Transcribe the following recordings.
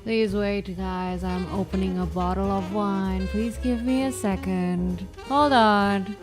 Please wait, guys. I'm opening a bottle of wine. Please give me a second. Hold on.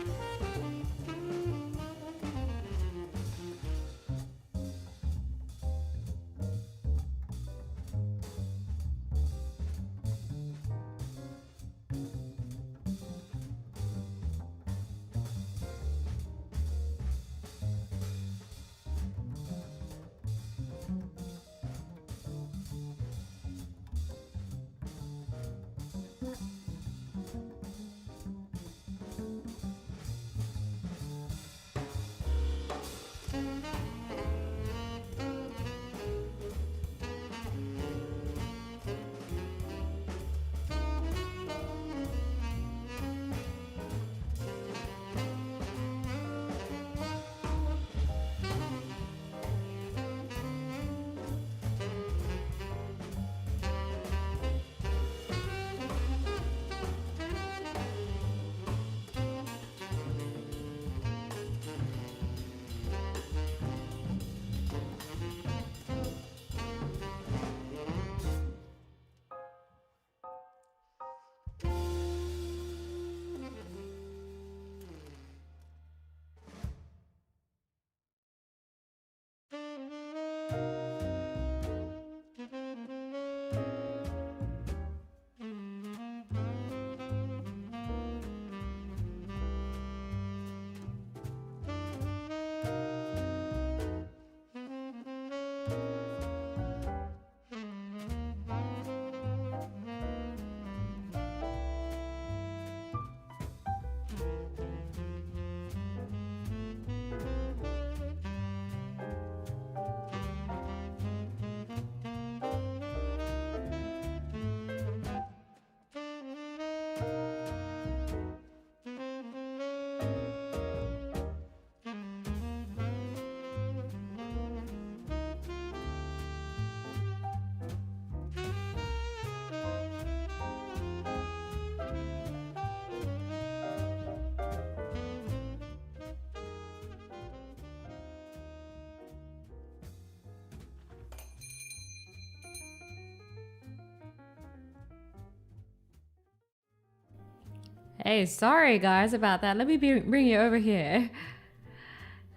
Hey, sorry guys about that. Let me bring you over here.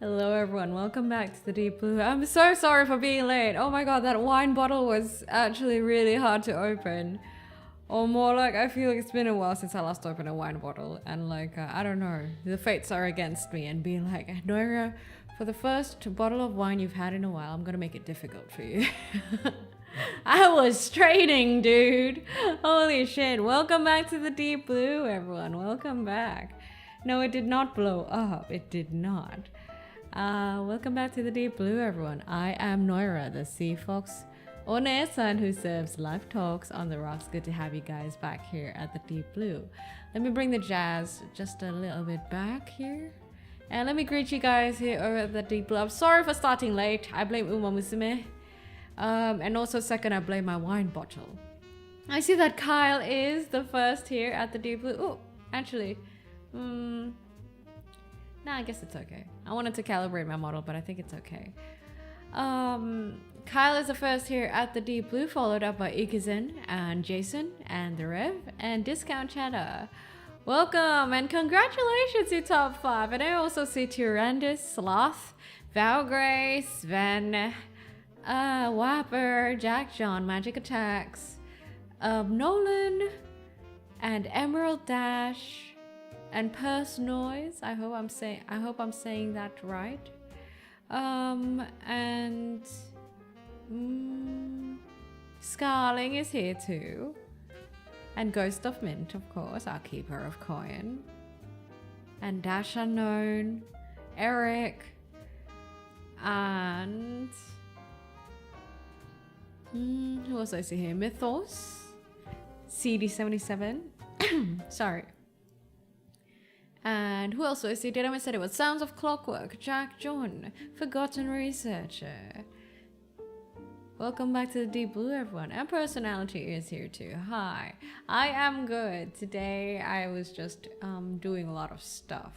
Hello everyone, welcome back to the Deep Blue. I'm so sorry for being late. Oh my god, that wine bottle was actually really hard to open. Or more like, I feel like it's been a while since I last opened a wine bottle. And like, I don't know, the fates are against me and being like, Noira, for the first bottle of wine you've had in a while, I'm gonna make it difficult for you. I was training, dude. Holy shit. Welcome back to the Deep Blue, everyone. Welcome back. No, it did not blow up. It did not. Welcome back to the Deep Blue, everyone. I am Noira, the Sea Fox oneesan who serves live talks on the rocks. Good to have you guys back here at the Deep Blue. Let me bring the jazz just a little bit back here. And let me greet you guys here over at the Deep Blue. I'm sorry for starting late. I blame Uma Musume. And also second, I blame my wine bottle. I see that Kyle is the first here at the Deep Blue. Oh, actually, nah, I guess it's okay. I wanted to calibrate my model, but I think it's okay. Kyle is the first here at the Deep Blue, followed up by Ikazen and Jason and the Rev and Discount Cheddar. Welcome and congratulations, you top 5. And I also see Tyrandus, Sloth, Val Grace, Van, Whapper, Jack John, Magic Attacks, Nolan, and Emerald Dash, and Purse Noise. I hope I'm saying that right. And Scarling is here too. And Ghost of Mint, of course, our keeper of coin. And Dash Unknown, Eric, and who else I see here? Mythos, CD77. Sorry. And who else do I see? Did I miss it? Sounds of Clockwork, Jack John, Forgotten Researcher. Welcome back to the Deep Blue, everyone. And Personality is here too. Hi. I am good. Today I was just doing a lot of stuff.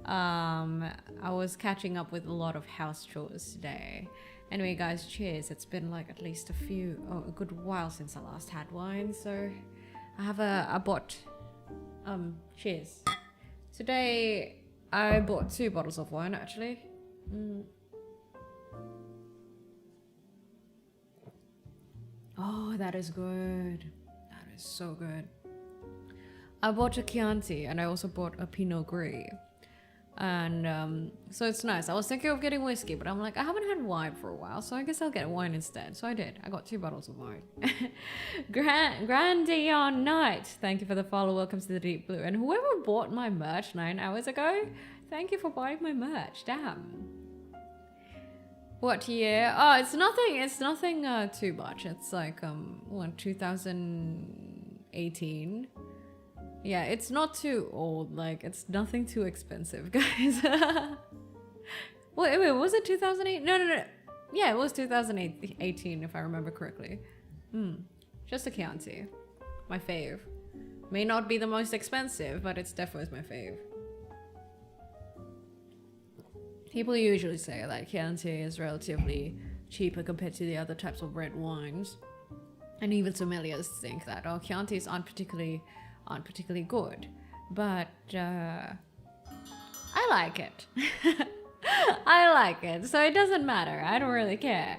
I was catching up with a lot of house chores today. Anyway, guys, cheers. It's been like at least a good while since I last had wine, so I bought, cheers. Today, I bought 2 bottles of wine, actually. Oh, that is good. That is so good. I bought a Chianti, and I also bought a Pinot Gris. And so it's nice. I was thinking of getting whiskey, but I'm like, I haven't had wine for a while, so I guess I'll get wine instead. So I did. I got 2 bottles of wine. Grandion Night, thank you for the follow. Welcome to the Deep Blue. And whoever bought my merch 9 hours ago, thank you for buying my merch. Damn. What year? Oh, it's nothing too much. It's like 2018. Yeah, it's not too old. Like, it's nothing too expensive, guys. wait, was it 2008? No. Yeah, it was 2018, if I remember correctly. Just a Chianti. My fave. May not be the most expensive, but it's definitely my fave. People usually say that Chianti is relatively cheaper compared to the other types of red wines. And even sommeliers think that, oh, Chiantis aren't particularly good, but I like it. I like it, so it doesn't matter. I don't really care.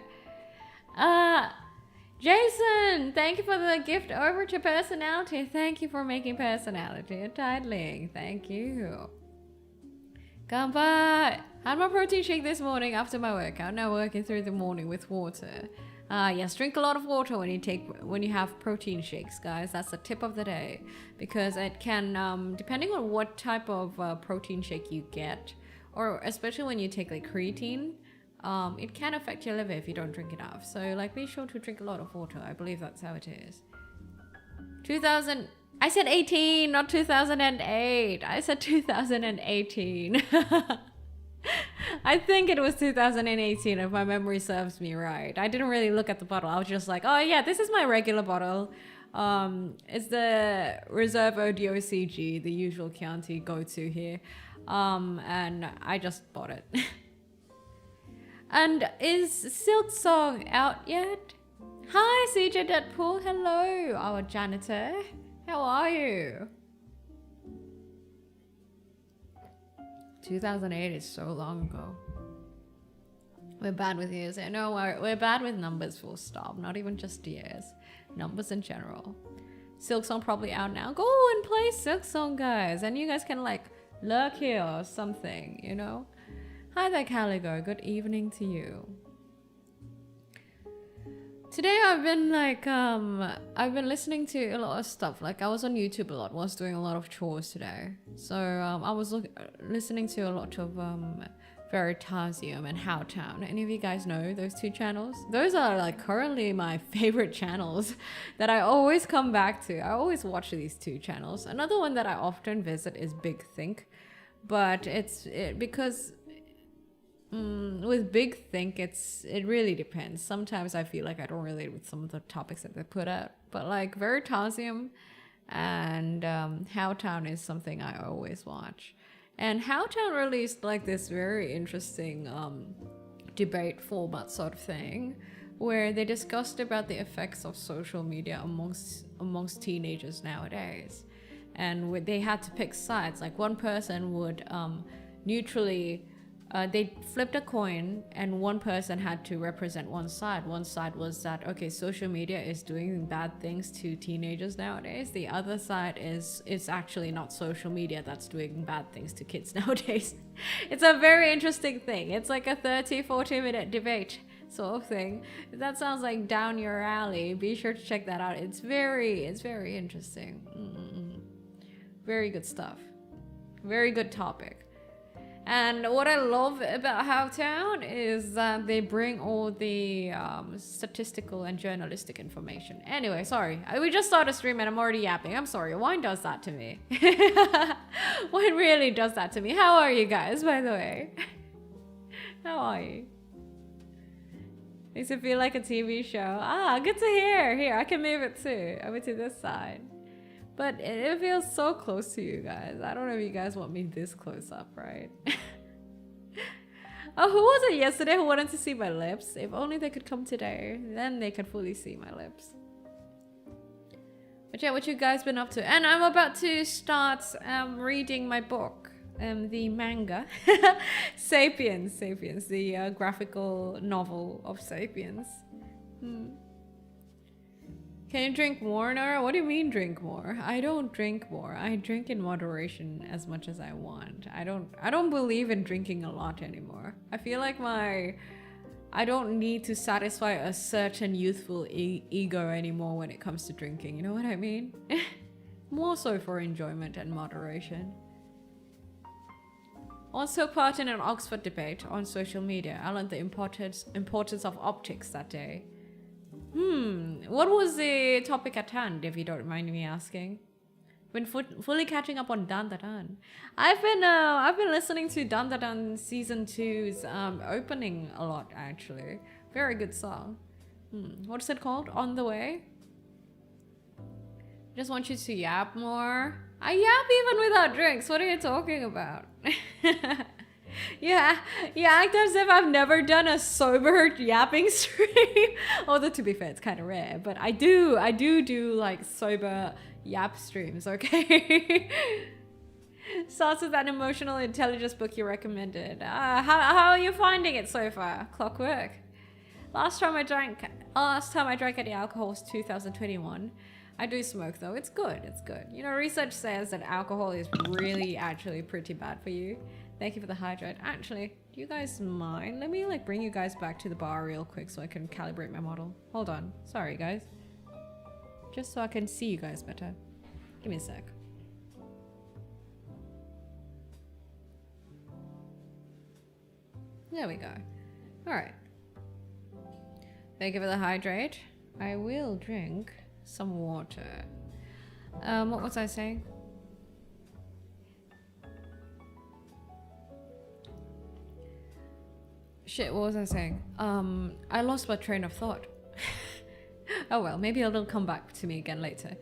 Jason, thank you for the gift over to Personality. Thank you for making Personality a tidling. Thank you. Kanpai. Had my protein shake this morning after my workout. Now working through the morning with water. Yes, drink a lot of water when you have protein shakes, guys. That's the tip of the day, because it can, depending on what type of protein shake you get, or especially when you take like creatine, it can affect your liver if you don't drink enough. So like, be sure to drink a lot of water. I believe that's how it is. 2000. I said 18, not 2008. I said 2018. I think it was 2018 if my memory serves me right. I didn't really look at the bottle. I was just like, oh yeah, this is my regular bottle. It's the Reserve ODOCG, the usual Chianti go-to here. And I just bought it. And is Silk Song out yet? Hi CJ Deadpool, hello our janitor. How are you? 2008 is so long ago. We're bad with years. No, we're bad with numbers, full stop. Not even just years. Numbers in general. Silksong probably out now. Go and play Silksong, guys. And you guys can like lurk here or something, you know? Hi there, Caligo. Good evening to you. Today I've been like, I've been listening to a lot of stuff. Like I was on YouTube a lot, was doing a lot of chores today. So I was listening to a lot of Veritasium and Howtown. Any of you guys know those 2 channels? Those are like currently my favorite channels that I always come back to. I always watch these 2 channels. Another one that I often visit is Big Think, but because with Big Think, it really depends. Sometimes I feel like I don't relate with some of the topics that they put out, but like Veritasium and Howtown is something I always watch. And Howtown released like this very interesting debate format sort of thing, where they discussed about the effects of social media amongst teenagers nowadays, and they had to pick sides. Like one person would neutrally. They flipped a coin and one person had to represent one side. One side was that, okay, social media is doing bad things to teenagers nowadays. The other side is it's actually not social media that's doing bad things to kids nowadays. It's a very interesting thing. It's like a 30-40 minute debate sort of thing. If that sounds like down your alley, be sure to check that out. It's very interesting. Very good stuff. Very good topic. And what I love about Howtown is that they bring all the statistical and journalistic information. Anyway, sorry. We just started a stream and I'm already yapping. I'm sorry. Wine does that to me. Wine really does that to me. How are you guys, by the way? How are you? Makes it feel like a TV show. Ah, good to hear. Here, I can move it too. Over to this side. But it feels so close to you guys. I don't know if you guys want me this close up, right? Oh, who was it yesterday who wanted to see my lips? If only they could come today, then they could fully see my lips. But yeah, what you guys been up to? And I'm about to start reading my book, the manga, Sapiens, the graphical novel of Sapiens. Can you drink more, Noira? What do you mean drink more? I don't drink more. I drink in moderation as much as I want. I don't believe in drinking a lot anymore. I feel like I don't need to satisfy a certain youthful ego anymore when it comes to drinking. You know what I mean? More so for enjoyment and moderation. Also part in an Oxford debate on social media. I learned the importance of optics that day. What was the topic at hand, if you don't mind me asking? Been fully catching up on Dan Da Dan. I've been listening to Dan Da Dan season 2's opening a lot, actually. Very good song. What's it called? On the Way? Just want you to yap more. I yap even without drinks. What are you talking about? Yeah, act as if I've never done a sober yapping stream. Although to be fair, it's kind of rare, but I do like sober yap streams, okay? Starts with that emotional intelligence book you recommended. How are you finding it so far? Clockwork. Last time I drank any alcohol was 2021. I do smoke though. It's good. You know, research says that alcohol is really actually pretty bad for you. Thank you for the hydrate. Actually, do you guys mind? Let me like bring you guys back to the bar real quick so I can calibrate my model. Hold on. Sorry, guys. Just so I can see you guys better. Give me a sec. There we go. All right. Thank you for the hydrate. I will drink some water. What was I saying? Shit, what was I saying? I lost my train of thought. Oh well, maybe it'll come back to me again later.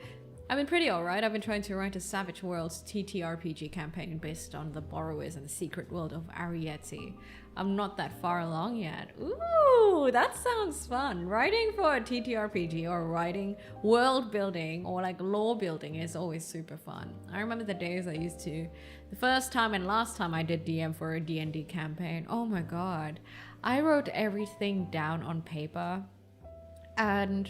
I've been pretty alright. I've been trying to write a Savage Worlds TTRPG campaign based on the Borrowers and the Secret World of Ariete. I'm not that far along yet. Ooh, that sounds fun. Writing for a TTRPG or writing world building or like lore building is always super fun. I remember the days I used to, the first time and last time I did DM for a D&D campaign. Oh my god. I wrote everything down on paper. And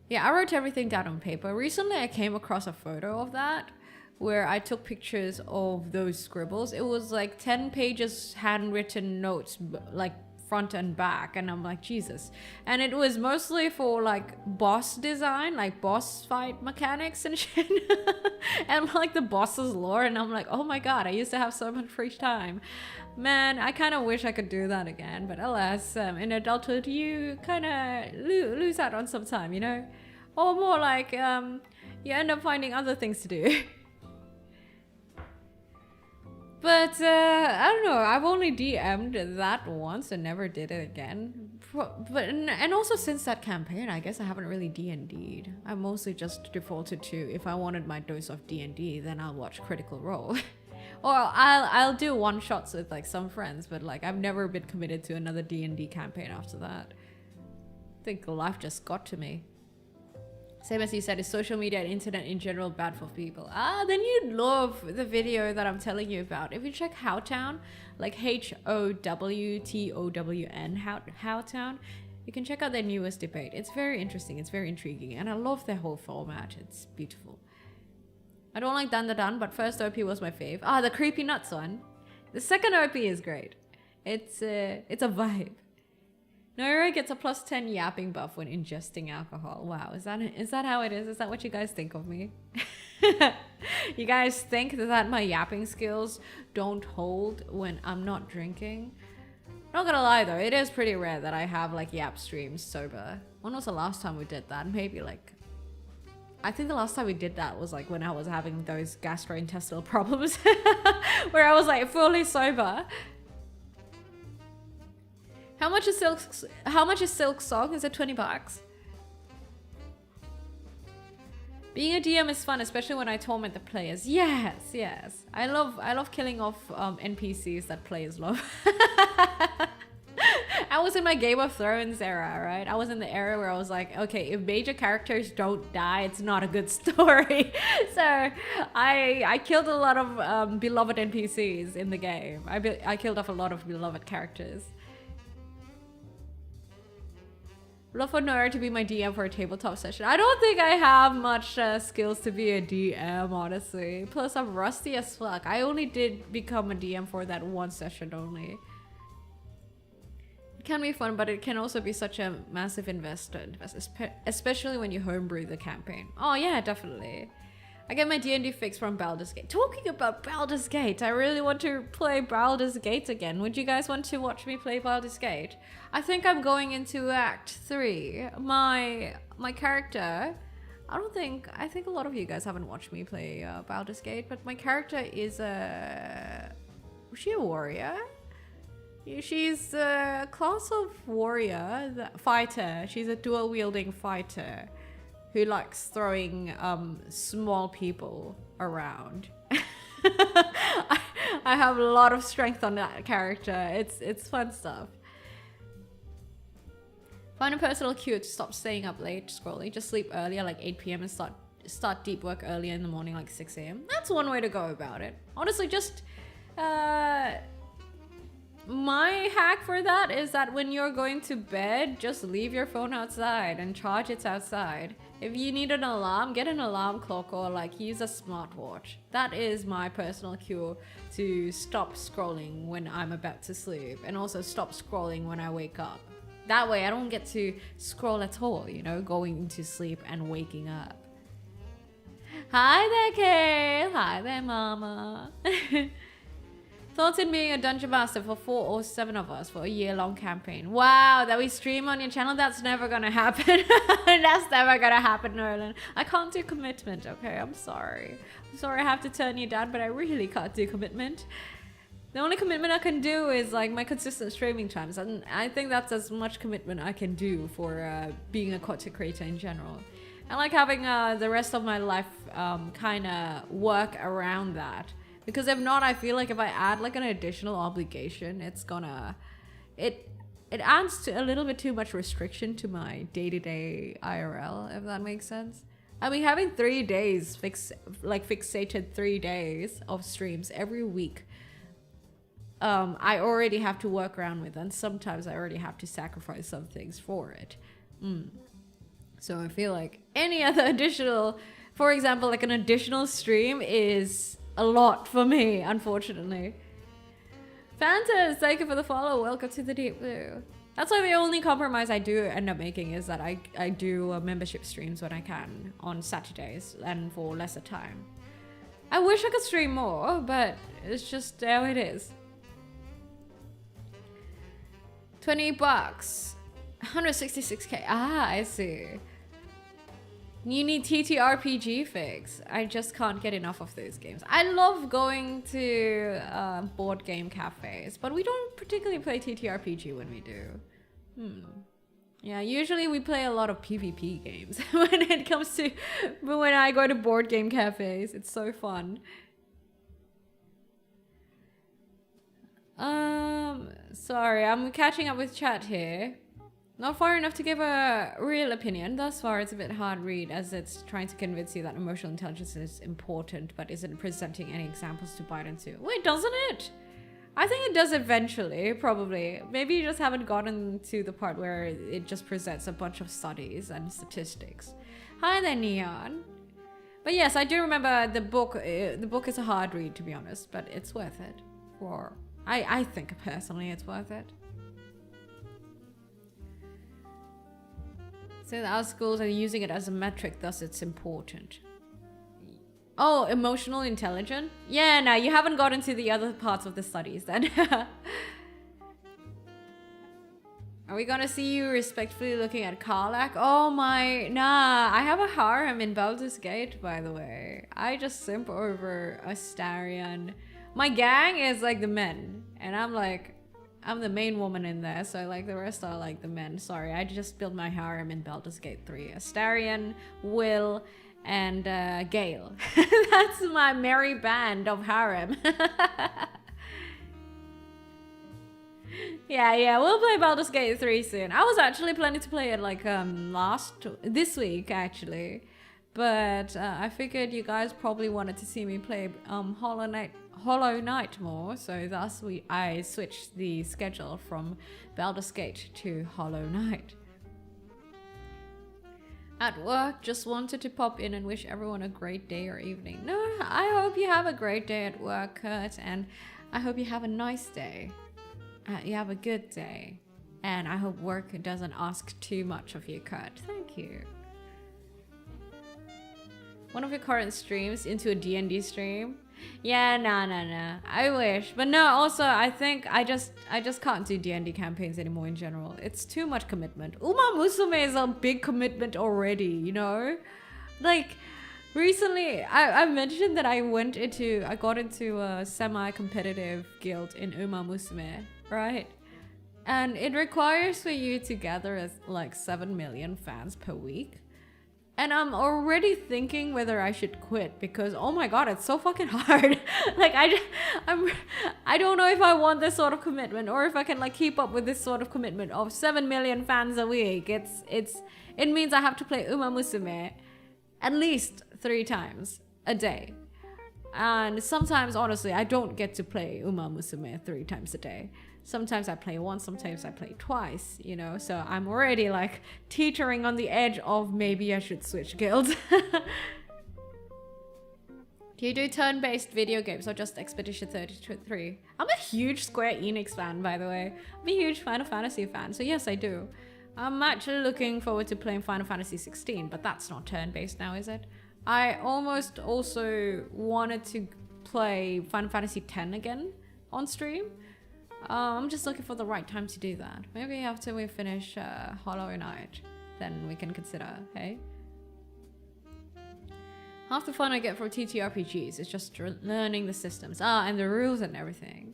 yeah, I wrote everything down on paper. Recently I came across a photo of that where I took pictures of those scribbles. It was like 10 pages handwritten notes, like front and back, and I'm like, Jesus. And it was mostly for like boss design, like boss fight mechanics and shit. And like the boss's lore, and I'm like, oh my god, I used to have so much free time. Man, I kind of wish I could do that again, but alas, in adulthood you kind of lose out on some time, you know? Or more like, you end up finding other things to do. But I don't know, I've only DM'd that once and never did it again. And also since that campaign, I guess I haven't really D&D'd. I mostly just defaulted to, if I wanted my dose of D&D, then I'll watch Critical Role. Or I'll do one-shots with like some friends, but like I've never been committed to another D&D campaign after that. I think life just got to me. Same as you said, is social media and internet in general bad for people? Then you'd love the video that I'm telling you about. If you check Howtown, like HOWTOWN, Howtown, you can check out their newest debate. It's very interesting, it's very intriguing, and I love their whole format. It's beautiful. I don't like Dan Da Dan, but first OP was my fave. The Creepy Nuts one. The second OP is great. It's a vibe. Noira gets a +10 yapping buff when ingesting alcohol. Wow, is that how it is? Is that what you guys think of me? You guys think that my yapping skills don't hold when I'm not drinking? Not gonna lie though, it is pretty rare that I have like yap streams sober. When was the last time we did that? Maybe like, I think the last time we did that was like when I was having those gastrointestinal problems where I was like fully sober. How much is Silk Song? Is it $20? Being a DM is fun, especially when I torment the players. Yes, yes. I love killing off NPCs that players love. I was in my Game of Thrones era, right? I was in the era where I was like, okay, if major characters don't die, it's not a good story. So I killed a lot of beloved NPCs in the game. I killed off a lot of beloved characters. Love for Noira to be my DM for a tabletop session. I don't think I have much skills to be a DM, honestly. Plus, I'm rusty as fuck. I only did become a DM for that one session only. It can be fun, but it can also be such a massive investment, especially when you homebrew the campaign. Oh yeah, definitely. I get my D&D fix from Baldur's Gate. Talking about Baldur's Gate, I really want to play Baldur's Gate again. Would you guys want to watch me play Baldur's Gate? I think I'm going into Act 3. My character, I think a lot of you guys haven't watched me play Baldur's Gate, but my character is was she a warrior? She's a class of warrior, fighter. She's a dual wielding fighter who likes throwing small people around. I have a lot of strength on that character. It's fun stuff. Find a personal cue to stop staying up late scrolling. Just sleep earlier, like 8 p.m. and start deep work earlier in the morning, like 6 a.m. That's one way to go about it. Honestly, just my hack for that is that when you're going to bed, just leave your phone outside and charge it outside. If you need an alarm, get an alarm clock or like use a smartwatch. That is my personal cue to stop scrolling when I'm about to sleep, and also stop scrolling when I wake up. That way I don't get to scroll at all, you know, going to sleep and waking up. Hi there, Kale. Hi there, Mama. Thoughts in being a dungeon master for 4 or 7 of us for a year-long campaign. Wow, that we stream on your channel? That's never gonna happen. That's never gonna happen, Nolan. I can't do commitment, okay? I'm sorry. I'm sorry I have to turn you down, but I really can't do commitment. The only commitment I can do is like my consistent streaming times, and I think that's as much commitment I can do for being a content creator in general. I like having the rest of my life kind of work around that. Because if not, I feel like if I add like an additional obligation, it's gonna, it adds to a little bit too much restriction to my day-to-day IRL, if that makes sense. I mean, having 3 days, fixated 3 days of streams every week, I already have to work around with, and sometimes I already have to sacrifice some things for it. So I feel like any other additional, for example, like an additional stream is a lot for me, unfortunately. Fantas, thank you for the follow. Welcome to the Deep Blue. That's like the only compromise I do end up making is that I do membership streams when I can on Saturdays and for lesser time. I wish I could stream more, but it's just how it is. $20. 166k. Ah, I see. You need TTRPG fix. I just can't get enough of those games. I love going to board game cafes, but we don't particularly play TTRPG when we do. Yeah, usually we play a lot of PvP games when it comes to when I go to board game cafes. It's so fun. Sorry, I'm catching up with chat here. Not far enough to give a real opinion. Thus far, it's a bit hard read as it's trying to convince you that emotional intelligence is important, but isn't presenting any examples to bite into. Wait, doesn't it? I think it does eventually, probably. Maybe you just haven't gotten to the part where it just presents a bunch of studies and statistics. Hi there, Neon. But yes, I do remember the book. The book is a hard read, to be honest, but it's worth it. I think personally it's worth it. So our schools are using it as a metric, thus it's important. Oh, emotional intelligence? Yeah, no, you haven't gotten to the other parts of the studies then. Are we gonna see you respectfully looking at Karlach? Oh my, nah, I have a harem in Baldur's Gate, by the way. I just simp over Astarion. My gang is like the men, and I'm the main woman in there, so like the rest are like the men. Sorry, I just built my harem in Baldur's Gate 3. Astarion, Will, and Gale. That's my merry band of harem. Yeah, we'll play Baldur's Gate 3 soon. I was actually planning to play it like this week actually, but I figured you guys probably wanted to see me play Hollow Knight more, so thus I switched the schedule from Baldur's Gate to Hollow Knight. At work, just wanted to pop in and wish everyone a great day or evening. No, I hope you have a great day at work, Kurt, and I hope you have a nice day. You have a good day. And I hope work doesn't ask too much of you, Kurt. Thank you. One of your current streams into a D&D stream? Yeah, no. I wish. But no, also, I think I just can't do D&D campaigns anymore in general. It's too much commitment. Uma Musume is a big commitment already, you know? Like, recently, I mentioned that I got into a semi-competitive guild in Uma Musume, right? And it requires for you to gather like 7 million fans per week. And I'm already thinking whether I should quit because, oh my god, it's so fucking hard. Like, I don't know if I want this sort of commitment or if I can like keep up with this sort of commitment of 7 million fans a week. It means I have to play Uma Musume at least 3 times a day. And sometimes, honestly, I don't get to play Uma Musume 3 times a day. Sometimes I play once, sometimes I play twice, you know, so I'm already like teetering on the edge of maybe I should switch guilds. Do you do turn-based video games or just Expedition 33? I'm a huge Square Enix fan, by the way. I'm a huge Final Fantasy fan, so yes, I do. I'm actually looking forward to playing Final Fantasy 16, but that's not turn-based now, is it? I almost also wanted to play Final Fantasy 10 again on stream. I'm just looking for the right time to do that. Maybe after we finish Hollow Knight, then we can consider, hey? Half the fun I get from TTRPGs is just learning the systems. And the rules and everything.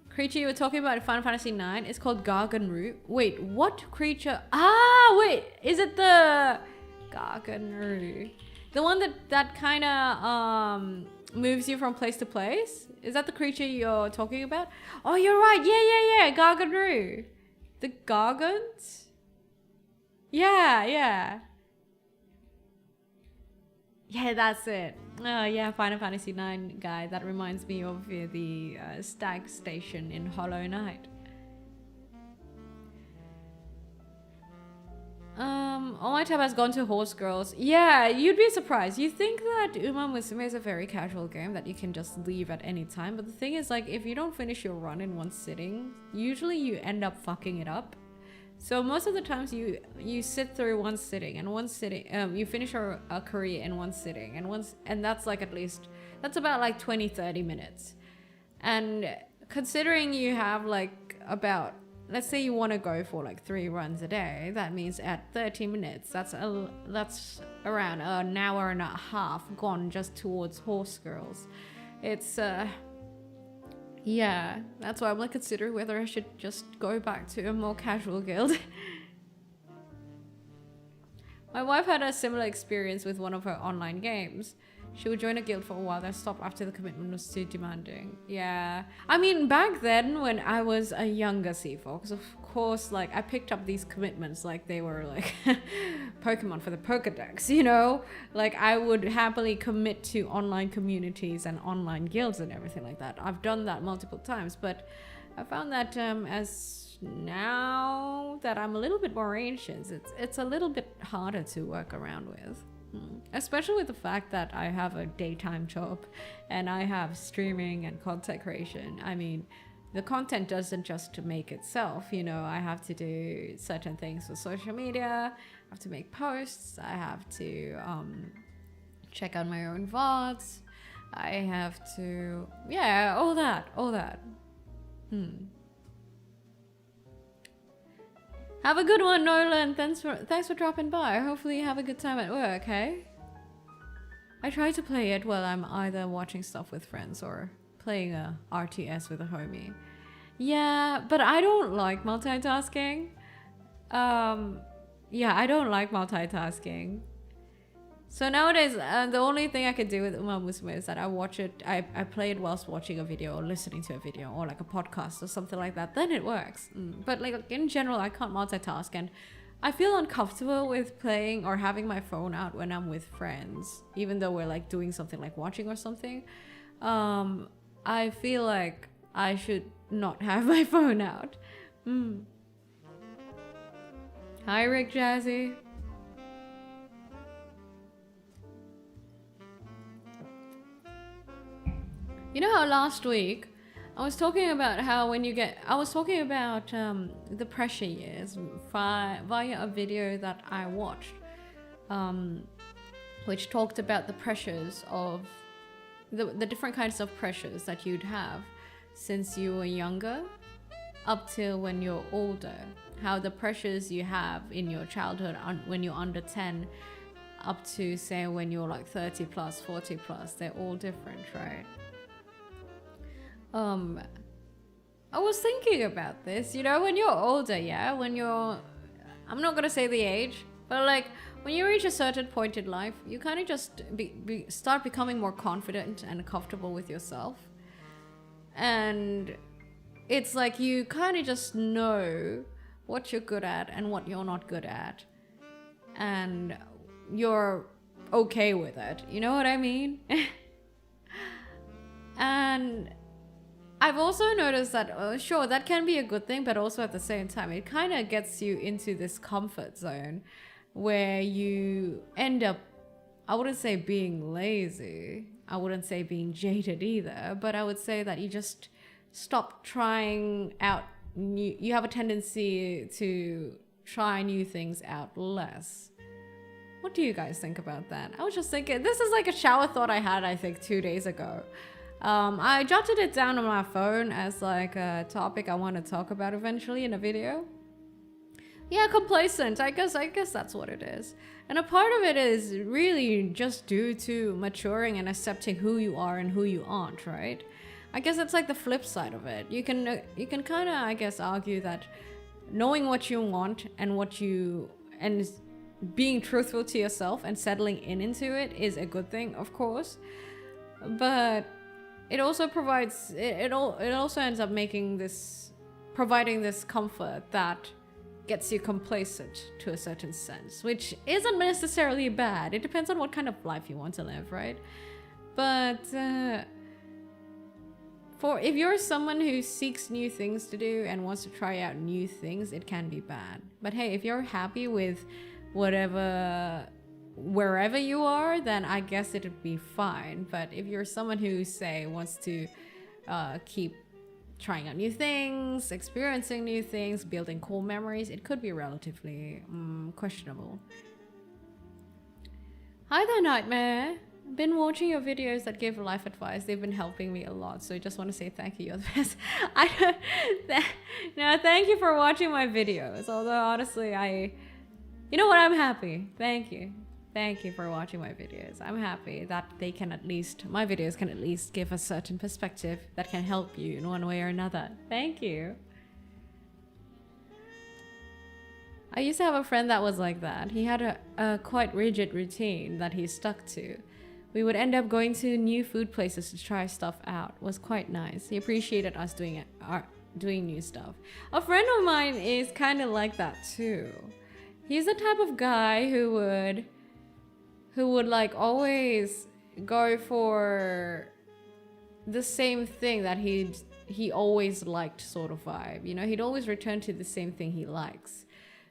Creature you were talking about in Final Fantasy 9 is called Garganru. Wait, what creature? Wait, is it the Garganru? The one that kind of moves you from place to place? Is that the creature you're talking about? Oh, you're right. Yeah. Garganru. The Gargants? Yeah, that's it. Oh, yeah, Final Fantasy 9 guy. That reminds me of the stag station in Hollow Knight. All my time has gone to Horse Girls. Yeah, you'd be surprised. You think that Uma Musume is a very casual game that you can just leave at any time. But the thing is, like, if you don't finish your run in one sitting, usually you end up fucking it up. So most of the times you sit through one sitting, you finish a career in one sitting, and that's like that's about like 20-30 minutes. And considering you have like about, let's say you want to go for like 3 runs a day, that means at 30 minutes, that's around an hour and a half gone just towards Horse Girls. It's yeah, that's why I'm like considering whether I should just go back to a more casual guild. My wife had a similar experience with one of her online games. She would join a guild for a while, then stop after the commitment was too demanding. Yeah. I mean, back then when I was a younger C4, of course, like, I picked up these commitments like they were like Pokemon for the Pokedex, you know? Like, I would happily commit to online communities and online guilds and everything like that. I've done that multiple times, but I found that as now that I'm a little bit more ancient, it's a little bit harder to work around with. Especially with the fact that I have a daytime job and I have streaming and content creation. I mean, the content doesn't just make itself, you know, I have to do certain things for social media, I have to make posts, I have to check out my own VODs, I have to, yeah, all that. Have a good one, Nolan. Thanks for dropping by. Hopefully you have a good time at work, hey? I try to play it while I'm either watching stuff with friends or playing a RTS with a homie. Yeah, but I don't like multitasking. yeah, I don't like multitasking. So nowadays, the only thing I could do with Uma Musume is that I watch it, I play it whilst watching a video or listening to a video or like a podcast or something like that. Then it works. But like in general, I can't multitask, and I feel uncomfortable with playing or having my phone out when I'm with friends, even though we're like doing something like watching or something. I feel like I should not have my phone out. Hi, Rick Jazzy. You know how last week I was talking about how when you get, I was talking about the pressure years via a video that I watched, which talked about the pressures of the different kinds of pressures that you'd have since you were younger up till when you're older. How the pressures you have in your childhood when you're under 10 up to say when you're like 30 plus, 40 plus, they're all different, right? I was thinking about this, you know, when you're older, yeah, when you're, I'm not gonna say the age, but like when you reach a certain point in life, you kind of just start becoming more confident and comfortable with yourself. And it's like you kind of just know what you're good at and what you're not good at. And you're okay with it, you know what I mean? And I've also noticed that, sure, that can be a good thing, but also at the same time, it kind of gets you into this comfort zone where you end up, I wouldn't say being lazy, I wouldn't say being jaded either, but I would say that you just stop trying out new, you have a tendency to try new things out less. What do you guys think about that? I was just thinking, this is like a shower thought I had, I think, 2 days ago. I jotted it down on my phone as like a topic I want to talk about eventually in a video. Yeah, complacent. I guess that's what it is. And a part of it is really just due to maturing and accepting who you are and who you aren't, right? I guess it's like the flip side of it. You can kind of, I guess, argue that knowing what you want and and being truthful to yourself and settling into it is a good thing, of course. But it also provides, it also ends up providing this comfort that gets you complacent to a certain sense, which isn't necessarily bad. It depends on what kind of life you want to live, right? But if you're someone who seeks new things to do and wants to try out new things, it can be bad. But hey, if you're happy with wherever you are, then I guess it'd be fine. But if you're someone who, say, wants to keep trying out new things, experiencing new things, building cool memories, it could be relatively questionable. Hi there, Nightmare. I've been watching your videos that give life advice. They've been helping me a lot, so I just want to say thank you. You're the best. No, thank you for watching my videos. Although honestly, you know what? I'm happy. Thank you. Thank you for watching my videos. I'm happy that my videos can at least give a certain perspective that can help you in one way or another. Thank you. I used to have a friend that was like that. He had a quite rigid routine that he stuck to. We would end up going to new food places to try stuff out. It was quite nice. He appreciated us doing new stuff. A friend of mine is kind of like that too. He's the type of guy who would like always go for the same thing that he always liked, sort of vibe. You know, he'd always return to the same thing he likes.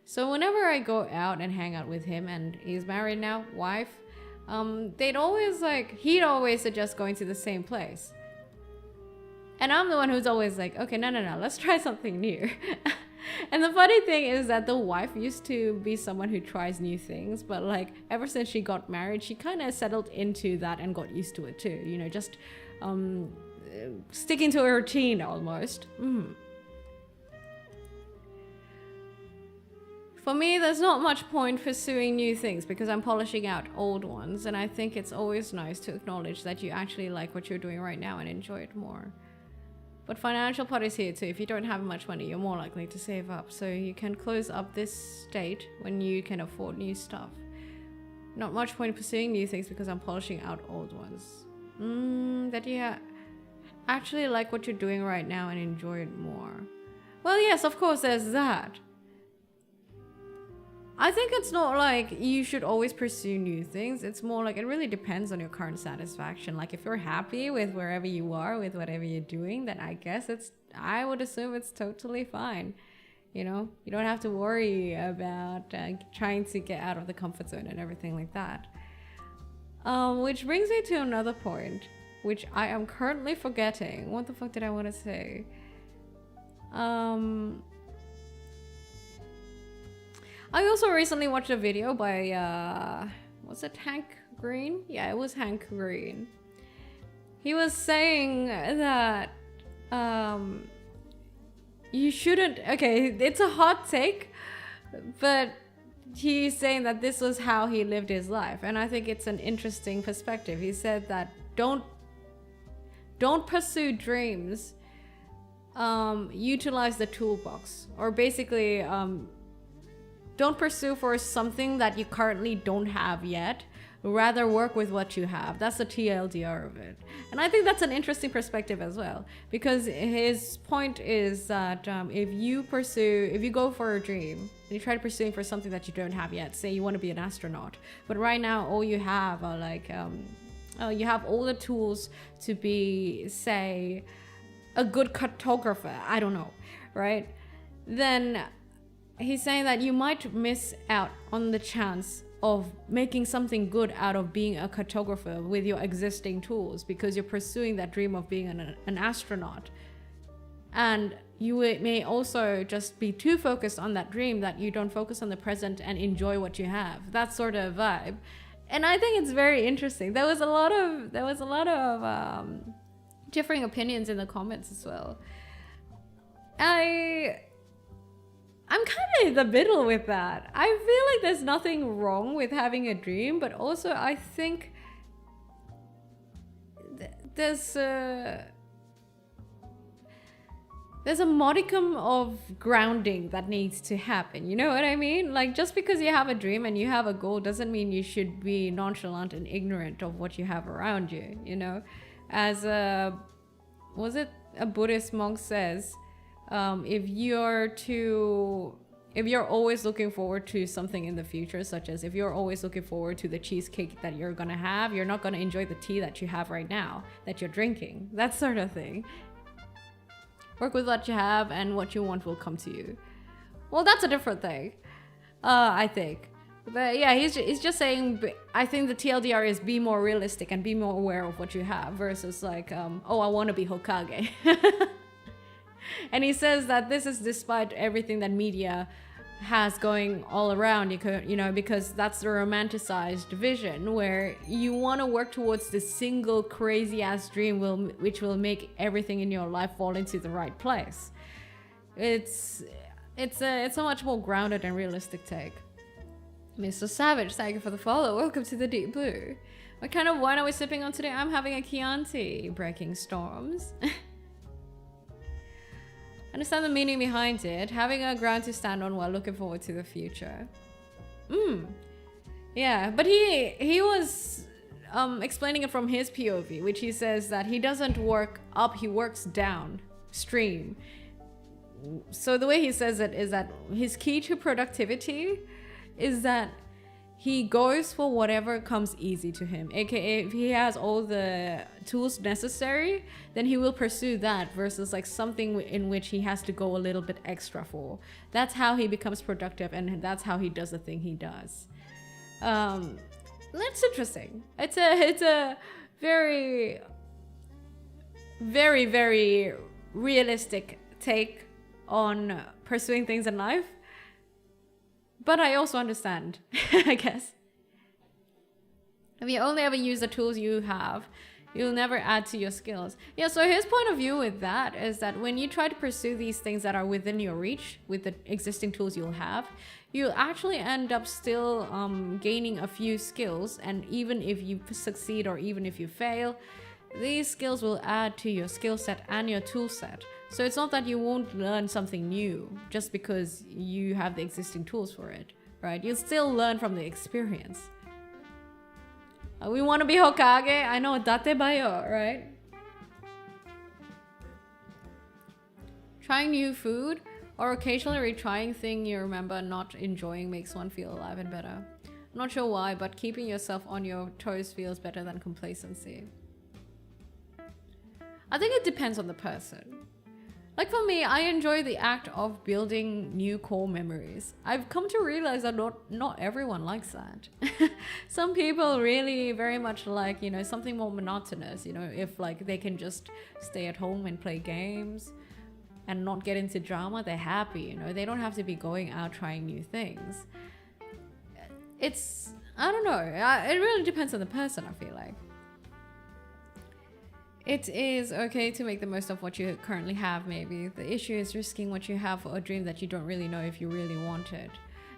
So whenever I go out and hang out with him, and he's married now, wife, he'd always suggest going to the same place. And I'm the one who's always like, okay, no, let's try something new. And the funny thing is that the wife used to be someone who tries new things, but like ever since she got married, she kind of settled into that and got used to it too. You know, just sticking to a routine almost. For me, there's not much point pursuing new things because I'm polishing out old ones, and I think it's always nice to acknowledge that you actually like what you're doing right now and enjoy it more. But financial part is here too. If you don't have much money, you're more likely to save up. So you can close up this state when you can afford new stuff. Not much point pursuing new things because I'm polishing out old ones. That you actually like what you're doing right now and enjoy it more. Well, yes, of course, there's that. I think it's not like you should always pursue new things. It's more like it really depends on your current satisfaction. Like if you're happy with wherever you are, with whatever you're doing, then I guess I would assume it's totally fine. You know, you don't have to worry about trying to get out of the comfort zone and everything like that. Which brings me to another point, which I am currently forgetting. What the fuck did I want to say? I also recently watched a video by, was it Hank Green? Yeah, it was Hank Green. He was saying that you shouldn't, okay, it's a hot take, but he's saying that this was how he lived his life. And I think it's an interesting perspective. He said that don't pursue dreams, utilize the toolbox. Or basically, don't pursue for something that you currently don't have yet. Rather work with what you have. That's the TLDR of it. And I think that's an interesting perspective as well. Because his point is that if you go for a dream, and you try to pursue for something that you don't have yet, say you want to be an astronaut, but right now all you have are like, you have all the tools to be, say, a good cartographer, I don't know, right? Then he's saying that you might miss out on the chance of making something good out of being a cartographer with your existing tools because you're pursuing that dream of being an astronaut. And you may also just be too focused on that dream that you don't focus on the present and enjoy what you have. That sort of vibe. And I think it's very interesting. There was a lot of differing opinions in the comments as well. I'm kind of in the middle with that. I feel like there's nothing wrong with having a dream, but also I think there's a modicum of grounding that needs to happen. You know what I mean? Like just because you have a dream and you have a goal doesn't mean you should be nonchalant and ignorant of what you have around you, you know? As a Buddhist monk says, if you're always looking forward to something in the future, such as if you're always looking forward to the cheesecake that you're gonna have, you're not gonna enjoy the tea that you have right now, that you're drinking, that sort of thing. Work with what you have and what you want will come to you. Well, that's a different thing, I think. But yeah, he's just saying, I think the TLDR is be more realistic and be more aware of what you have versus like, oh, I want to be Hokage. And he says that this is despite everything that media has going all around, you know, because that's the romanticized vision where you want to work towards this single crazy ass dream which will make everything in your life fall into the right place. It's a much more grounded and realistic take. Mr. Savage, thank you for the follow. Welcome to the Deep Blue. What kind of wine are we sipping on today? I'm having a Chianti. Breaking storms. Understand the meaning behind it. Having a ground to stand on while looking forward to the future. Yeah, but he was explaining it from his POV, which he says that he doesn't work up, he works down stream. So the way he says it is that his key to productivity is that he goes for whatever comes easy to him, aka if he has all the tools necessary, then he will pursue that versus like something in which he has to go a little bit extra for. That's how he becomes productive, and that's how he does the thing he does. That's interesting. It's a very, very, very realistic take on pursuing things in life. But I also understand, I guess. If you only ever use the tools you have, you'll never add to your skills. Yeah, so his point of view with that is that when you try to pursue these things that are within your reach with the existing tools you'll have, you'll actually end up still gaining a few skills. And even if you succeed or even if you fail, these skills will add to your skill set and your tool set. So it's not that you won't learn something new just because you have the existing tools for it, right? You'll still learn from the experience. We want to be Hokage? I know, date bayo, right? Trying new food or occasionally retrying thing you remember not enjoying makes one feel alive and better. I'm not sure why, but keeping yourself on your toes feels better than complacency. I think it depends on the person. Like for me, I enjoy the act of building new core memories. I've come to realize that not everyone likes that. Some people really very much like, you know, something more monotonous, you know, if like they can just stay at home and play games and not get into drama, they're happy, you know, they don't have to be going out trying new things. It's, I don't know, it really depends on the person, I feel like. It is okay to make the most of what you currently have, maybe. The issue is risking what you have for a dream that you don't really know if you really want it.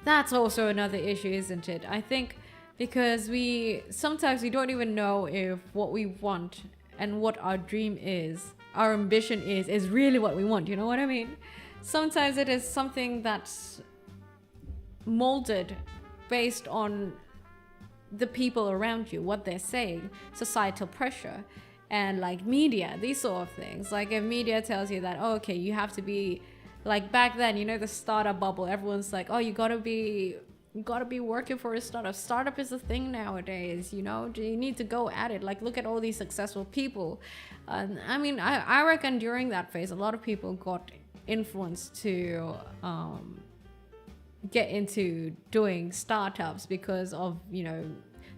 That's also another issue, isn't it? I think because sometimes we don't even know if what we want and what our dream is, our ambition is really what we want, you know what I mean? Sometimes it is something that's molded based on the people around you, what they're saying, societal pressure, and like media, these sort of things. Like if media tells you that, oh, okay, you have to be like back then, you know, the startup bubble, everyone's like, oh, you gotta be working for a startup is a thing nowadays, you know, you need to go at it. Like look at all these successful people. I mean, I reckon during that phase a lot of people got influenced to get into doing startups because of, you know,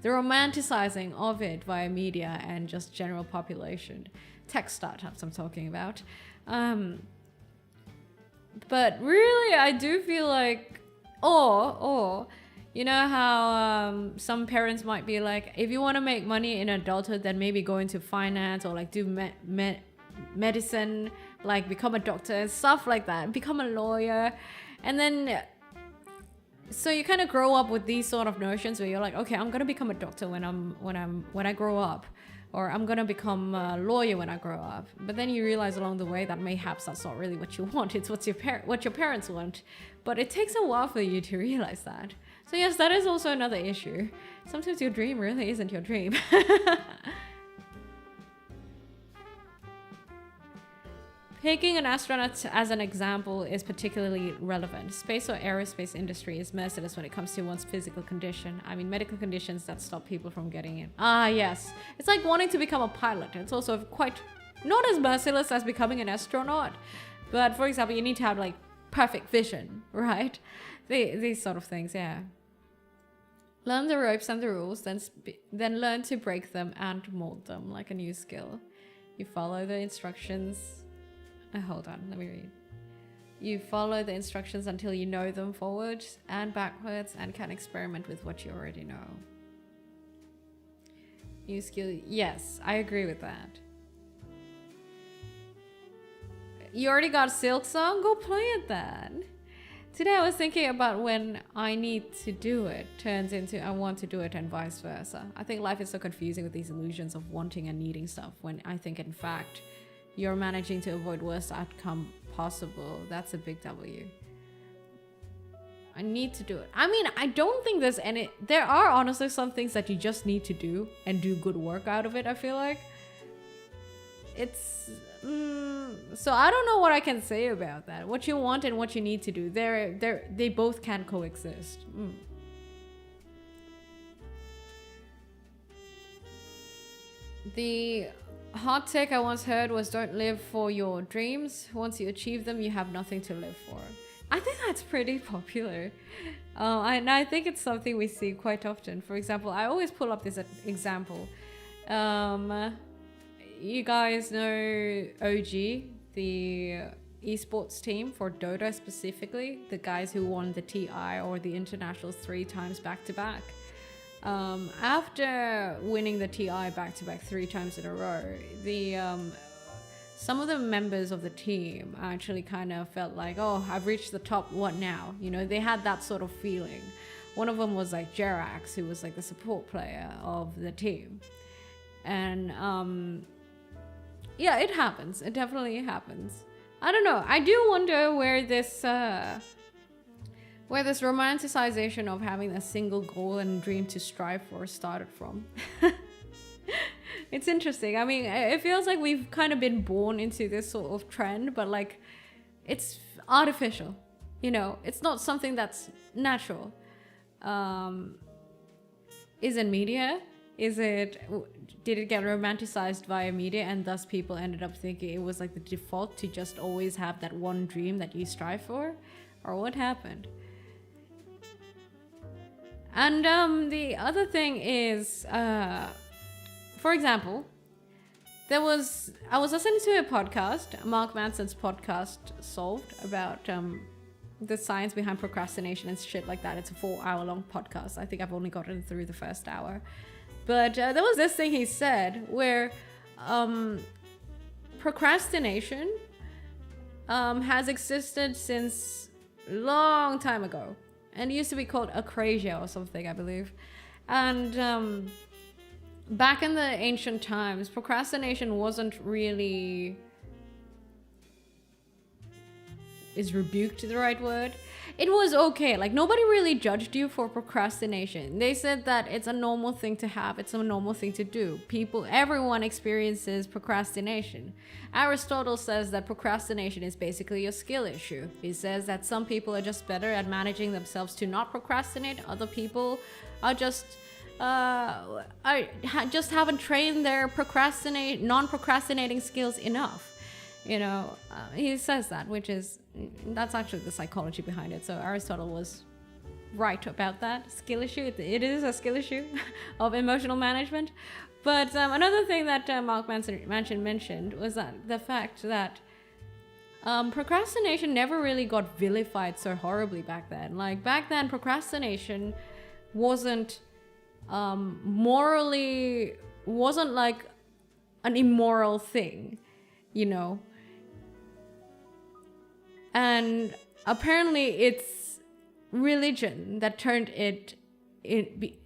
the romanticizing of it via media and just general population. Tech startups I'm talking about. But really, I do feel like, or you know how some parents might be like, if you want to make money in adulthood, then maybe go into finance or like do medicine, like become a doctor, stuff like that, become a lawyer. And then so you kind of grow up with these sort of notions where you're like, okay, I'm gonna become a doctor when I grow up, or I'm gonna become a lawyer when I grow up. But then you realize along the way that mayhaps that's not really what you want. It's what your parents want. But it takes a while for you to realize that. So yes, that is also another issue. Sometimes your dream really isn't your dream. Taking an astronaut as an example is particularly relevant. Space or aerospace industry is merciless when it comes to one's physical condition. I mean, medical conditions that stop people from getting in. Ah, yes. It's like wanting to become a pilot. It's also quite not as merciless as becoming an astronaut. But for example, you need to have like perfect vision, right? These sort of things, yeah. Learn the ropes and the rules, then learn to break them and mold them like a new skill. You follow the instructions. Hold on, let me read. You follow the instructions until you know them forwards and backwards and can experiment with what you already know. New skill, yes, I agree with that. You already got Silk Song? Go play it then. Today I was thinking about when I need to do it turns into I want to do it and vice versa. I think life is so confusing with these illusions of wanting and needing stuff when I think in fact you're managing to avoid worst outcome possible. That's a big W. I need to do it. I mean, I don't think there are honestly some things that you just need to do and do good work out of it, I feel like. It's, so I don't know what I can say about that. What you want and what you need to do, they both can coexist. The hot take I once heard was don't live for your dreams. Once you achieve them, you have nothing to live for. I think that's pretty popular. And I think it's something we see quite often. For example, I always pull up this example. You guys know OG, the esports team for Dota specifically, the guys who won the TI or the internationals 3 times back to back. After winning the TI back-to-back 3 times in a row, some of the members of the team actually kind of felt like, oh, I've reached the top, what now? You know, they had that sort of feeling. One of them was like Jerax, who was like the support player of the team. And yeah, it happens. It definitely happens. I don't know. I do wonder where this romanticization of having a single goal and dream to strive for started from. It's interesting. I mean, it feels like we've kind of been born into this sort of trend, but like it's artificial. You know, it's not something that's natural. Is it media? Did it get romanticized via media and thus people ended up thinking it was like the default to just always have that one dream that you strive for? Or what happened? And the other thing is, for example, I was listening to a podcast, Mark Manson's podcast, Solved, about the science behind procrastination and shit like that. It's a 4-hour long podcast. I think I've only gotten through the first hour. But there was this thing he said where procrastination has existed since long time ago. And it used to be called acrasia or something, I believe. And back in the ancient times, procrastination wasn't really... Is rebuked the right word? It was okay. Like, nobody really judged you for procrastination. They said that it's a normal thing to have. It's a normal thing to do. Everyone experiences procrastination. Aristotle says that procrastination is basically a skill issue. He says that some people are just better at managing themselves to not procrastinate. Other people are just haven't trained their non-procrastinating skills enough. You know, he says that, that's actually the psychology behind it. So Aristotle was right about that skill issue. It is a skill issue of emotional management. But another thing that Mark Manson mentioned was that the fact that procrastination never really got vilified so horribly back then. Like, back then, procrastination wasn't wasn't like an immoral thing, you know. And apparently it's religion that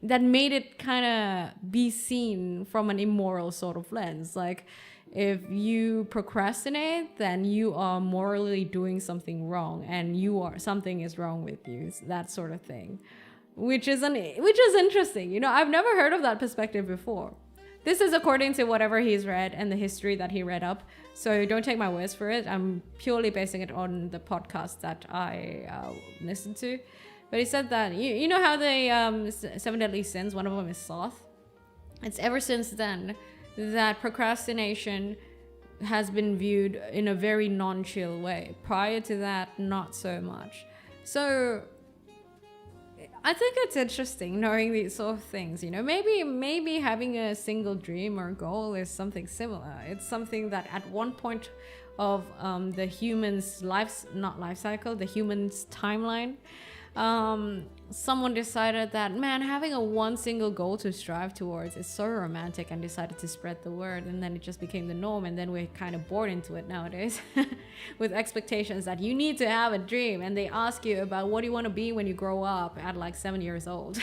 that made it kind of be seen from an immoral sort of lens. Like, if you procrastinate, then you are morally doing something wrong, and something is wrong with you, that sort of thing, which is interesting. You know, I've never heard of that perspective before. This is according to whatever he's read and the history that he read up. So don't take my words for it. I'm purely basing it on the podcast that I listened to. But he said that, you know how the 7 deadly sins, one of them is sloth? It's ever since then that procrastination has been viewed in a very non-chill way. Prior to that, not so much. So I think it's interesting knowing these sort of things, you know. Maybe having a single dream or goal is something similar. It's something that at one point of the human's the human's timeline, someone decided that, man, having a one single goal to strive towards is so romantic, and decided to spread the word, and then it just became the norm, and then we're kind of bored into it nowadays with expectations that you need to have a dream, and they ask you about what do you want to be when you grow up at like 7 years old.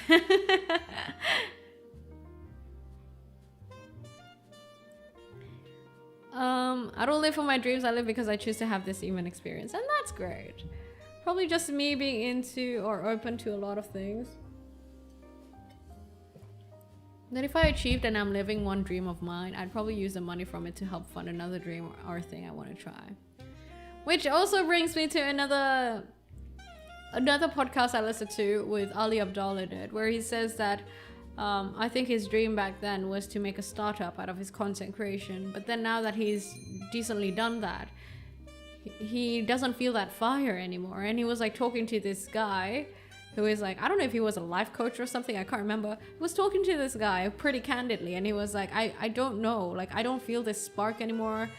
I don't live for my dreams, I live because I choose to have this human experience, and that's great. Probably just me being into or open to a lot of things. That if I achieved and I'm living one dream of mine, I'd probably use the money from it to help fund another dream or thing I want to try. Which also brings me to another podcast I listened to with Ali Abdal in it, where he says that I think his dream back then was to make a startup out of his content creation. But then now that he's decently done that, he doesn't feel that fire anymore. And he was like talking to this guy who is like, I don't know if he was a life coach or something, I can't remember. He was talking to this guy pretty candidly, and he was like, I don't know, like, I don't feel this spark anymore.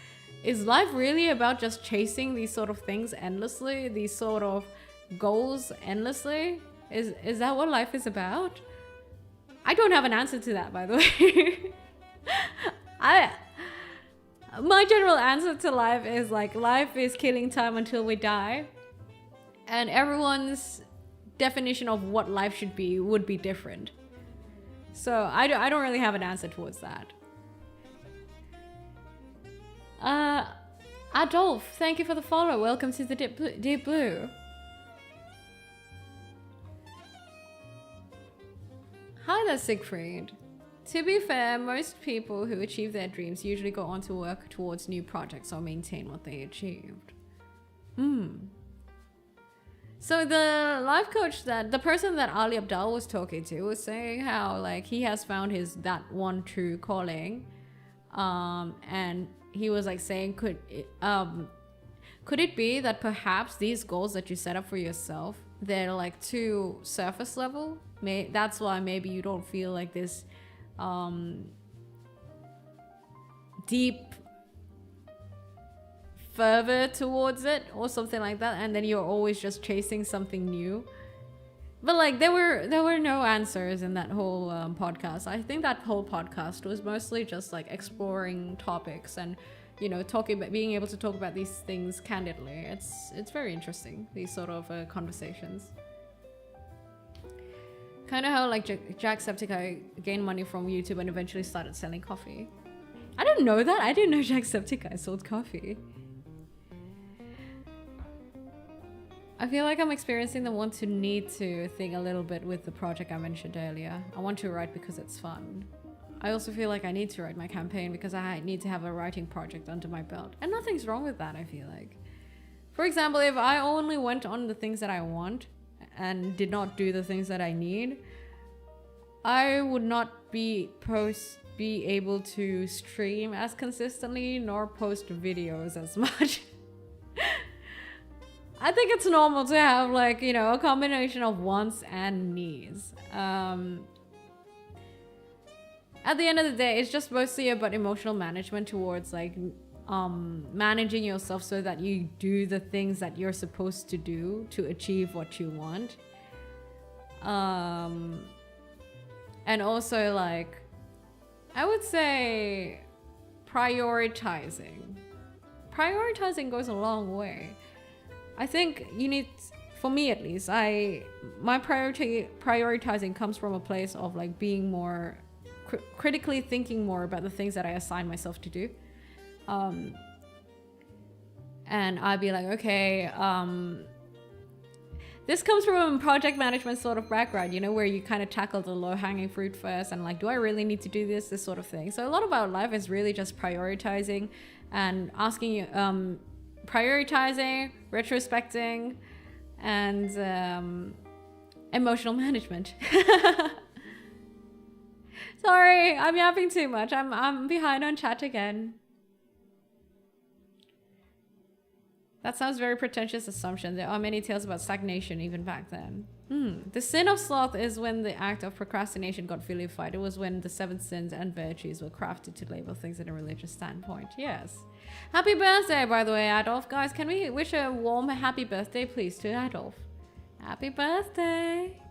Is life really about just chasing these sort of things endlessly, these sort of goals endlessly? Is that what life is about? I don't have an answer to that, by the way. My general answer to life is like, life is killing time until we die, and everyone's definition of what life should be would be different. So I don't really have an answer towards that. Adolf, thank you for the follow. Welcome to the Deep Blue. Hi there, Siegfried. To be fair, most people who achieve their dreams usually go on to work towards new projects or maintain what they achieved. So the life coach the person that Ali Abdal was talking to was saying how like he has found that one true calling, and he was like saying could it be that perhaps these goals that you set up for yourself, they're like too surface level? That's why maybe you don't feel like this deep fervor towards it or something like that, and then you're always just chasing something new. But like there were no answers in that whole podcast. I think that whole podcast was mostly just like exploring topics and, you know, being able to talk about these things candidly. It's very interesting, these sort of conversations. Kind of how like Jacksepticeye gained money from YouTube and eventually started selling coffee. I didn't know that. I didn't know Jacksepticeye sold coffee. I feel like I'm experiencing the want to need to thing a little bit with the project I mentioned earlier. I want to write because it's fun. I also feel like I need to write my campaign because I need to have a writing project under my belt. And nothing's wrong with that, I feel like. For example, if I only went on the things that I want and did not do the things that I need, I would not be able to stream as consistently nor post videos as much. I think it's normal to have like, you know, a combination of wants and needs. At the end of the day, it's just mostly about emotional management towards like managing yourself so that you do the things that you're supposed to do to achieve what you want. And also like, I would say prioritizing. Prioritizing goes a long way. I think you need, for me at least, my prioritizing comes from a place of like being more critically thinking more about the things that I assign myself to do. And I'd be like, okay, this comes from a project management sort of background, you know, where you kind of tackle the low-hanging fruit first and like, do I really need to do this sort of thing. So a lot about life is really just prioritizing and asking prioritizing, retrospecting, and emotional management. Sorry, I'm yapping too much. I'm behind on chat again. That sounds very pretentious assumption. There are many tales about stagnation even back then. The sin of sloth is when the act of procrastination got vilified. It was when the 7 sins and virtues were crafted to label things in a religious standpoint. Yes. Happy birthday, by the way, Adolf. Guys, can we wish a warm happy birthday, please, to Adolf? Happy birthday.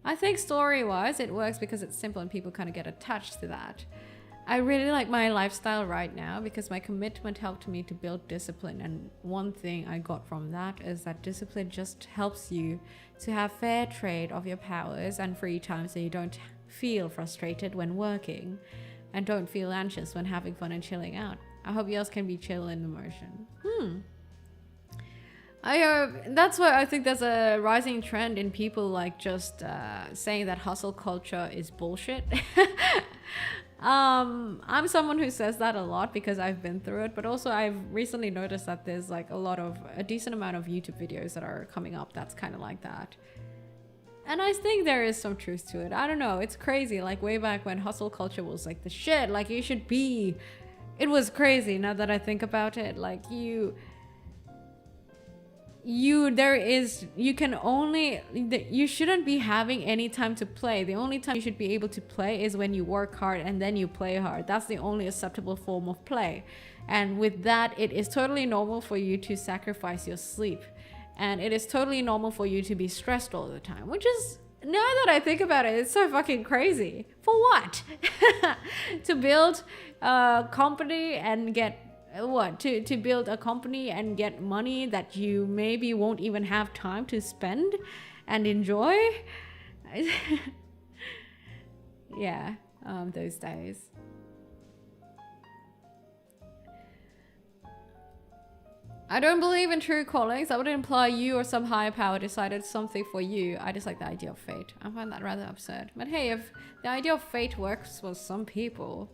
I think story-wise, it works because it's simple and people kind of get attached to that. I really like my lifestyle right now because my commitment helped me to build discipline. And one thing I got from that is that discipline just helps you to have fair trade of your powers and free time so you don't feel frustrated when working and don't feel anxious when having fun and chilling out. I hope yours can be chill in the motion. That's why I think there's a rising trend in people like just saying that hustle culture is bullshit. I'm someone who says that a lot because I've been through it, but also I've recently noticed that there's like a decent amount of YouTube videos that are coming up that's kind of like that. And I think there is some truth to it. I don't know, it's crazy. Like way back when hustle culture was like the shit, like you should be. It was crazy now that I think about it. Like you shouldn't be having any time to play. The only time you should be able to play is when you work hard and then you play hard. That's the only acceptable form of play. And with that, it is totally normal for you to sacrifice your sleep. And it is totally normal for you to be stressed all the time, which is, now that I think about it, it's so fucking crazy. For what? To build a company and get to build a company and get money that you maybe won't even have time to spend and enjoy. Yeah, those days. I don't believe in true callings. That would imply you or some higher power decided something for you. I just like the idea of fate. I find that rather absurd. But hey, if the idea of fate works for some people,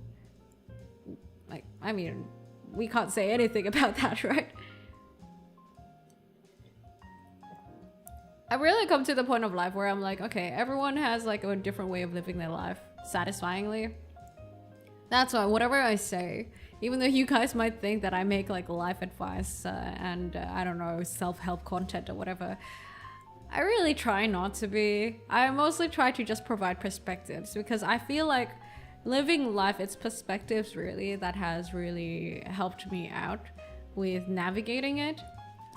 like, I mean, we can't say anything about that, right? I've really come to the point of life where I'm like, okay, everyone has like a different way of living their life satisfyingly. That's why whatever I say, even though you guys might think that I make like life advice and I don't know, self-help content or whatever, I really try not to be. I mostly try to just provide perspectives because I feel like living life, it's perspectives really that has really helped me out with navigating it.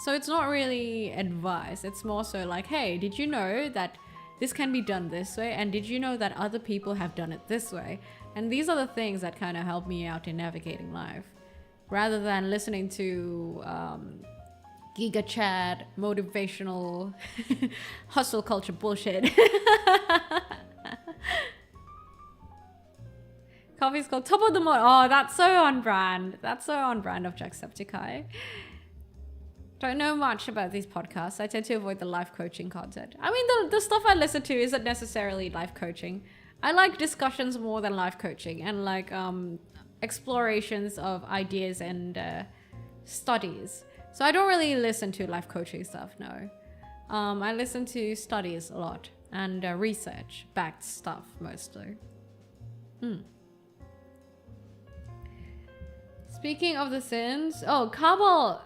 So it's not really advice. It's more so like, hey, did you know that this can be done this way? And did you know that other people have done it this way? And these are the things that kind of help me out in navigating life. Rather than listening to giga chat, motivational, hustle culture bullshit. Coffee's called Top of the Morning. Oh, that's so on brand. That's so on brand of Jacksepticeye. Don't know much about these podcasts. I tend to avoid the life coaching content. I mean, the stuff I listen to isn't necessarily life coaching. I like discussions more than life coaching and like explorations of ideas and studies. So I don't really listen to life coaching stuff, no. I listen to studies a lot and research-backed stuff mostly. Speaking of the sins, oh, Cabal.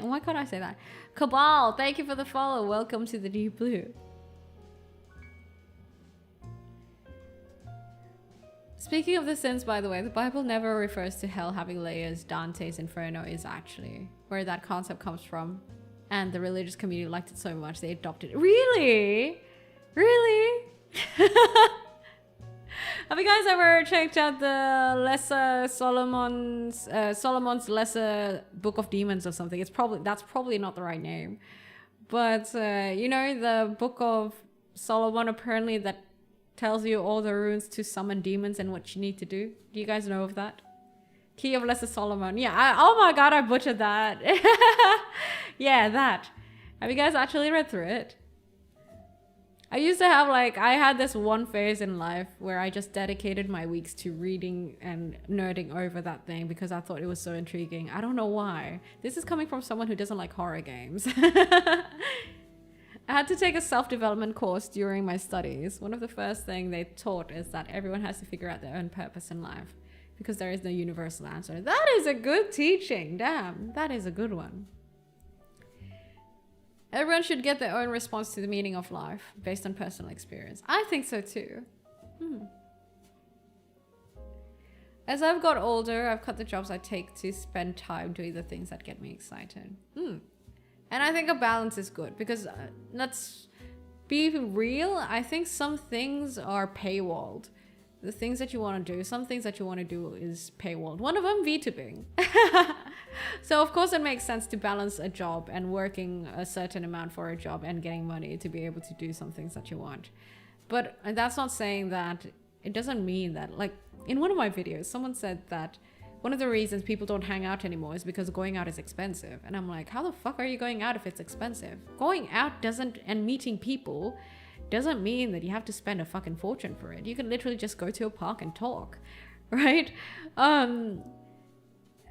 Why can't I say that? Cabal, thank you for the follow. Welcome to the Deep Blue. Speaking of the sins, by the way, the Bible never refers to hell having layers. Dante's Inferno is actually where that concept comes from. And the religious community liked it so much, they adopted it. Really? Really? Have you guys ever checked out the Lesser Solomon's Lesser Book of Demons or something? That's probably not the right name, but you know, the Book of Solomon apparently that tells you all the runes to summon demons and what you need to do. Do you guys know of that? Key of Lesser Solomon. Yeah. Oh my god, I butchered that. Yeah, that. Have you guys actually read through it? I used to have I had this one phase in life where I just dedicated my weeks to reading and nerding over that thing because I thought it was so intriguing. I don't know why. This is coming from someone who doesn't like horror games. I had to take a self-development course during my studies. One of the first things they taught is that everyone has to figure out their own purpose in life because there is no universal answer. That is a good teaching. Damn, that is a good one. Everyone should get their own response to the meaning of life based on personal experience. I think so too. As I've got older, I've cut the jobs I take to spend time doing the things that get me excited. And I think a balance is good because let's be real. I think some things are paywalled. The things that you want to do, some things that you want to do is paywalled. One of them, vtubing. So of course it makes sense to balance a job and working a certain amount for a job and getting money to be able to do some things that you want. But that's not saying that, it doesn't mean that, like in one of my videos, someone said that one of the reasons people don't hang out anymore is because going out is expensive. And I'm like, how the fuck are you going out if it's expensive? Going out and meeting people doesn't mean that you have to spend a fucking fortune for it. You can literally just go to a park and talk, right?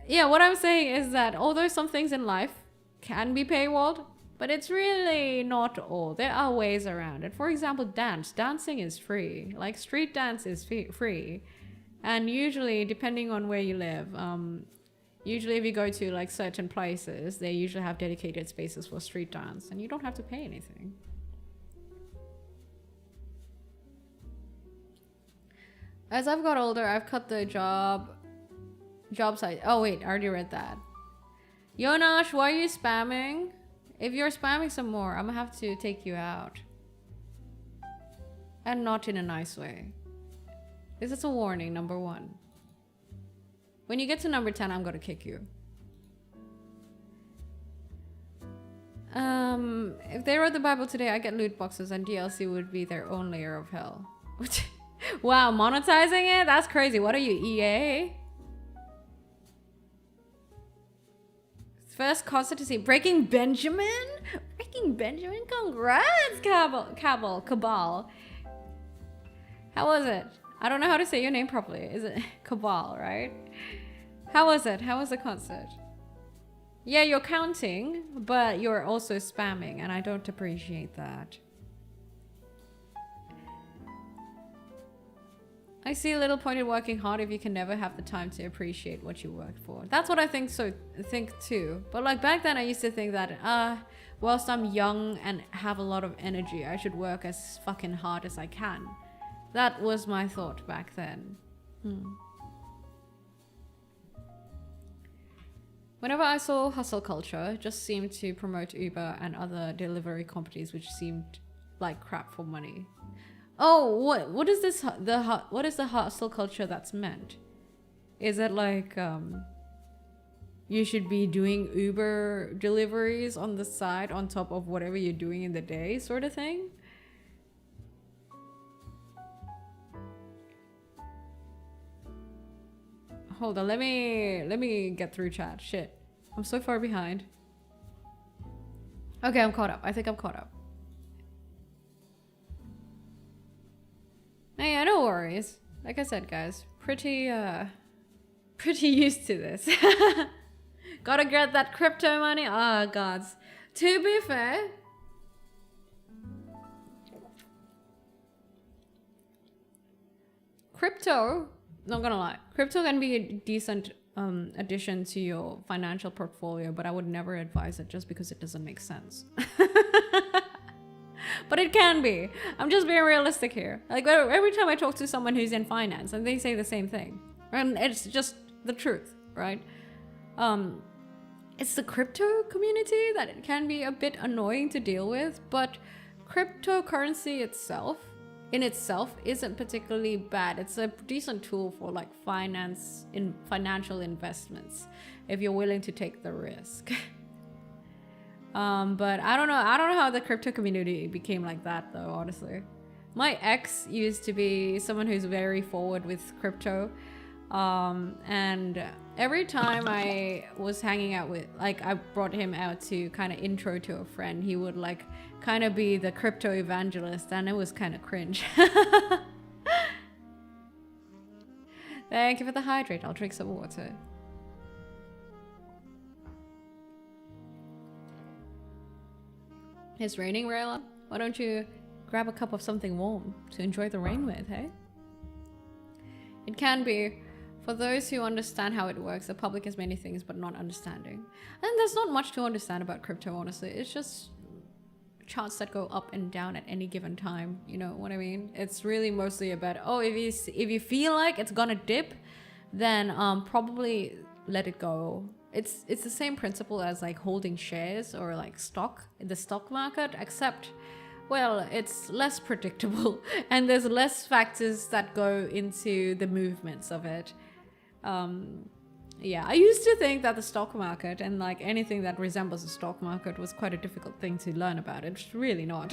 Yeah, what I'm saying is that although some things in life can be paywalled, but it's really not all. There are ways around it. For example, dancing is free. Like street dance is free. And usually, depending on where you live, usually if you go to like certain places, they usually have dedicated spaces for street dance and you don't have to pay anything. As I've got older, I've cut the job site. Oh wait, I already read that. Yonash, why are you spamming? If you're spamming some more, I'm gonna have to take you out. And not in a nice way. This is a warning, number 1. When you get to number 10, I'm gonna kick you. If they wrote the Bible today, I get loot boxes and DLC would be their own layer of hell. Wow, monetizing it? That's crazy. What are you, EA? First concert to see Breaking Benjamin? Breaking Benjamin? Congrats, Cabal. How was it? I don't know how to say your name properly. Is it Cabal, right? How was it? How was the concert? Yeah, you're counting, but you're also spamming, and I don't appreciate that. I see a little point in working hard if you can never have the time to appreciate what you worked for. That's what I think too. But like back then I used to think that whilst I'm young and have a lot of energy, I should work as fucking hard as I can. That was my thought back then. Whenever I saw hustle culture, it just seemed to promote Uber and other delivery companies which seemed like crap for money. Oh, what is this? What is the hustle culture that's meant? Is it like you should be doing Uber deliveries on the side on top of whatever you're doing in the day, sort of thing? Hold on, let me get through chat. Shit, I'm so far behind. Okay, I'm caught up. I think I'm caught up. Hey, yeah, no worries. Like I said, guys, pretty used to this. Gotta get that crypto money. Oh, gods. To be fair, crypto, not gonna lie, crypto can be a decent addition to your financial portfolio, but I would never advise it just because it doesn't make sense. But it can be. I'm just being realistic here. Like every time I talk to someone who's in finance and they say the same thing. And it's just the truth, right? It's the crypto community that it can be a bit annoying to deal with, but cryptocurrency itself isn't particularly bad. It's a decent tool for like financial investments if you're willing to take the risk. But I don't know how the crypto community became like that though, honestly. My ex used to be someone who's very forward with crypto. And every time I was hanging out with, like, I brought him out to kind of intro to a friend, he would like kind of be the crypto evangelist, and it was kind of cringe. Thank you for the hydrate. I'll drink some water. It's raining, Rayla. Why don't you grab a cup of something warm to enjoy the rain with, hey? It can be. For those who understand how it works, the public has many things but not understanding. And there's not much to understand about crypto, honestly. It's just charts that go up and down at any given time. You know what I mean? It's really mostly about, oh, if you feel like it's gonna dip, then probably let it go. It's the same principle as like holding shares or like stock in the stock market, except, well, it's less predictable and there's less factors that go into the movements of it. Yeah, I used to think that the stock market and like anything that resembles a stock market was quite a difficult thing to learn about. It's really not.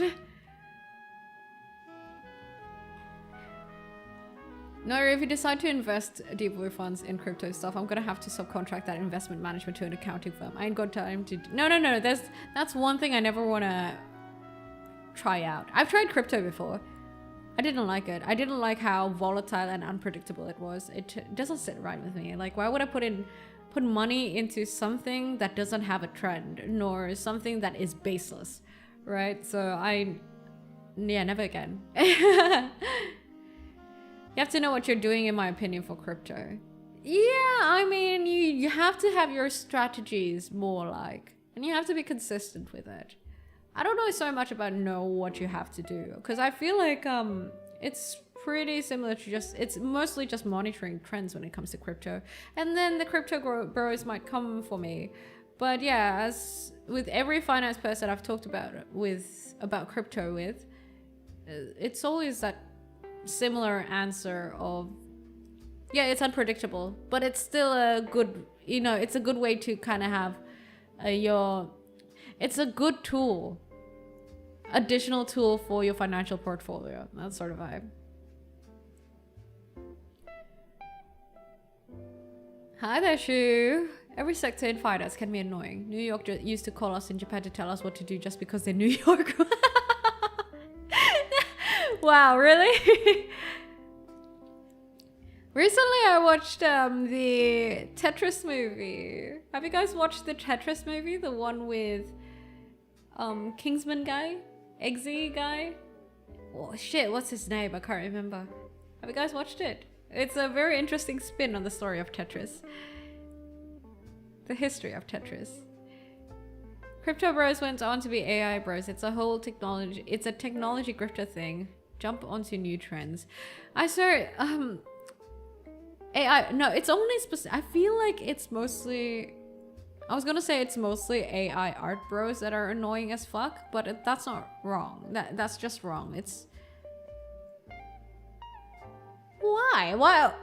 No, if you decide to invest deep blue funds in crypto stuff, I'm gonna have to subcontract that investment management to an accounting firm. I ain't got time to. No. That's one thing I never wanna try out. I've tried crypto before. I didn't like it. I didn't like how volatile and unpredictable it was. It doesn't sit right with me. Like, why would I put money into something that doesn't have a trend, nor something that is baseless, right? So never again. You have to know what you're doing, in my opinion, for crypto. Yeah, I mean, you have to have your strategies more like, and you have to be consistent with it. I don't know so much about what you have to do, because I feel like it's pretty similar to it's mostly just monitoring trends when it comes to crypto. And then the crypto bros might come for me. But yeah, as with every finance person I've talked about crypto with, it's always that similar answer of, yeah, it's unpredictable, but it's still a good, it's a good way to kind of have it's a good tool, additional tool for your financial portfolio. That sort of vibe. Hi there, Shu. Every sector in finance can be annoying. New York used to call us in Japan to tell us what to do just because they're New York. Wow, really? Recently I watched the Tetris movie. Have you guys watched the Tetris movie? The one with Kingsman guy? Eggsy guy? Oh shit, what's his name? I can't remember. Have you guys watched it? It's a very interesting spin on the story of Tetris. The history of Tetris. Crypto bros went on to be AI bros. It's a whole technology. It's a technology grifter thing. Jump onto new trends. I saw AI. No, it's only specific. I feel like it's mostly. I was gonna say it's mostly AI art bros that are annoying as fuck, but that's not wrong. That's just wrong. It's why? Why?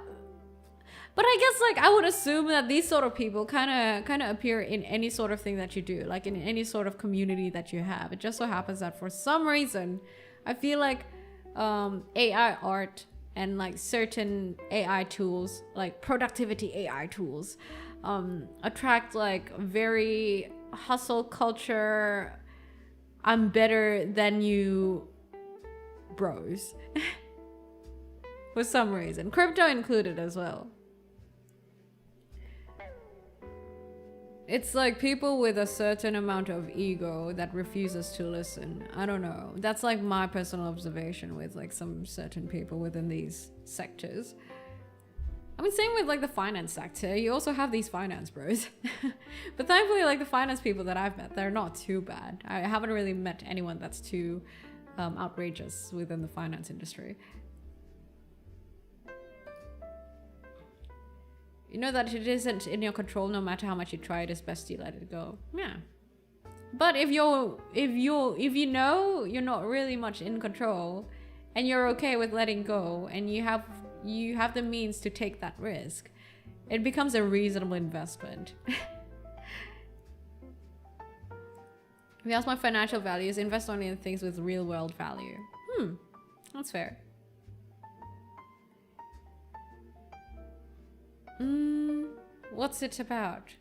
But I guess like I would assume that these sort of people kind of appear in any sort of thing that you do, like in any sort of community that you have. It just so happens that for some reason, I feel like AI art and like certain AI tools, like productivity AI tools, attract like very hustle culture. I'm better than you, bros. For some reason, crypto included as well. It's like people with a certain amount of ego that refuses to listen. I don't know. That's like my personal observation with like some certain people within these sectors. I mean, same with like the finance sector. You also have these finance bros. But thankfully, like the finance people that I've met, they're not too bad. I haven't really met anyone that's too outrageous within the finance industry. You know that it isn't in your control no matter how much you try, it is best you let it go. Yeah. But if you know you're not really much in control and you're okay with letting go and you have the means to take that risk, it becomes a reasonable investment. If you ask my financial values, invest only in things with real world value. That's fair. What's it about?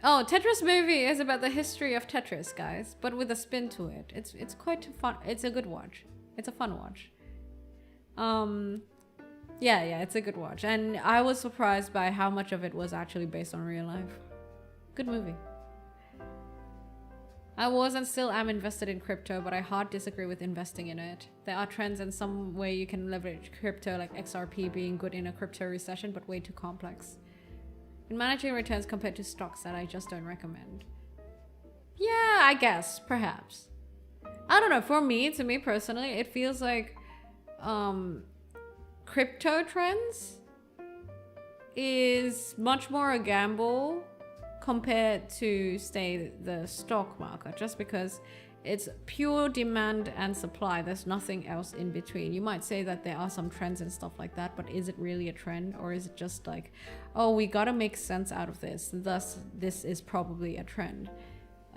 Oh, Tetris movie is about the history of Tetris, guys, but with a spin to it. It's quite fun. It's a good watch. It's a fun watch. Yeah, it's a good watch, and I was surprised by how much of it was actually based on real life. Good movie. I was and still am invested in crypto, but I hard disagree with investing in it. There are trends and some way you can leverage crypto, like XRP being good in a crypto recession, but way too complex. In managing returns compared to stocks that I just don't recommend. Yeah, I guess, perhaps. I don't know, to me personally, it feels like crypto trends is much more a gamble compared to, say, the stock market, just because it's pure demand and supply. There's nothing else in between. You might say that there are some trends and stuff like that, but is it really a trend, or is it just like, oh, we gotta make sense out of this, thus this is probably a trend?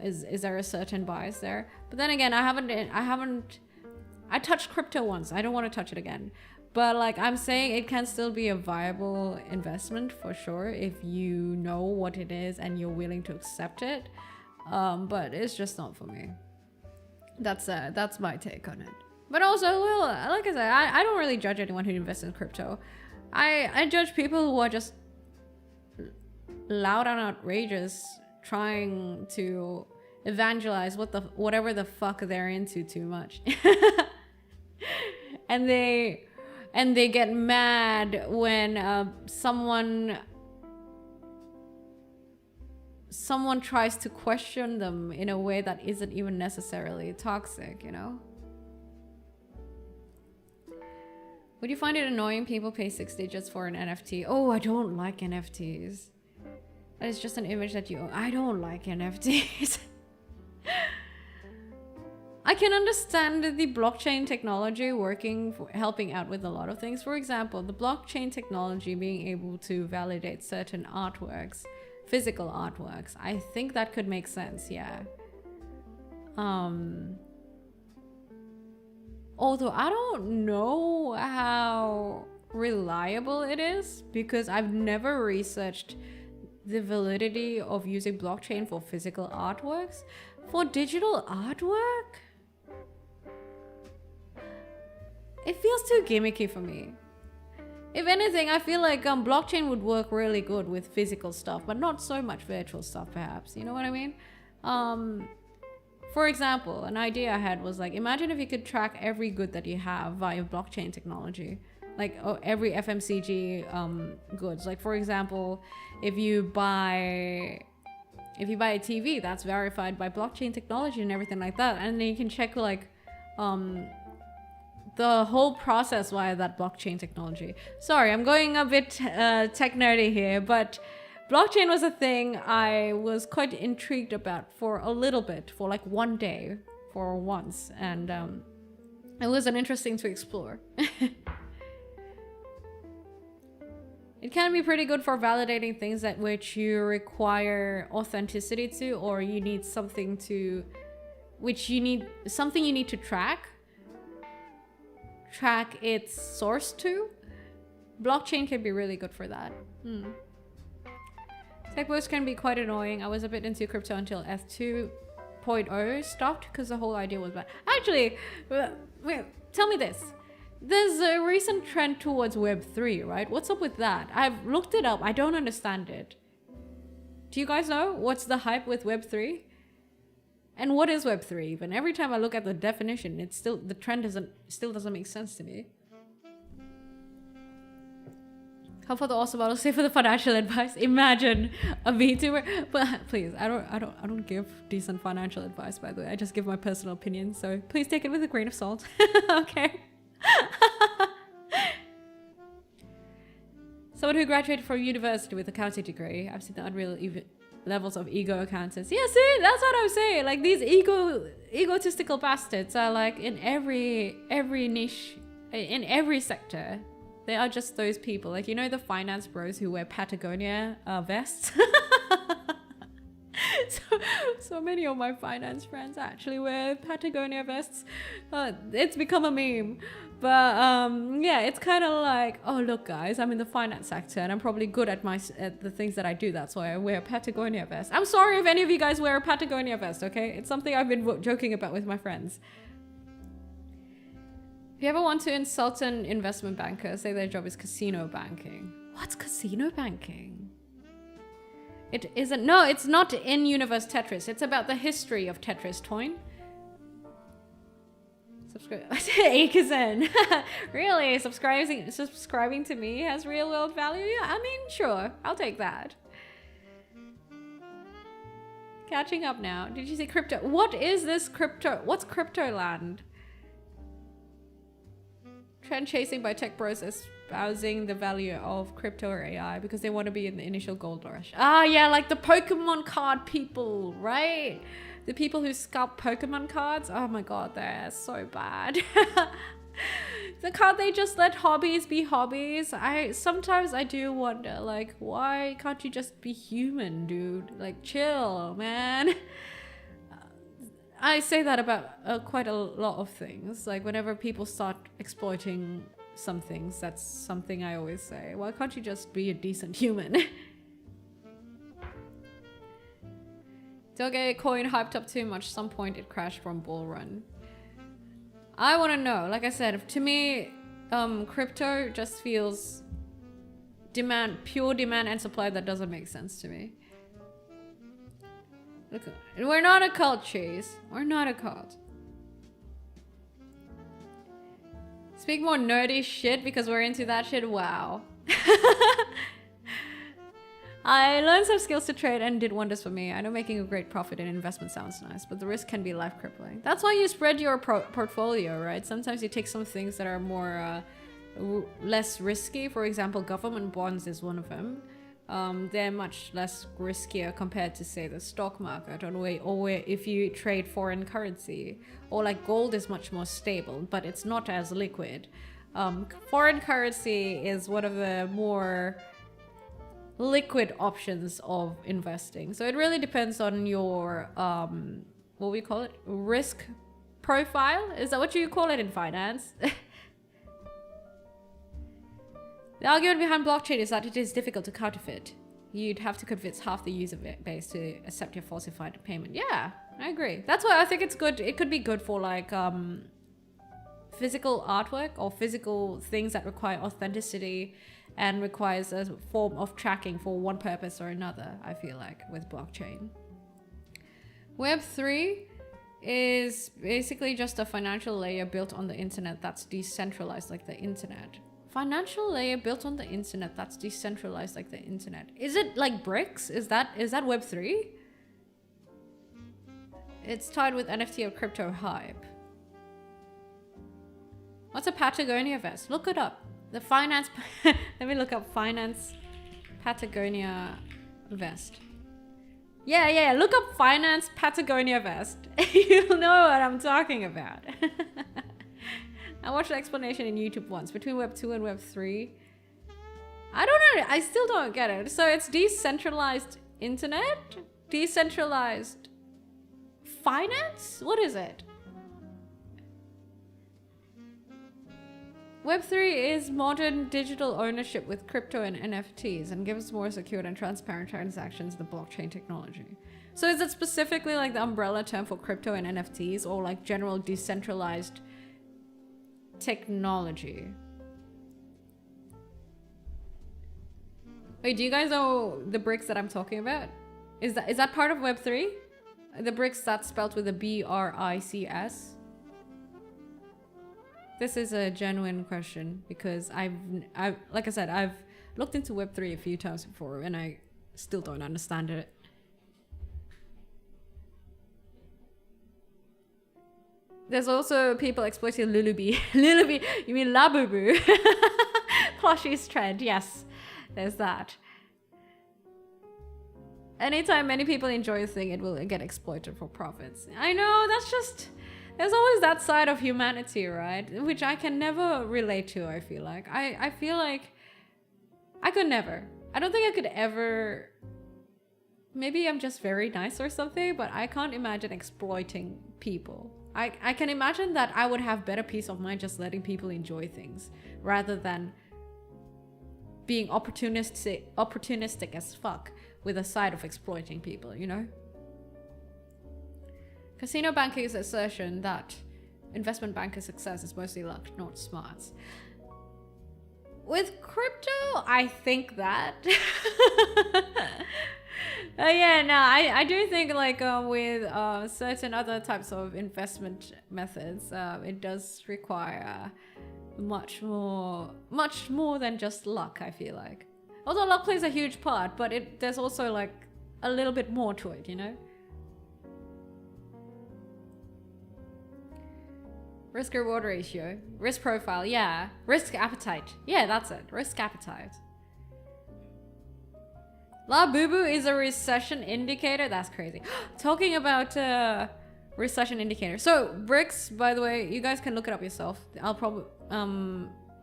Is there a certain bias there? But then again, I touched crypto once. I don't want to touch it again. But like I'm saying, it can still be a viable investment for sure if you know what it is and you're willing to accept it. But it's just not for me. That's my take on it. But also, well, like I said, I don't really judge anyone who invests in crypto. I judge people who are just loud and outrageous, trying to evangelize whatever the fuck they're into too much. And they get mad when someone tries to question them in a way that isn't even necessarily toxic, you know? Would you find it annoying people pay 6 digits for an NFT? Oh, I don't like NFTs. That is just an image that you own. I don't like NFTs. I can understand the blockchain technology helping out with a lot of things. For example, the blockchain technology being able to validate certain artworks, physical artworks. I think that could make sense, yeah. Although I don't know how reliable it is because I've never researched the validity of using blockchain for physical artworks. For digital artwork? It feels too gimmicky for me. If anything, I feel like blockchain would work really good with physical stuff, but not so much virtual stuff, perhaps. You know what I mean? For example, an idea I had was like, imagine if you could track every good that you have via blockchain technology. Like every FMCG goods. Like for example, if you buy a TV, that's verified by blockchain technology and everything like that, and then you can check like the whole process via that blockchain technology. Sorry, I'm going a bit tech nerdy here, but blockchain was a thing I was quite intrigued about for a little bit, for like one day, for once, and it was an interesting to explore. It can be pretty good for validating things that which you require authenticity to, or you need something to, you need to track its source to. Blockchain can be really good for that. Tech boosts can be quite annoying. I was a bit into crypto until F2.0 stopped because the whole idea was bad. Actually, wait, tell me this. There's a recent trend towards Web3, right? What's up with that? I've looked it up. I don't understand it. Do you guys know what's the hype with Web3? And what is Web3 even? Every time I look at the definition, it's still, the trend still doesn't make sense to me. How for the awesome model, say for the financial advice. Imagine a VTuber, but please, I don't give decent financial advice, by the way. I just give my personal opinion, so please take it with a grain of salt. Okay. Someone who graduated from university with a accounting degree. I've seen the unreal levels of ego accountants. Yeah, see, that's what I'm saying. Like these egotistical bastards are like in every niche, in every sector. They are just those people. Like, you know, the finance bros who wear Patagonia vests. So many of my finance friends actually wear Patagonia vests. It's become a meme. But yeah, it's kind of like, oh look guys, I'm in the finance sector and I'm probably good at the things that I do. That's why I wear a Patagonia vest. I'm sorry if any of you guys wear a Patagonia vest, okay? It's something I've been joking about with my friends. If you ever want to insult an investment banker, say their job is casino banking. What's casino banking? It isn't. No, it's not in Universe Tetris. It's about the history of Tetris, Toyn. Subscribe. Akazen. Really? Subscribing to me has real world value? Yeah, I mean, sure. I'll take that. Catching up now. Did you see crypto? What is this crypto? What's crypto land? Trend chasing by tech bros espousing the value of crypto or AI because they want to be in the initial gold rush. Ah, yeah, like the Pokemon card people, right? The people who scalp Pokemon cards. Oh my god, they're so bad. So can't they just let hobbies be hobbies? Sometimes I do wonder, like, why can't you just be human, dude? Like, chill, man. I say that about quite a lot of things. Like whenever people start exploiting some things, that's something I always say. Why can't you just be a decent human? Don't get coin hyped up too much. Some point it crashed from bull run. I want to know. Like I said, to me, crypto just feels pure demand and supply that doesn't make sense to me. Look, we're not a cult, Chase. We're not a cult. Speak more nerdy shit because we're into that shit. Wow. I learned some skills to trade and did wonders for me. I know making a great profit in investment sounds nice, but the risk can be life crippling. That's why you spread your portfolio, right? Sometimes you take some things that are more less risky. For example, government bonds is one of them. They're much less riskier compared to, say, the stock market, or if you trade foreign currency, or like gold is much more stable, but it's not as liquid. Foreign currency is one of the more liquid options of investing. So it really depends on your, what we call it, risk profile. Is that what you call it in finance? The argument behind blockchain is that it is difficult to counterfeit. you'd have to convince half the user base to accept your falsified payment. Yeah, I agree. That's why I think it's good. It could be good for like physical artwork or physical things that require authenticity and requires a form of tracking for one purpose or another, I feel like, with blockchain. Web3 is basically just a financial layer built on the internet that's decentralized like the internet. Financial layer built on the internet that's decentralized like the internet. Is it like bricks? Is that Web3? It's tied with NFT or crypto hype. What's a Patagonia vest? Look it up. The finance... Let me look up finance Patagonia vest. Yeah, look up finance Patagonia vest. You'll know what I'm talking about. I watched an explanation in YouTube once between Web 2 and Web 3. I don't know. I still don't get it. So it's decentralized internet? Decentralized finance? What is it? Web3 is modern digital ownership with crypto and NFTs and gives more secure and transparent transactions than blockchain technology. So is it specifically like the umbrella term for crypto and NFTs, or like general decentralized technology? Wait, do you guys know the bricks that I'm talking about? Is that part of Web3? The bricks that's spelled with a BRICS? This is a genuine question because I've like I said, I've looked into Web3 a few times before and I still don't understand it. There's also people exploiting Lulubi. Lulubi, you mean Labubu? Plushies trend, yes. There's that. Anytime many people enjoy a thing, it will get exploited for profits. I know, that's just... There's always that side of humanity, right? Which I can never relate to, I feel like. I feel like I could never. I don't think I could ever... Maybe I'm just very nice or something, but I can't imagine exploiting people. I can imagine that I would have better peace of mind just letting people enjoy things rather than being opportunistic as fuck with a side of exploiting people, you know? Casino banking's assertion that investment banker success is mostly luck, not smarts. With crypto, I think that. Yeah, no, I do think like with certain other types of investment methods, it does require much more than just luck, I feel like. Although luck plays a huge part, but there's also like a little bit more to it, you know? Risk reward ratio, risk profile, yeah. Risk appetite, yeah, that's it. Risk appetite. La Boo Boo is a recession indicator. That's crazy. Talking about recession indicator. So bricks, by the way, you guys can look it up yourself. I'll probably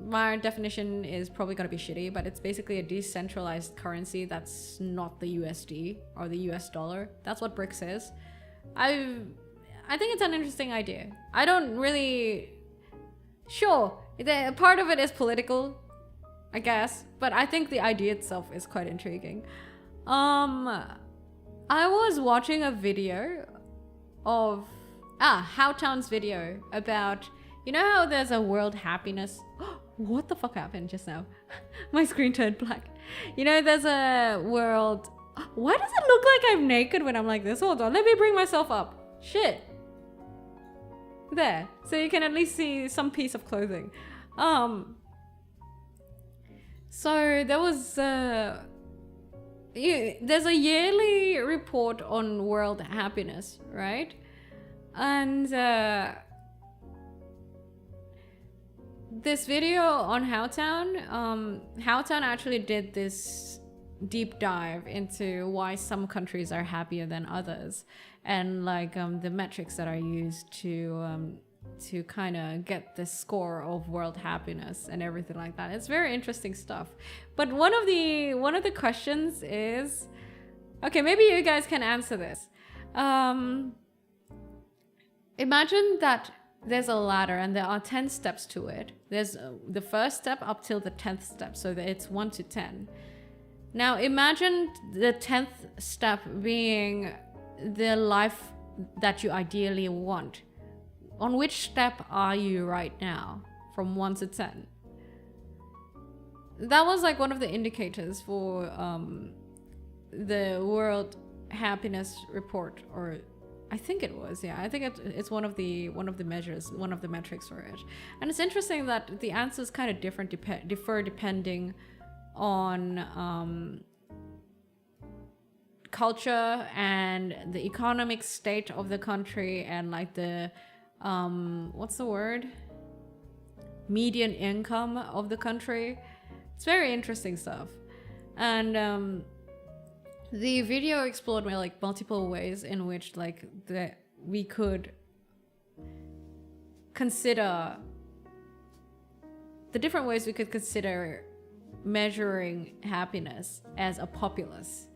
my definition is probably gonna be shitty, but it's basically a decentralized currency that's not the USD or the US dollar. That's what bricks is. I think it's an interesting idea. I don't really... Sure, part of it is political, I guess, but I think the idea itself is quite intriguing. I was watching a video of... Howtown's video about... You know how there's a world happiness... What the fuck happened just now? My screen turned black. You know, there's a world... Why does it look like I'm naked when I'm like this? Hold on, let me bring myself up. Shit. There, so you can at least see some piece of clothing. So there was there's a yearly report on world happiness, right? And this video on Howtown, Howtown actually did this deep dive into why some countries are happier than others, and like the metrics that are used to kind of get the score of world happiness and everything like that. It's very interesting stuff. But one of the questions is, okay, maybe you guys can answer this. Imagine that there's a ladder and there are 10 steps to it. There's the first step up till the 10th step, so that it's 1 to 10. Now imagine the 10th step being the life that you ideally want. On which step are you right now from 1 to 10? That was like one of the indicators for the World Happiness Report, or I think it was, yeah. I think it's one of the measures, one of the metrics for it. And it's interesting that the answers kind of differ depending on culture and the economic state of the country, and like the what's the word? Median income of the country. It's very interesting stuff. And the video explored like multiple ways in which like we could consider the different ways we could consider measuring happiness as a populace.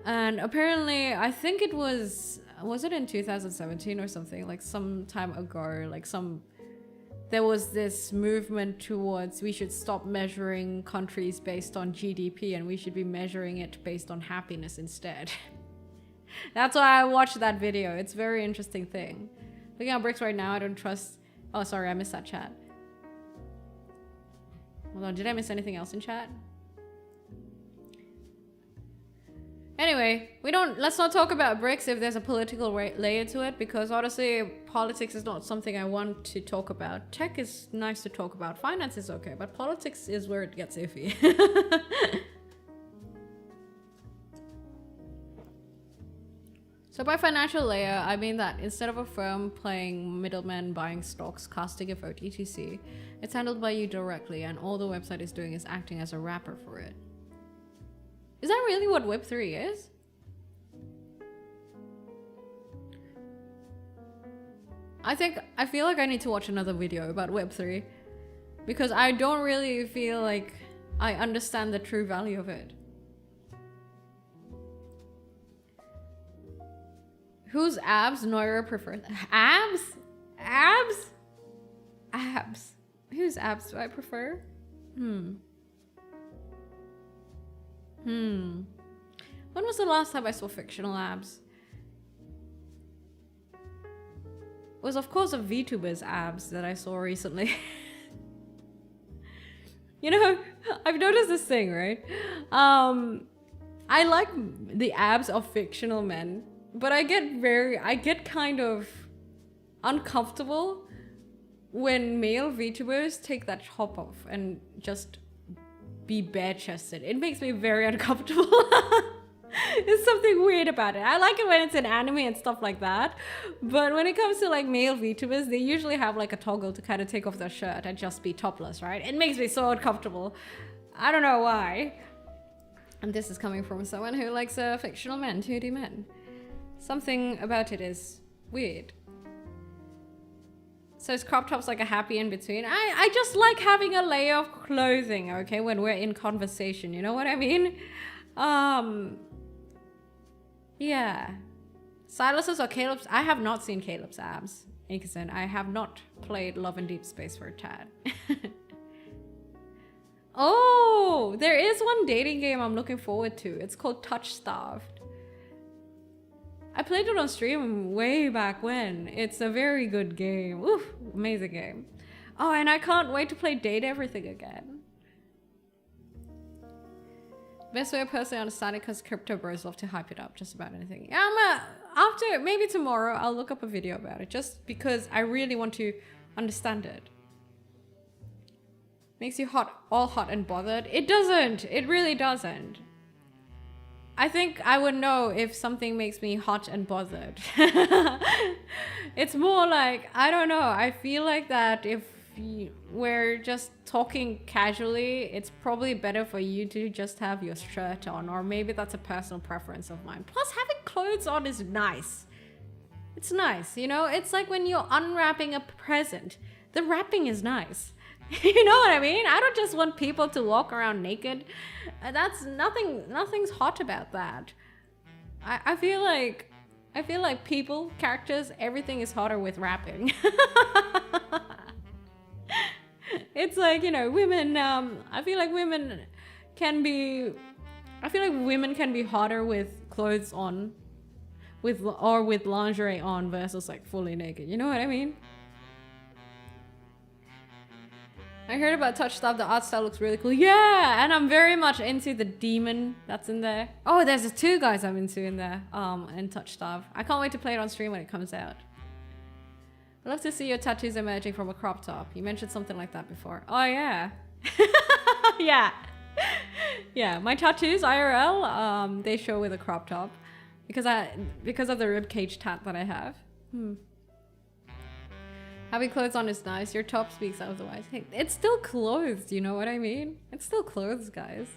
And apparently, I think it was it in 2017 or something, like some time ago, like there was this movement towards we should stop measuring countries based on GDP and we should be measuring it based on happiness instead. That's why I watched that video. It's a very interesting thing. Looking at bricks right now, I don't trust... Oh, sorry, I missed that chat. Hold on, did I miss anything else in chat? Anyway, let's not talk about bricks if there's a political layer to it, because honestly, politics is not something I want to talk about. Tech is nice to talk about. Finance is okay, but politics is where it gets iffy. So by financial layer, I mean that instead of a firm playing middleman, buying stocks, casting a vote, etc., it's handled by you directly, and all the website is doing is acting as a wrapper for it. Is that really what Web3 is? I feel like I need to watch another video about Web3, because I don't really feel like I understand the true value of it. Whose abs Noira prefers? Abs? Abs? Abs. Whose abs do I prefer? When was the last time I saw fictional abs? It was of course a VTuber's abs that I saw recently. You know, I've noticed this thing, right? I like the abs of fictional men, but I get kind of uncomfortable when male VTubers take that top off and just be bare-chested. It makes me very uncomfortable. There's something weird about it. I like it when it's in anime and stuff like that, but when it comes to like male VTubers, they usually have like a toggle to kind of take off their shirt and just be topless, right? It makes me so uncomfortable. I don't know why. And this is coming from someone who likes fictional men, 2D men. Something about it is weird. So is crop tops like a happy in between? I just like having a layer of clothing, okay, when we're in conversation, you know what I mean? Yeah. Silas's or Caleb's? I have not seen Caleb's abs. Ikeson, I have not played Love in Deep Space for a tad. Oh, there is one dating game I'm looking forward to. It's called Touch Starved. I played it on stream way back when. It's a very good game. Oof, amazing game. Oh, and I can't wait to play Date Everything again. Best way of personally understanding, because crypto bros love to hype it up, just about anything. Yeah, after, maybe tomorrow, I'll look up a video about it, just because I really want to understand it. Makes you all hot and bothered. It doesn't. It really doesn't. I think I would know if something makes me hot and bothered. It's more like, I don't know. I feel like that if we're just talking casually, it's probably better for you to just have your shirt on, or maybe that's a personal preference of mine. Plus, having clothes on is nice. It's nice, you know? It's like when you're unwrapping a present. The wrapping is nice. You know what I mean? I don't just want people to walk around naked. That's nothing's hot about that. I feel like people, characters, everything is hotter with rapping. It's like, you know, women, I feel like women can be I feel like women can be hotter with clothes on, with lingerie on versus like fully naked. You know what I mean? I heard about touch stuff. The art style looks really cool. Yeah, and I'm very much into the demon that's in there. Oh, there's the 2 guys I'm into in there. And touch stuff. I can't wait to play it on stream when it comes out. I'd love to see your tattoos emerging from a crop top. You mentioned something like that before. Oh yeah. Yeah. Yeah, my tattoos IRL, they show with a crop top because of the ribcage tat that I have. Having clothes on is nice. Your top speaks otherwise. Hey, it's still clothes, you know what I mean? It's still clothes, guys.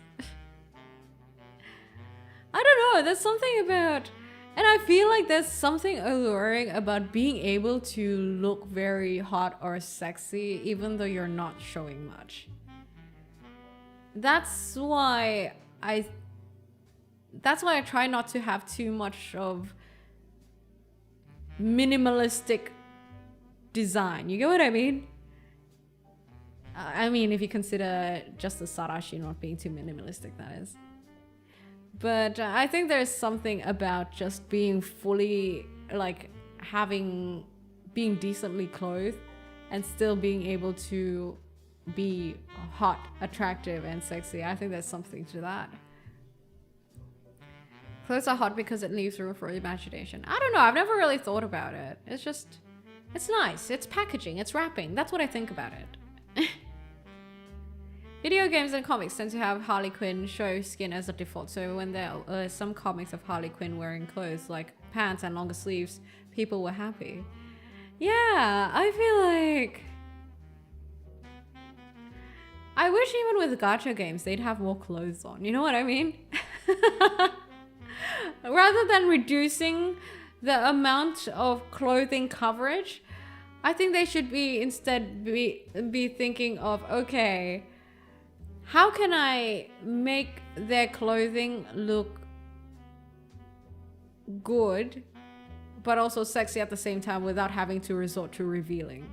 I don't know, there's something about, and I feel like there's something alluring about being able to look very hot or sexy even though you're not showing much. That's why I try not to have too much of minimalistic design. You get what I mean? I mean, if you consider just the Sarashi not being too minimalistic, that is. But I think there's something about just being fully, like, being decently clothed and still being able to be hot, attractive, and sexy. I think there's something to that. Clothes are hot because it leaves room for imagination. I don't know. I've never really thought about it. It's just, it's nice. It's packaging. It's wrapping. That's what I think about it. Video games and comics tend to have Harley Quinn show skin as a default. So when there are some comics of Harley Quinn wearing clothes like pants and longer sleeves, people were happy. Yeah, I feel like... I wish even with gacha games, they'd have more clothes on. You know what I mean? Rather than reducing the amount of clothing coverage, I think they should instead be thinking of, okay, how can I make their clothing look good, but also sexy at the same time without having to resort to revealing?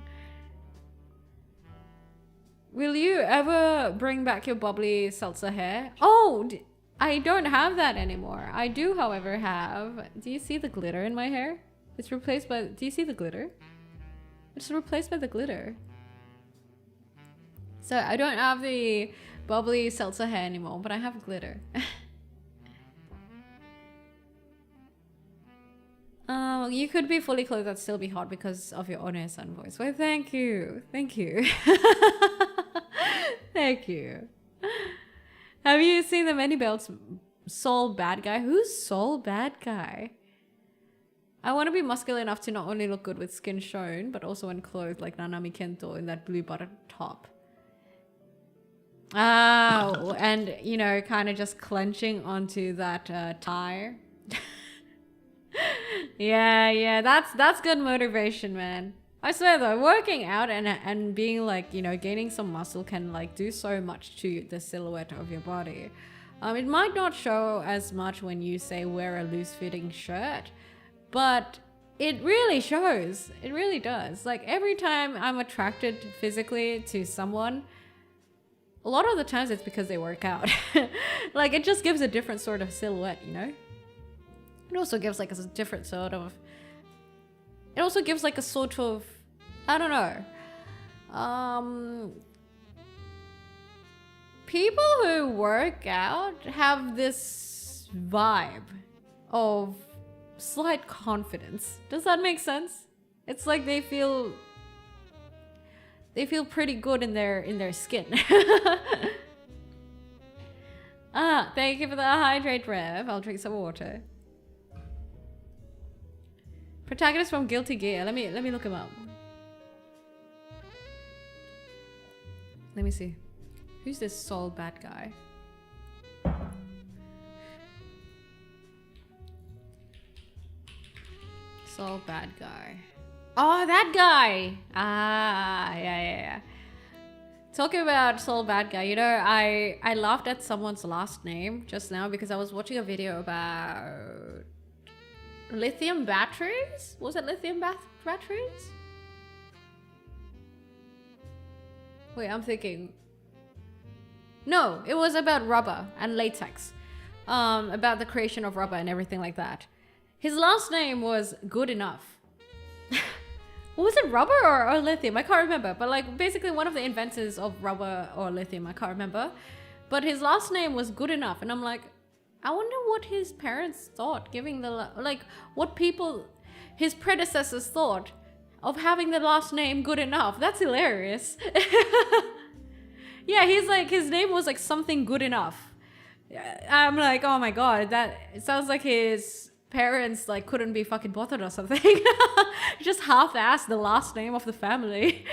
Will you ever bring back your bubbly seltzer hair? Oh, I don't have that anymore. I do, however, have... Do you see the glitter in my hair? It's replaced by... Do you see the glitter? It's replaced by the glitter. So I don't have the bubbly seltzer hair anymore, but I have glitter. You could be fully clothed and still be hot because of your oneesan voice. Well, thank you. Thank you. Thank you. Have you seen the Many Belts Soul Bad Guy? Who's Soul Bad Guy? I want to be muscular enough to not only look good with skin shown, but also when clothed like Nanami Kento in that blue button top. Oh, and, you know, kind of just clenching onto that tie. Yeah, that's good motivation, man. I swear though, working out and being like, you know, gaining some muscle can like do so much to the silhouette of your body. It might not show as much when you say wear a loose fitting shirt, but it really shows. It really does. Like every time I'm attracted physically to someone, a lot of the times it's because they work out. Like it just gives a different sort of silhouette, you know? It also gives like a different sort of... It also gives like a sort of... I don't know. People who work out have this vibe of slight confidence. Does that make sense? It's like they feel pretty good in their skin. Thank you for the hydrate, Rev. I'll drink some water. Protagonist from Guilty Gear. Let me look him up. Let me see. Who's this Soul Bad Guy? Soul Bad Guy. Oh, that guy! Ah, yeah. Talking about Soul Bad Guy, you know, I laughed at someone's last name just now because I was watching a video about lithium batteries? Was it lithium batteries? Wait, I'm thinking. No, it was about rubber and latex. about the creation of rubber and everything like that. His last name was Good Enough. Was it rubber or lithium? I can't remember. But like basically one of the inventors of rubber or lithium, I can't remember. But his last name was Good Enough. And I'm like, I wonder what his parents thought, giving the, like what people, his predecessors thought of having the last name Good Enough. That's hilarious. Yeah, he's like, his name was like something good enough. I'm like, oh my god, that it sounds like his parents like couldn't be fucking bothered or something. Just half-assed the last name of the family.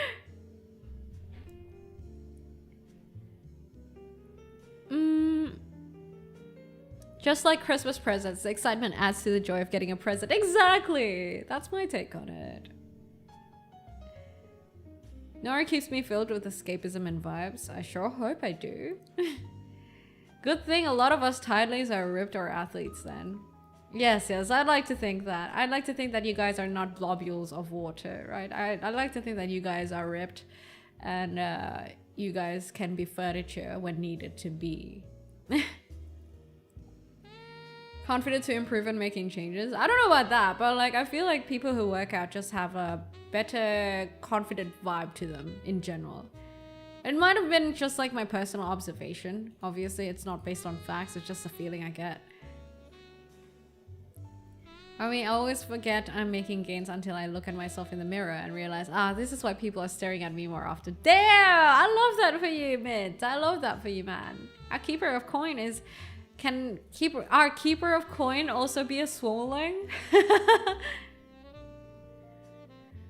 Just like Christmas presents, the excitement adds to the joy of getting a present. Exactly! That's my take on it. Noira keeps me filled with escapism and vibes. I sure hope I do. Good thing a lot of us tidalies are ripped or athletes then. Yes, I'd like to think that. I'd like to think that you guys are not globules of water, right? I'd like to think that you guys are ripped and you guys can be furniture when needed to be. Confident to improve and making changes. I don't know about that, but like I feel like people who work out just have a better confident vibe to them in general. It might have been just like my personal observation. Obviously it's not based on facts, it's just a feeling I get. I mean, I always forget I'm making gains until I look at myself in the mirror and realize, this is why people are staring at me more often. Damn! I love that for you, Mint. I love that for you, man. Our keeper of coin is... Can our keeper of coin also be a swolling?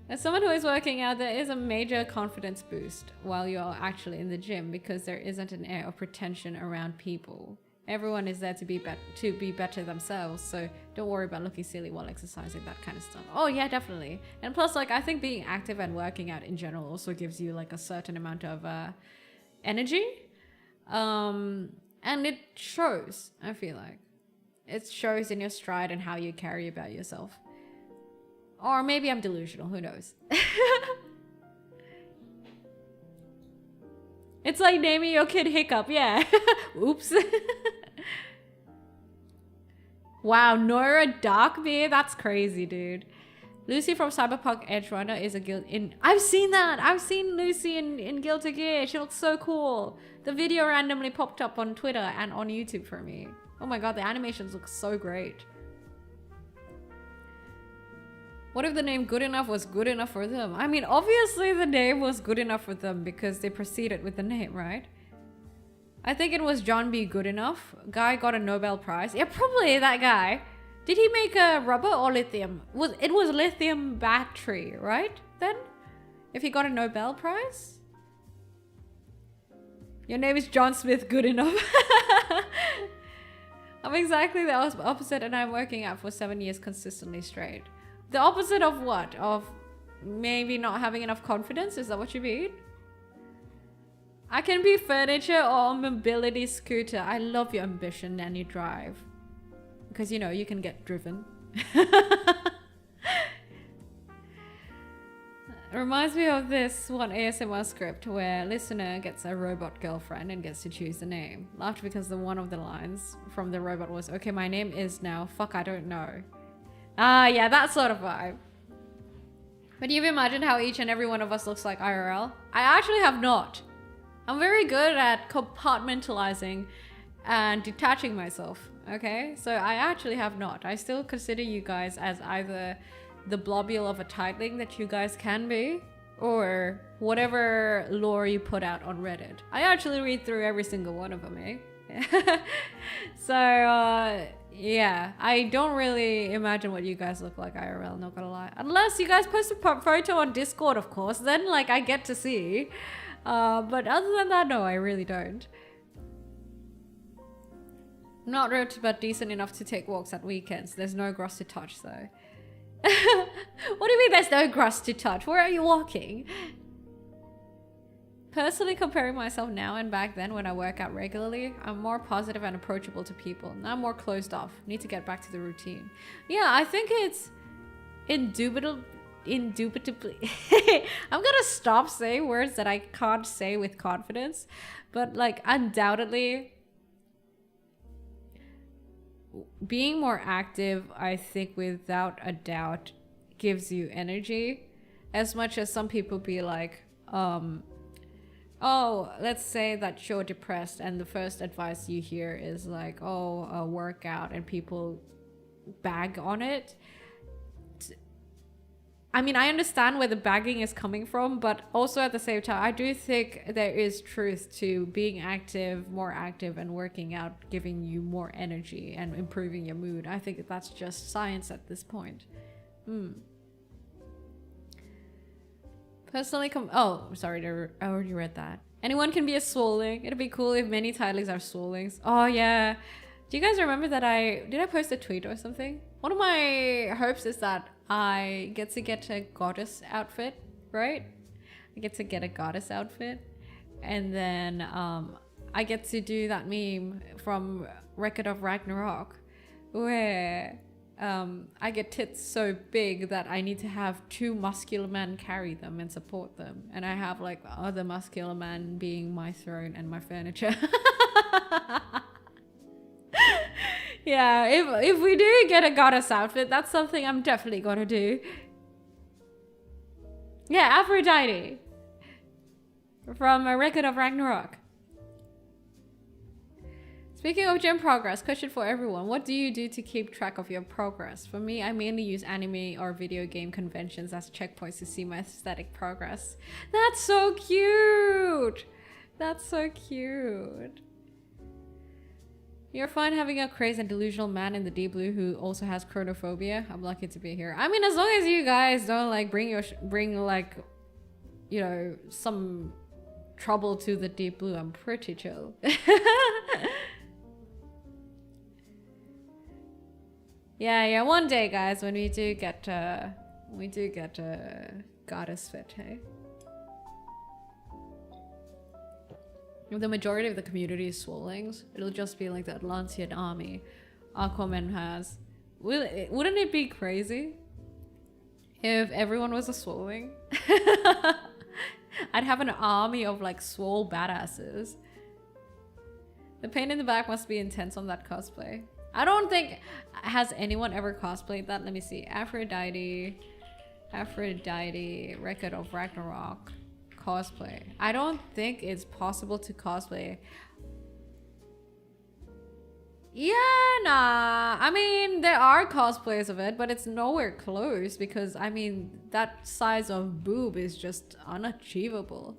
As someone who is working out, there is a major confidence boost while you're actually in the gym because there isn't an air of pretension around people. Everyone is there to be better themselves, so don't worry about looking silly while exercising, that kind of stuff. Oh yeah, definitely. And plus, like, I think being active and working out in general also gives you like a certain amount of energy. And it shows, I feel like. It shows in your stride and how you carry about yourself. Or maybe I'm delusional, who knows? It's like naming your kid Hiccup, yeah. Oops. Wow, Noira Darkbeard? That's crazy, dude. Lucy from Cyberpunk Edge Runner is a guild in... I've seen that! I've seen Lucy in Guilty Gear. She looks so cool. The video randomly popped up on Twitter and on YouTube for me. Oh my god, the animations look so great. What if the name Good Enough was good enough for them? I mean, obviously the name was good enough for them because they proceeded with the name, right? I think it was John B. Goodenough. Guy got a Nobel Prize. Yeah, probably that guy. Did he make a rubber or lithium? It was lithium battery, right? Then? If he got a Nobel Prize? Your name is John Smith Goodenough. I'm exactly the opposite and I'm working out for 7 years consistently straight. The opposite of what? Of maybe not having enough confidence? Is that what you mean? I can be furniture or a mobility scooter. I love your ambition and your drive. Because, you know, you can get driven. It reminds me of this one ASMR script where listener gets a robot girlfriend and gets to choose the name. Laughed because one of the lines from the robot was, okay, my name is now, fuck, I don't know. Ah, yeah, that sort of vibe. But you've imagined how each and every one of us looks like IRL? I actually have not. I'm very good at compartmentalizing and detaching myself, okay? So I actually have not. I still consider you guys as either the blobule of a tightling that you guys can be, or whatever lore you put out on Reddit. I actually read through every single one of them, eh? So, yeah, I don't really imagine what you guys look like IRL, not gonna lie. Unless you guys post a photo on Discord, of course, then like I get to see. But other than that, no, I really don't. Not ripped, but decent enough to take walks at weekends. There's no grass to touch, though. What do you mean there's no grass to touch? Where are you walking? Personally, comparing myself now and back then when I work out regularly, I'm more positive and approachable to people. Now I'm more closed off. Need to get back to the routine. Yeah, I think it's indubitably... I'm gonna stop saying words that I can't say with confidence. But like, undoubtedly... being more active, I think without a doubt gives you energy. As much as some people be like, oh, let's say that you're depressed and the first advice you hear is like, oh, work out, and people bag on it. I mean, I understand where the bagging is coming from, but also at the same time, I do think there is truth to being active, more active, and working out, giving you more energy and improving your mood. I think that's just science at this point. Personally, oh, sorry, I already read that. Anyone can be a swoling. It'd be cool if many titlings are swolings. Oh, yeah. Do you guys remember that did I post a tweet or something? One of my hopes is that I get to get a goddess outfit, right? I get to get a goddess outfit. And then I get to do that meme from Record of Ragnarok where I get tits so big that I need to have 2 muscular men carry them and support them. And I have like other muscular men being my throne and my furniture. Yeah, if we do get a goddess outfit, that's something I'm definitely gonna do. Yeah, Aphrodite from A Record of Ragnarok. Speaking of gym progress, question for everyone. What do you do to keep track of your progress? For me, I mainly use anime or video game conventions as checkpoints to see my aesthetic progress. That's so cute! That's so cute. You're fine having a crazed and delusional man in the deep blue who also has chronophobia. I'm lucky to be here. I mean, as long as you guys don't like bring like, you know, some trouble to the deep blue, I'm pretty chill. Yeah, one day, guys, when we do get a goddess fit, hey. If the majority of the community is swollings, it'll just be like the Atlantean army Aquaman has. Wouldn't it be crazy if everyone was a swolling? I'd have an army of like swole badasses. The pain in the back must be intense on that cosplay. I don't think, has anyone ever cosplayed that? Let me see. Aphrodite, Record of Ragnarok. Cosplay. I don't think it's possible to cosplay. Yeah, nah. I mean, there are cosplays of it, but it's nowhere close because, I mean, that size of boob is just unachievable.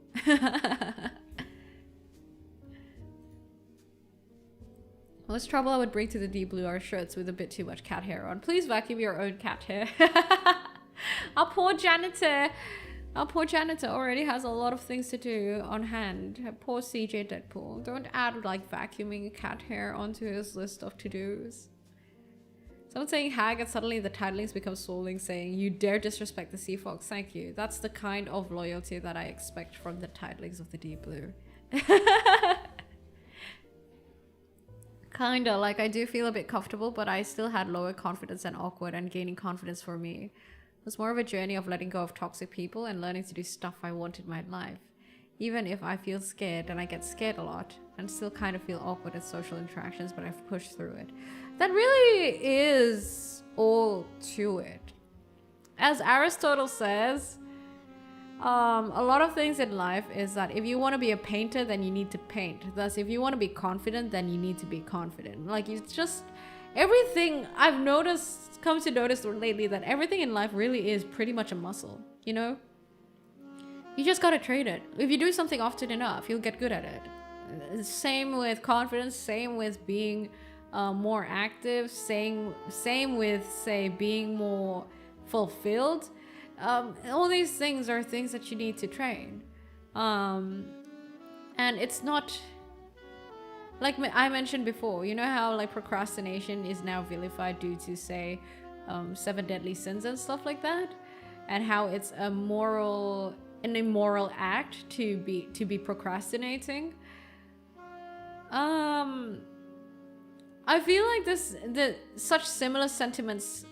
Most trouble I would bring to the deep blue are shirts with a bit too much cat hair on. Please vacuum your own cat hair. Our poor janitor already has a lot of things to do on hand. Poor CJ Deadpool. Don't add like vacuuming cat hair onto his list of to-dos. Someone saying hag and suddenly the titlings become swolling saying you dare disrespect the sea fox. Thank you. That's the kind of loyalty that I expect from the titlings of the deep blue. Kinda, like I do feel a bit comfortable, but I still had lower confidence and awkward, and gaining confidence for me it was more of a journey of letting go of toxic people and learning to do stuff I want in my life. Even if I feel scared, and I get scared a lot, and still kind of feel awkward at social interactions, but I've pushed through it. That really is all to it. As Aristotle says, a lot of things in life is that if you want to be a painter, then you need to paint. Thus, if you want to be confident, then you need to be confident. Like, it's just everything I've come to notice lately that everything in life really is pretty much a muscle, you know? You just gotta train it. If you do something often enough, you'll get good at it. Same with confidence, same with being more active, same with, say, being more fulfilled. All these things are things that you need to train. And it's not... Like I mentioned before, you know how like procrastination is now vilified due to, say, 7 deadly sins and stuff like that? And how it's an immoral act to be procrastinating. I feel like such similar sentiments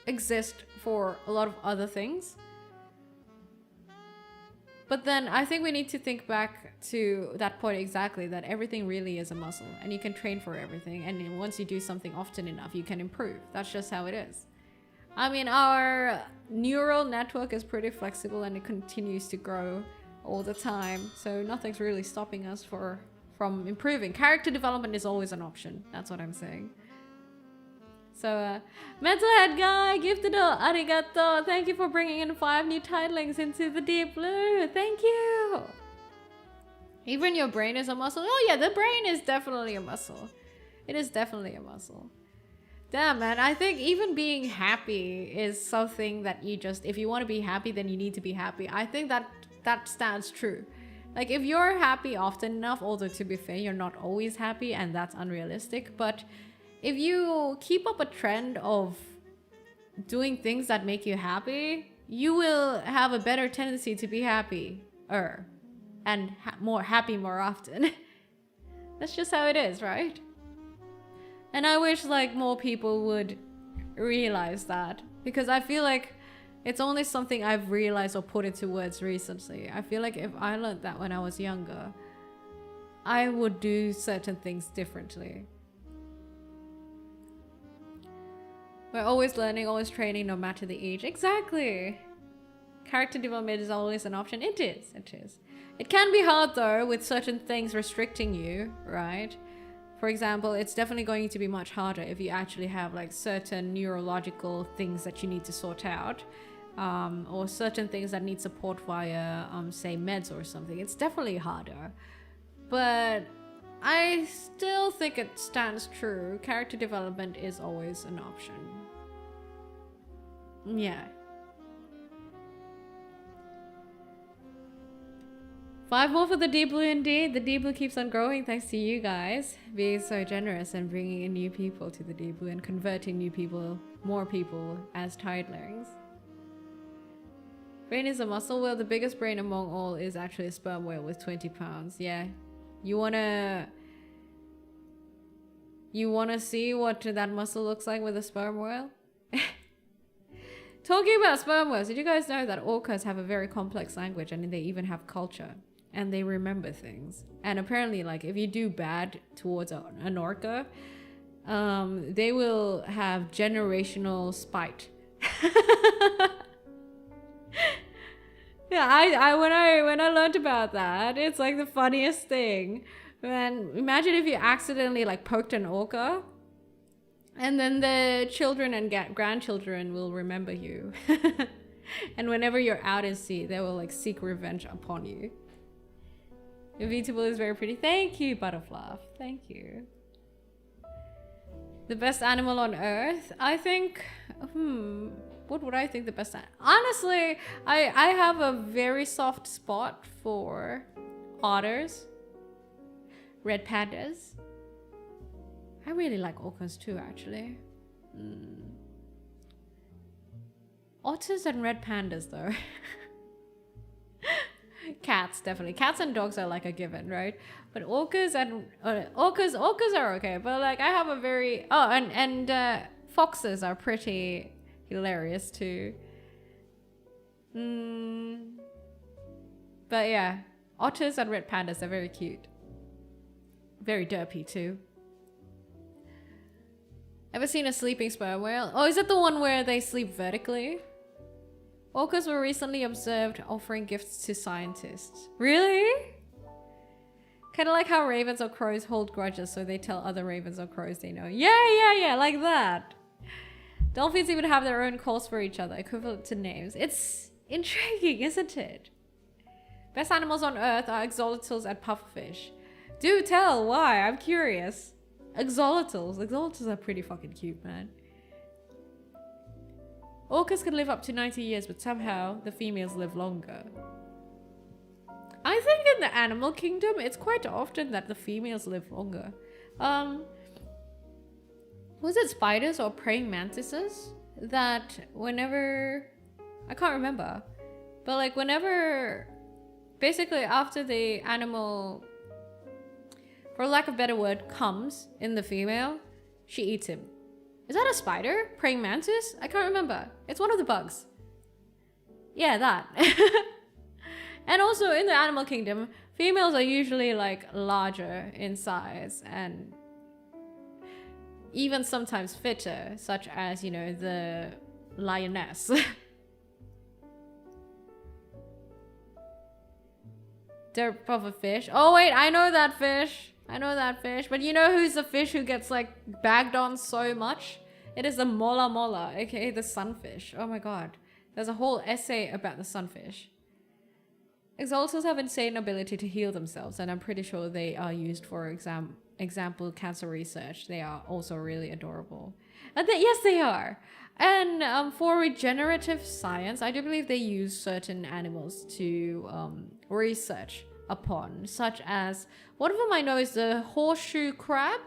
exist for a lot of other things. But then I think we need to think back to that point exactly, that everything really is a muscle and you can train for everything. And once you do something often enough, you can improve. That's just how it is. I mean, our neural network is pretty flexible and it continues to grow all the time. So nothing's really stopping us from improving. Character development is always an option. That's what I'm saying. So, Metalhead Guy, gifted arigato. Thank you for bringing in 5 new titlings into the Deep Blue. Thank you. Even your brain is a muscle. Oh yeah, the brain is definitely a muscle. It is definitely a muscle. Damn, man. I think even being happy is something that you just, if you want to be happy, then you need to be happy. I think that stands true. Like, if you're happy often enough, although to be fair, you're not always happy and that's unrealistic, but if you keep up a trend of doing things that make you happy, you will have a better tendency to be happier and more happy more often. That's just how it is, right? And I wish like more people would realize that, because I feel like it's only something I've realized or put into words recently. I feel like if I learned that when I was younger, I would do certain things differently. We're always learning, always training, no matter the age. Exactly. Character development is always an option. It is, it is. It can be hard though, with certain things restricting you, right? For example, it's definitely going to be much harder if you actually have like certain neurological things that you need to sort out, or certain things that need support via, say, meds or something. It's definitely harder. But I still think it stands true. Character development is always an option. Yeah. 5 more for the Deep Blue indeed. The Deep Blue keeps on growing thanks to you guys being so generous and bringing in new people to the Deep Blue and converting new people, more people as titlings. Brain is a muscle. Well, the biggest brain among all is actually a sperm whale with 20 pounds. Yeah. You wanna see what that muscle looks like with a sperm whale? Talking about sperm whales, did you guys know that orcas have a very complex language and they even have culture? And they remember things. And apparently, like, if you do bad towards an orca, they will have generational spite. Yeah, when I learned about that, it's like the funniest thing. Man, imagine if you accidentally like poked an orca, and then the children and grandchildren will remember you. And whenever you're out at sea, they will like seek revenge upon you. vtuber is very pretty. Thank you, Butterfluff. Thank you. The best animal on earth? I think, what would I think the best animal? Honestly, I have a very soft spot for otters, red pandas. I really like orcas too, actually. Otters and red pandas, though. Cats, definitely. Cats and dogs are like a given, right? But orcas and orcas are okay. But like, I have a very and foxes are pretty hilarious too. But yeah, otters and red pandas are very cute. Very derpy too. Ever seen a sleeping sperm whale? Oh, is it the one where they sleep vertically? Orcas were recently observed offering gifts to scientists. Really? Kind of like how ravens or crows hold grudges, so they tell other ravens or crows they know. Yeah, like that. Dolphins even have their own calls for each other, equivalent to names. It's intriguing, isn't it? Best animals on Earth are axolotls and pufferfish. Do tell, why? I'm curious. Axolotls are pretty fucking cute, man. Orcas can live up to 90 years, but somehow the females live longer. I think in the animal kingdom, it's quite often that the females live longer. Was it spiders or praying mantises that whenever, I can't remember, but like whenever, basically after the animal, for lack of a better word, comes in the female, she eats him. Is that a spider? Praying mantis? I can't remember. It's one of the bugs. Yeah, that. And also in the animal kingdom, females are usually like larger in size and even sometimes fitter, such as, you know, the lioness. Derp of a fish. Oh wait, I know that fish. I know that fish. But you know who's the fish who gets like bagged on so much? It is the mola mola, aka the sunfish. Oh my god. There's a whole essay about the sunfish. Exalters have insane ability to heal themselves, and I'm pretty sure they are used for example cancer research. They are also really adorable. And yes, they are. And for regenerative science, I do believe they use certain animals to research upon, such as, one of them I know is the horseshoe crab,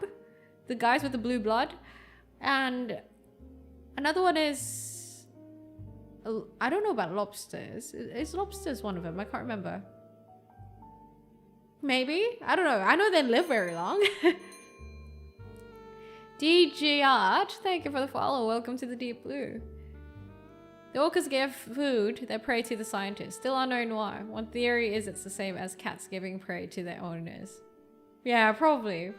the guys with the blue blood, and another one is, I don't know about lobsters. Is lobsters one of them? I can't remember. Maybe? I don't know. I know they live very long. DG Art, thank you for the follow. Welcome to the Deep Blue. The orcas give food, their prey, to the scientists. Still unknown why. One theory is it's the same as cats giving prey to their owners. Yeah, probably.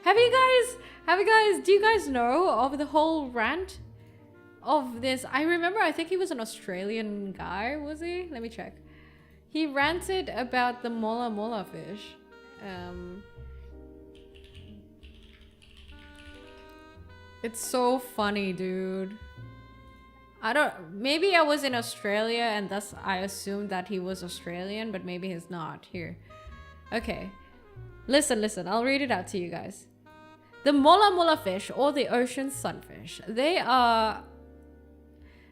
Do you guys know of the whole rant of this? I remember, I think he was an Australian guy, was he? Let me check. He ranted about the mola mola fish. It's so funny, dude. Maybe I was in Australia and thus I assumed that he was Australian, but maybe he's not. Here. Okay. Listen, I'll read it out to you guys. The mola mola fish, or the ocean sunfish, they are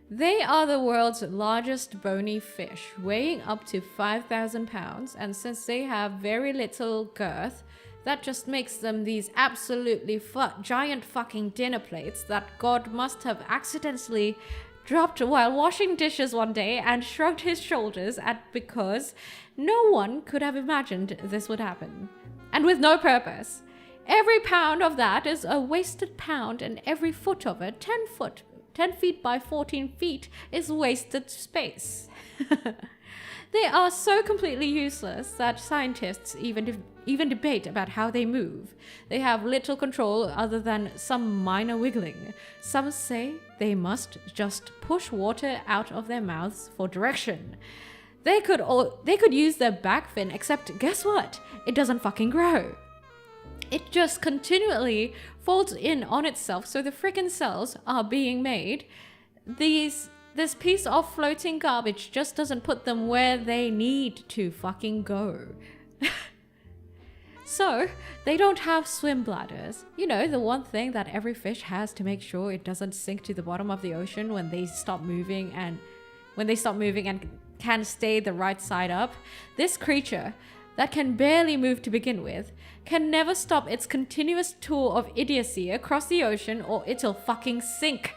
the world's largest bony fish, weighing up to 5,000 pounds, and since they have very little girth, that just makes them these absolutely giant fucking dinner plates that God must have accidentally dropped while washing dishes one day and shrugged his shoulders at, because no one could have imagined this would happen. And with no purpose. Every pound of that is a wasted pound, and every foot of it, 10 feet by 14 feet, is wasted space. They are so completely useless that scientists even debate about how they move. They have little control other than some minor wiggling. Some say they must just push water out of their mouths for direction. They could use their back fin, except guess what? It doesn't fucking grow. It just continually folds in on itself, so the frickin' cells are being made. This piece of floating garbage just doesn't put them where they need to fucking go. So, they don't have swim bladders. You know, the one thing that every fish has to make sure it doesn't sink to the bottom of the ocean when they stop moving and can stay the right side up. This creature that can barely move to begin with can never stop its continuous tour of idiocy across the ocean, or it'll fucking sink.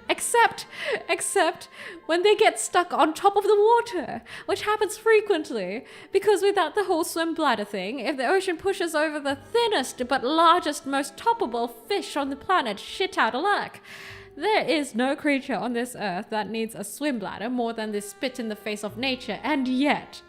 Except when they get stuck on top of the water, which happens frequently, because without the whole swim bladder thing, if the ocean pushes over the thinnest but largest, most toppable fish on the planet shit out of luck. There is no creature on this earth that needs a swim bladder more than this spit in the face of nature, and yet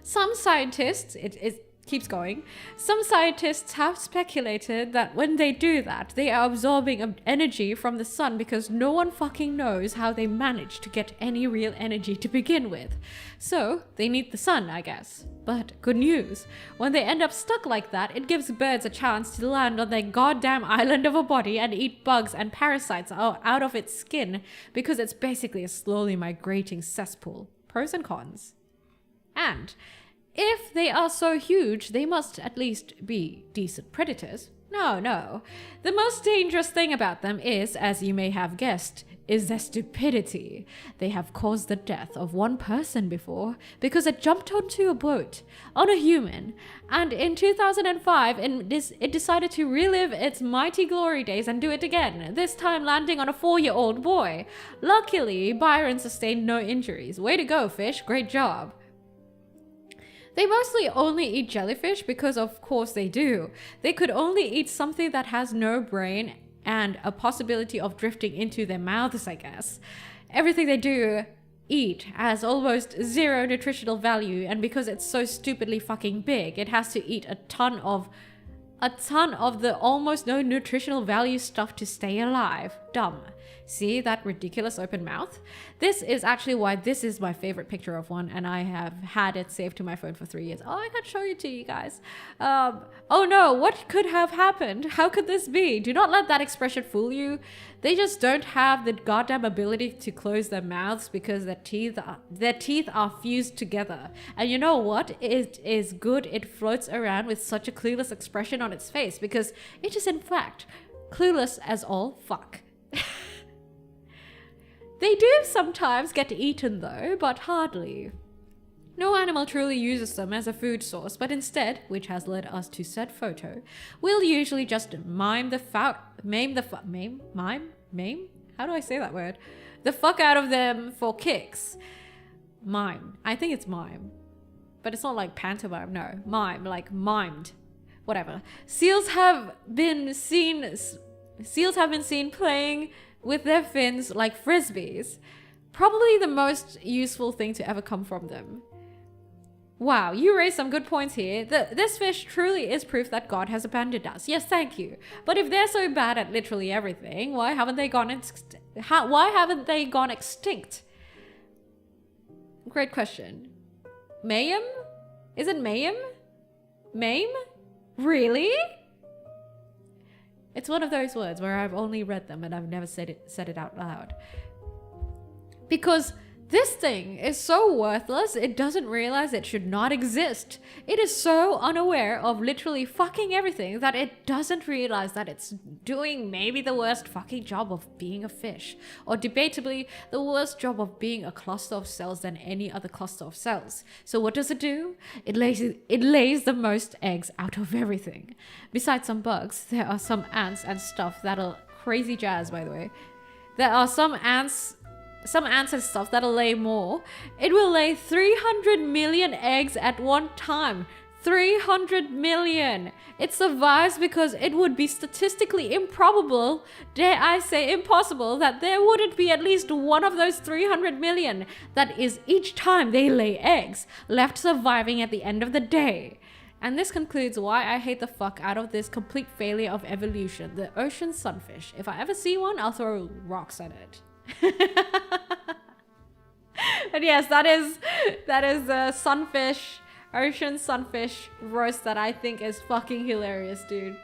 some scientists, it keeps going, some scientists have speculated that when they do that, they are absorbing energy from the sun, because no one fucking knows how they manage to get any real energy to begin with. So they need the sun, I guess. But good news, when they end up stuck like that, it gives birds a chance to land on their goddamn island of a body and eat bugs and parasites out of its skin, because it's basically a slowly migrating cesspool. Pros and cons. And if they are so huge, they must at least be decent predators. No. The most dangerous thing about them is, as you may have guessed, is their stupidity. They have caused the death of one person before because it jumped onto a boat on a human, and in 2005 it decided to relive its mighty glory days and do it again, this time landing on a 4-year-old boy. Luckily, Byron sustained no injuries. Way to go, fish. Great job. They mostly only eat jellyfish because of course they do. They could only eat something that has no brain and a possibility of drifting into their mouths, I guess. Everything they do eat has almost zero nutritional value, and because it's so stupidly fucking big, it has to eat a ton of the almost no nutritional value stuff to stay alive. Dumb. See that ridiculous open mouth? This is actually why this is my favorite picture of one, and I have had it saved to my phone for 3 years. Oh, I can show it to you guys. Oh no, what could have happened? How could this be? Do not let that expression fool you. They just don't have the goddamn ability to close their mouths because their teeth are fused together. And you know what? It is good it floats around with such a clueless expression on its face, because it is in fact clueless as all fuck. They do sometimes get eaten though, but hardly. No animal truly uses them as a food source, but instead, which has led us to said photo, we'll usually just mime? How do I say that word? The fuck out of them for kicks. Mime. I think it's mime. But it's not like pantomime, no. Mime, like mimed. Whatever. Seals have been seen playing with their fins like frisbees. Probably the most useful thing to ever come from them. Wow, you raised some good points here. This fish truly is proof that God has abandoned us. Yes, thank you. But if they're so bad at literally everything, why haven't they gone extinct? Great question. Mayhem? Is it mayhem? Maim? Really? It's one of those words where I've only read them and I've never said it out loud. Because this thing is so worthless, it doesn't realize it should not exist. It is so unaware of literally fucking everything that it doesn't realize that it's doing maybe the worst fucking job of being a fish, or debatably the worst job of being a cluster of cells than any other cluster of cells. So what does it do? It lays the most eggs out of everything. Besides some bugs, there are some ants and stuff that'll crazy jazz, by the way. There are some ants and stuff that'll lay more. It will lay 300 million eggs at one time. 300 million. It survives because it would be statistically improbable, dare I say impossible, that there wouldn't be at least one of those 300 million, that is each time they lay eggs, left surviving at the end of the day. And this concludes why I hate the fuck out of this complete failure of evolution, the ocean sunfish. If I ever see one, I'll throw rocks at it. And yes, that is the sunfish, ocean sunfish roast that I think is fucking hilarious, dude.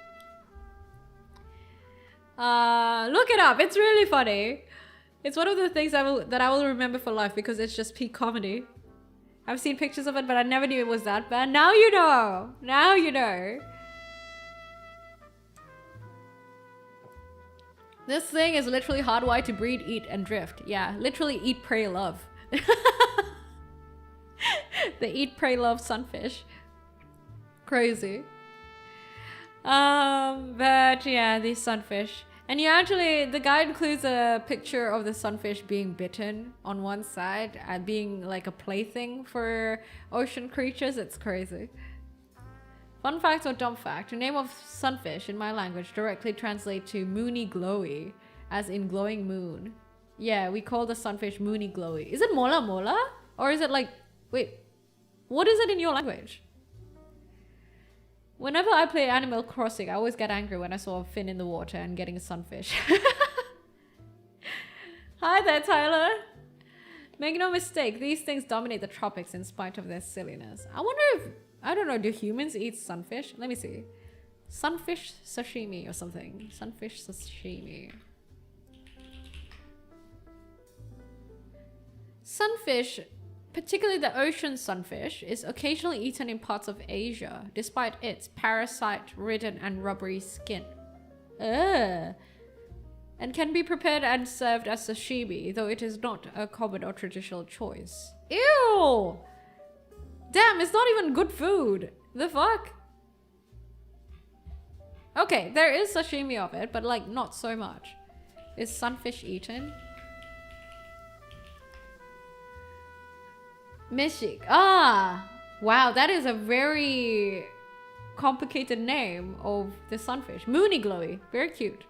Look it up. It's really funny. It's one of the things that I will remember for life because it's just peak comedy. I've seen pictures of it, but I never knew it was that bad. Now you know. Now you know. This thing is literally hardwired to breed, eat, and drift. Yeah, literally eat, pray, love. The eat, pray, love sunfish. Crazy. But yeah, these sunfish. And you actually, the guide includes a picture of the sunfish being bitten on one side, being like a plaything for ocean creatures. It's crazy. Fun fact or dumb fact, the name of sunfish in my language directly translates to moony glowy, as in glowing moon. Yeah, we call the sunfish moony glowy. Is it mola mola? Or is it like, wait, what is it in your language? Whenever I play Animal Crossing, I always get angry when I saw a fin in the water and getting a sunfish. Hi there, Tyler. Make no mistake, these things dominate the tropics in spite of their silliness. I wonder if, I don't know, do humans eat sunfish? Let me see. Sunfish sashimi or something. Sunfish sashimi. Sunfish, particularly the ocean sunfish, is occasionally eaten in parts of Asia, despite its parasite-ridden and rubbery skin. Ugh. And can be prepared and served as sashimi, though it is not a common or traditional choice. Ew! Damn, it's not even good food. The fuck? Okay, there is sashimi of it, but like not so much. Is sunfish eaten? Mishik. Ah! Wow, that is a very complicated name of the sunfish. Moony glowy. Very cute.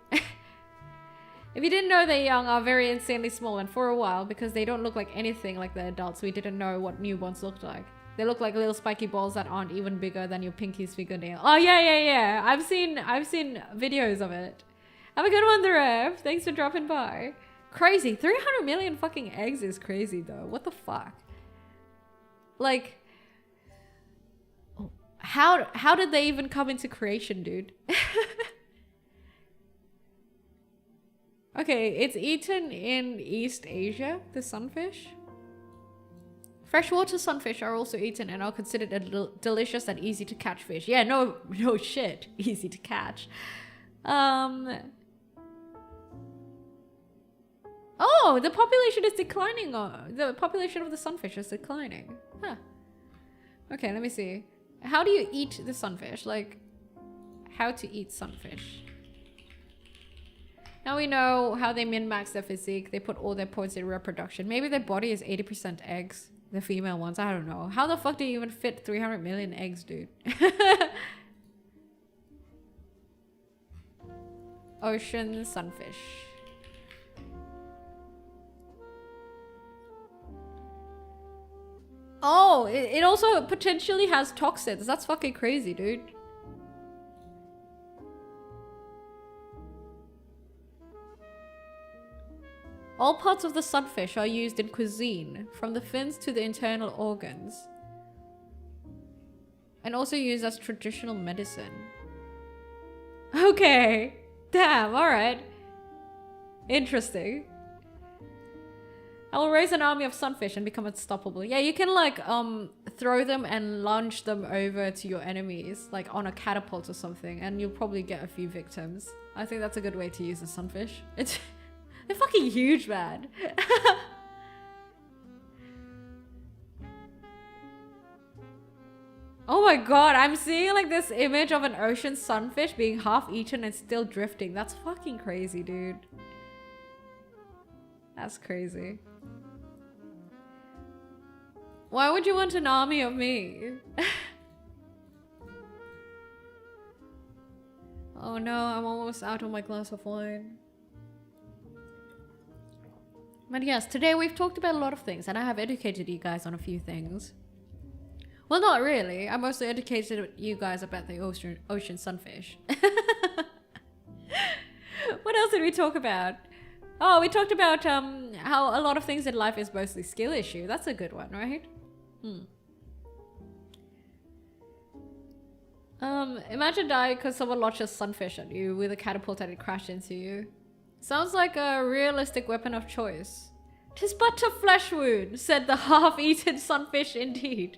If you didn't know, they young are very insanely small, and for a while, because they don't look like anything like the adults, we didn't know what newborns looked like. They look like little spiky balls that aren't even bigger than your pinky's fingernail. Oh yeah. I've seen videos of it. Have a good one, the Rev. Thanks for dropping by. Crazy. 300 million fucking eggs is crazy though. What the fuck? Like, how did they even come into creation, dude? Okay, it's eaten in East Asia, the sunfish. Freshwater sunfish are also eaten and are considered a delicious and easy to catch fish. Yeah, no shit. Easy to catch. Oh, the population is declining. The population of the sunfish is declining. Huh. Okay, let me see. How do you eat the sunfish? Like, how to eat sunfish. Now we know how they min-max their physique. They put all their points in reproduction. Maybe their body is 80% eggs. The female ones. I don't know. How the fuck do you even fit 300 million eggs, dude? Ocean sunfish. Oh, it also potentially has toxins. That's fucking crazy, dude. All parts of the sunfish are used in cuisine, from the fins to the internal organs, and also used as traditional medicine. Okay. Damn, alright. Interesting. I will raise an army of sunfish and become unstoppable. Yeah, you can like throw them and launch them over to your enemies, like on a catapult or something, and you'll probably get a few victims. I think that's a good way to use a sunfish. They're fucking huge, man. Oh my god, I'm seeing like this image of an ocean sunfish being half eaten and still drifting. That's fucking crazy, dude. That's crazy. Why would you want an army of me? Oh no, I'm almost out of my glass of wine. But yes, today we've talked about a lot of things and I have educated you guys on a few things. Well, not really. I mostly educated you guys about the ocean sunfish. What else did we talk about? Oh, we talked about how a lot of things in life is mostly skill issue. That's a good one, right? Imagine dying because someone launched a sunfish at you with a catapult and it crashed into you. Sounds like a realistic weapon of choice. 'Tis but a flesh wound, said the half-eaten sunfish indeed.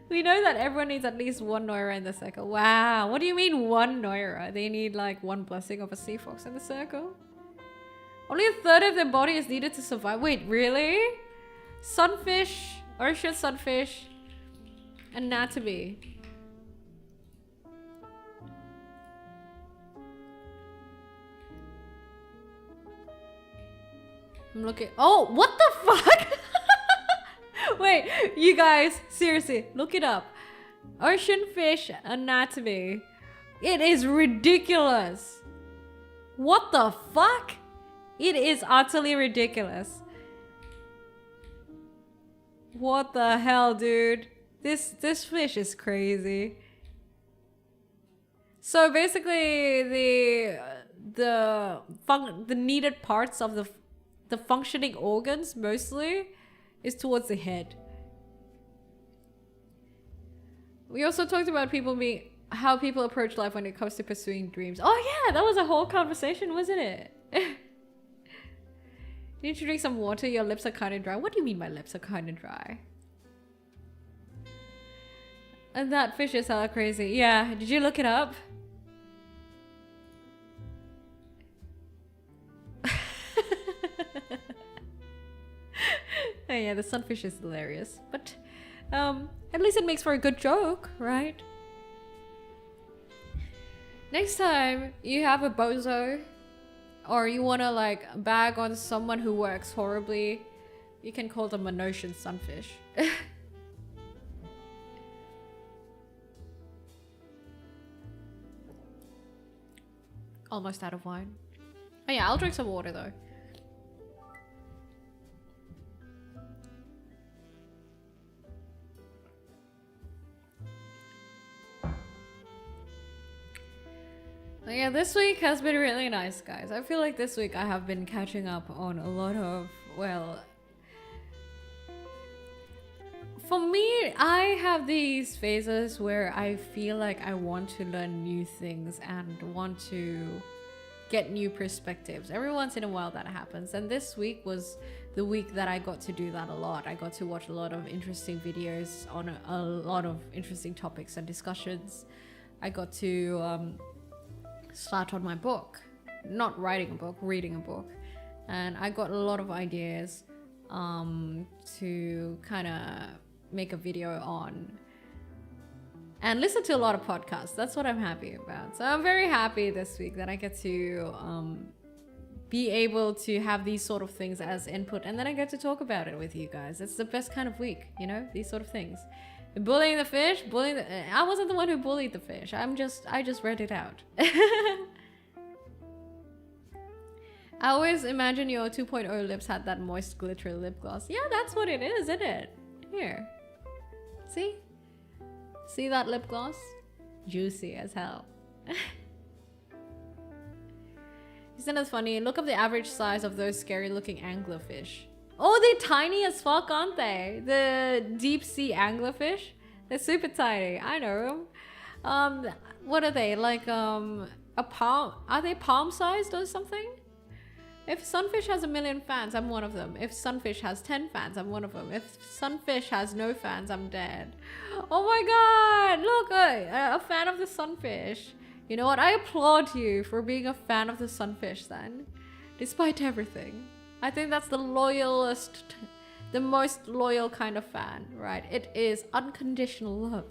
We know that everyone needs at least one Noira in the circle. Wow, what do you mean one Noira? They need like one blessing of a sea fox in the circle? Only a third of their body is needed to survive. Wait, really? Sunfish, ocean sunfish, anatomy. I'm looking. Oh, what the fuck? Wait, you guys, seriously, look it up. Ocean fish anatomy. It is ridiculous. What the fuck? It is utterly ridiculous. What the hell, dude? This fish is crazy. So basically, the needed parts of the functioning organs mostly is towards the head. We also talked about how people approach life when it comes to pursuing dreams. Oh yeah, that was a whole conversation, wasn't it? You need to drink some water, your lips are kind of dry. What do you mean my lips are kind of dry? And that fish is hella crazy. Yeah, did you look it up? Oh, yeah, the sunfish is hilarious. But at least it makes for a good joke, right? Next time you have a bozo or you want to like bag on someone who works horribly, you can call them an ocean sunfish. Almost out of wine. Oh yeah, I'll drink some water though. But yeah, this week has been really nice, guys. I feel like this week I have been catching up on a lot of, well, for me, I have these phases where I feel like I want to learn new things and want to get new perspectives. Every once in a while that happens. And this week was the week that I got to do that a lot. I got to watch a lot of interesting videos on a lot of interesting topics and discussions. I got to start on my book. Not writing a book, reading a book. And I got a lot of ideas to kind of make a video on and listen to a lot of podcasts. That's what I'm happy about. So I'm very happy this week that I get to be able to have these sort of things as input, and then I get to talk about it with you guys. It's the best kind of week, you know, these sort of things. Bullying the fish, I wasn't the one who bullied the fish. I just read it out. I always imagine your 2.0 lips had that moist glitter lip gloss. Yeah, that's what it is, isn't it? Here. See? See that lip gloss? Juicy as hell. Isn't it funny? Look up the average size of those scary looking anglerfish. Oh, they're tiny as fuck, aren't they? The deep sea anglerfish? They're super tiny. I know them. What are they? Like a palm? Are they palm sized or something? If Sunfish has 1 million fans, I'm one of them. If Sunfish has 10 fans, I'm one of them. If Sunfish has no fans, I'm dead. Oh my god! Look, a fan of the Sunfish. You know what? I applaud you for being a fan of the Sunfish then. Despite everything. I think that's the loyalest, the most loyal kind of fan, right? It is unconditional love.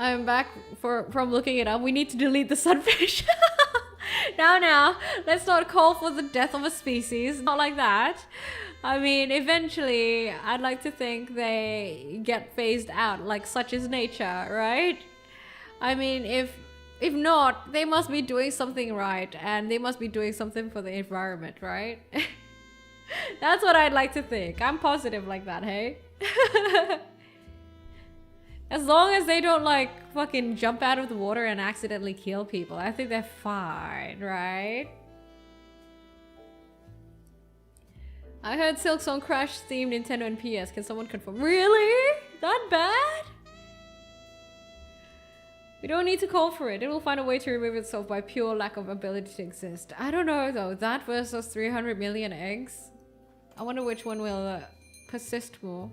I'm back from looking it up. We need to delete the Sunfish. Now, let's not call for the death of a species. Not like that. I mean, eventually, I'd like to think they get phased out, like such is nature, right? I mean, if not, they must be doing something right, and they must be doing something for the environment, right? That's what I'd like to think. I'm positive like that, hey? As long as they don't like fucking jump out of the water and accidentally kill people, I think they're fine, right? I heard Silksong Crash themed Nintendo and PS. Can someone confirm? Really? That bad? We don't need to call for it. It will find a way to remove itself by pure lack of ability to exist. I don't know though. That versus 300 million eggs. I wonder which one will persist more.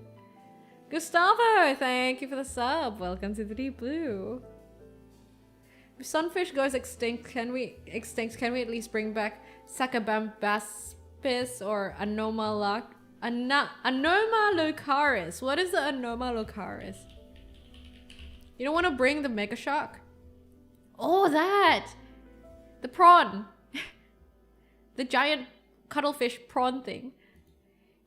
Gustavo, thank you for the sub. Welcome to the Deep Blue. If Sunfish goes extinct, can we at least bring back Sacabambaspis or Anomalocaris? What is the Anomalocaris? You don't want to bring the Mega Shark? Oh, that! The prawn. The giant cuttlefish prawn thing.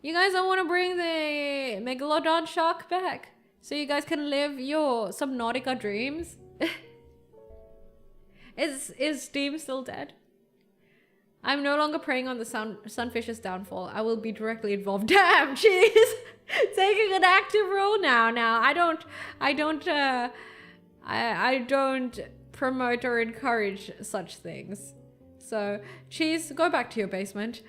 You guys don't want to bring the Megalodon shark back? So you guys can live your Subnautica dreams? Is Steam still dead? I'm no longer preying on the Sunfish's downfall. I will be directly involved. Damn, she's taking an active role now. I don't promote or encourage such things. So, Cheese, go back to your basement.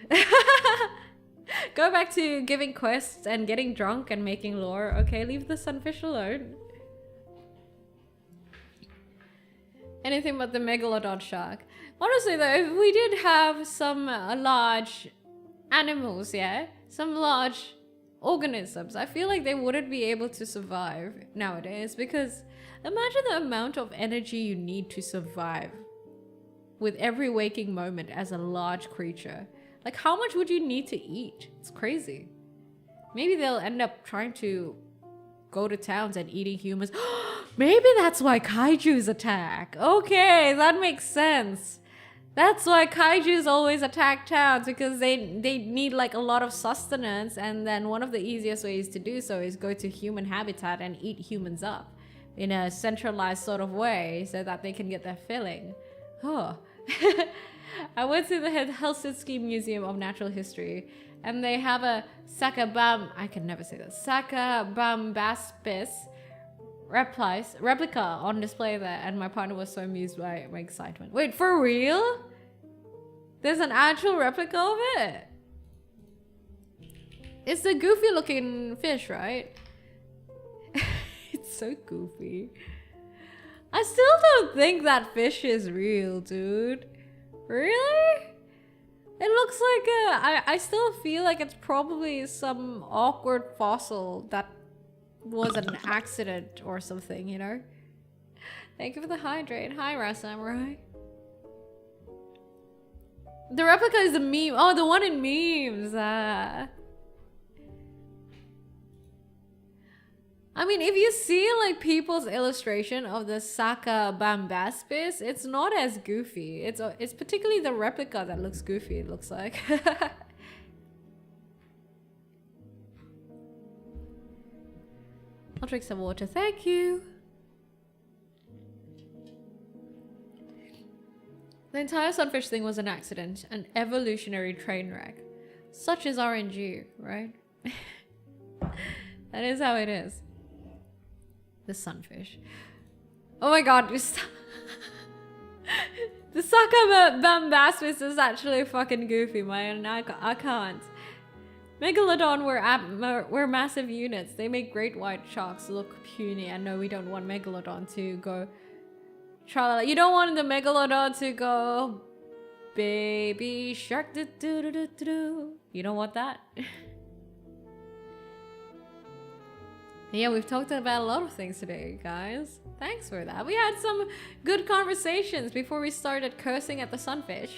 Go back to giving quests and getting drunk and making lore. Okay, leave the Sunfish alone. Anything but the Megalodon shark. Honestly though, if we did have some large animals, yeah? Some large organisms, I feel like they wouldn't be able to survive nowadays, because imagine the amount of energy you need to survive with every waking moment as a large creature. Like, how much would you need to eat? It's crazy. Maybe they'll end up trying to go to towns and eating humans. Maybe that's why kaijus attack. Okay, that makes sense. That's why kaijus always attack towns, because they need like a lot of sustenance, and then one of the easiest ways to do so is go to human habitat and eat humans up. in a centralized sort of way so that they can get their filling. Oh. I went to the Helsinki Museum of Natural History, and they have a I can never say that. Sacabambaspis replica on display there, and my partner was so amused by my excitement. Wait, for real? There's an actual replica of it? It's the goofy looking fish, right? It's so goofy. I still don't think that fish is real, dude. Really? It looks like I still feel like it's probably some awkward fossil that was an accident or something, you know? Thank you for the hydrate. Hi, Samurai. The replica is the meme. Oh, the one in memes. I mean, if you see like people's illustration of the Saka Bambaspis, it's not as goofy. It's particularly the replica that looks goofy, it looks like. I'll drink some water, thank you. The entire sunfish thing was an accident, an evolutionary train wreck. Such is RNG, right? That is how it is. The sunfish. Oh my god, the Saka Bambaspis is actually fucking goofy, man. I can't. Megalodon were massive units. They make great white sharks look puny. And no, we don't want Megalodon to go... You don't want the Megalodon to go... Baby shark do do do do do. You don't want that? Yeah, we've talked about a lot of things today, guys. Thanks for that. We had some good conversations before we started cursing at the sunfish.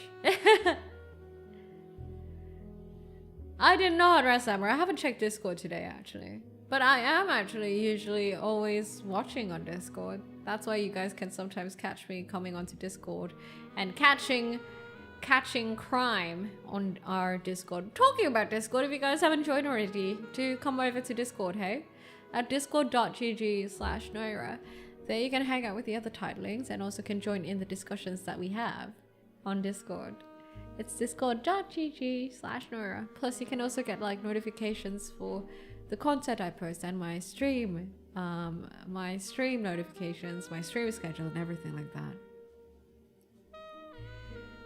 I didn't know how to Samurai. I haven't checked Discord today, actually. But I am actually usually always watching on Discord. That's why you guys can sometimes catch me coming onto Discord and catching crime on our Discord. Talking about Discord, if you guys haven't joined already, do come over to Discord, hey? At discord.gg/Noira. There you can hang out with the other titlings and also can join in the discussions that we have on Discord. It's discord.gg/Noira. Plus you can also get like notifications for the content I post and my stream notifications, my stream schedule and everything like that.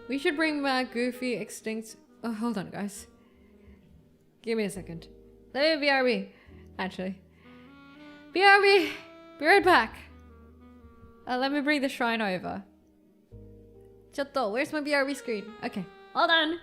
We should bring back Goofy extinct... Oh, hold on guys. Give me a second. Let me BRB. Actually. BRB! Be right back. Let me bring the shrine over. Chotto, where's my BRB screen? Okay, hold on.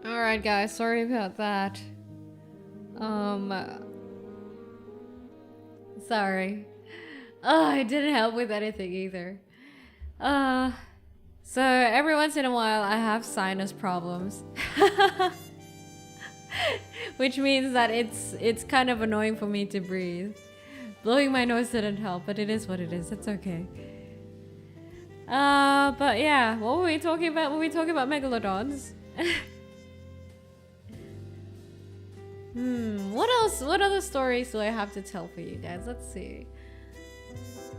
Alright guys, sorry about that. Sorry. It didn't help with anything either. So every once in a while I have sinus problems. Which means that it's kind of annoying for me to breathe. Blowing my nose didn't help, but it is what it is. It's okay. But yeah, what were we talking about? Were we talking about megalodons? What else? What other stories do I have to tell for you guys? Let's see.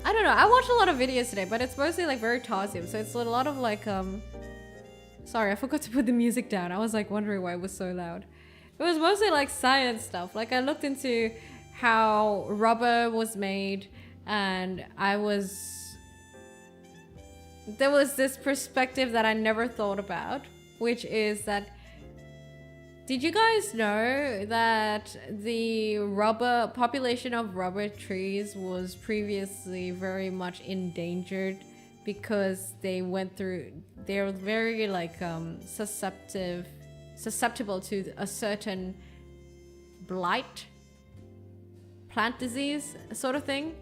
I don't know. I watched a lot of videos today, but it's mostly like very Tarzan, so it's a lot of like Sorry, I forgot to put the music down. I was like wondering why it was so loud. It was mostly like science stuff. Like I looked into how rubber was made, and there was this perspective that I never thought about, which is that, did you guys know that the rubber population of rubber trees was previously very much endangered because they're very like susceptible to a certain blight, plant disease sort of thing,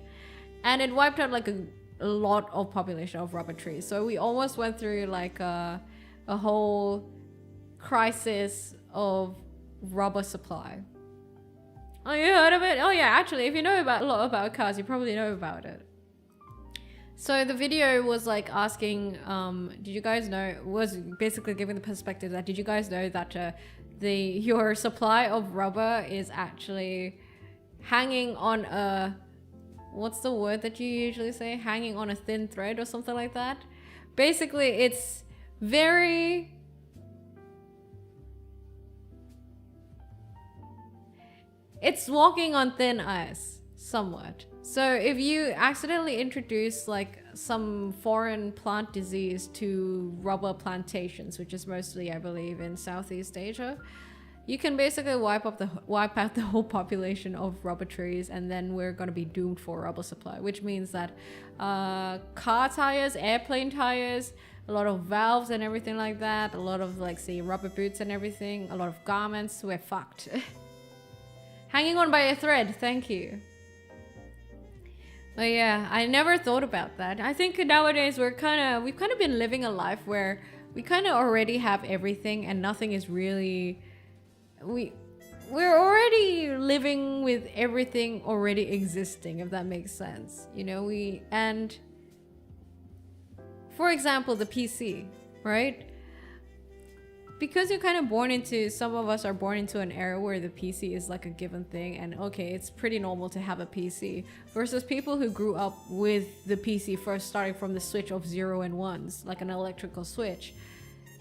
and it wiped out like a lot of population of rubber trees. So we almost went through like a whole crisis of rubber supply. Oh, you heard of it? Oh yeah, actually, if you know a lot about cars, you probably know about it. So the video was like asking, did you guys know, was basically giving the perspective that, did you guys know that your supply of rubber is actually hanging on a, what's the word that you usually say? Hanging on a thin thread or something like that? Basically, it's walking on thin ice, somewhat. So if you accidentally introduce like some foreign plant disease to rubber plantations, which is mostly, I believe, in Southeast Asia, you can basically wipe out the whole population of rubber trees, and then we're going to be doomed for rubber supply, which means that car tires, airplane tires, a lot of valves and everything like that, a lot of like, say, rubber boots and everything, a lot of garments, we're fucked. Hanging on by a thread, thank you. But yeah, I never thought about that. I think nowadays we've kind of been living a life where we kind of already have everything and nothing is really, we're already living with everything already existing, if that makes sense. You know, and for example, the PC, right? Because you're kind of born into, some of us are born into an era where the PC is like a given thing, and okay, it's pretty normal to have a PC, versus people who grew up with the PC first, starting from the switch of 0 and 1s, like an electrical switch.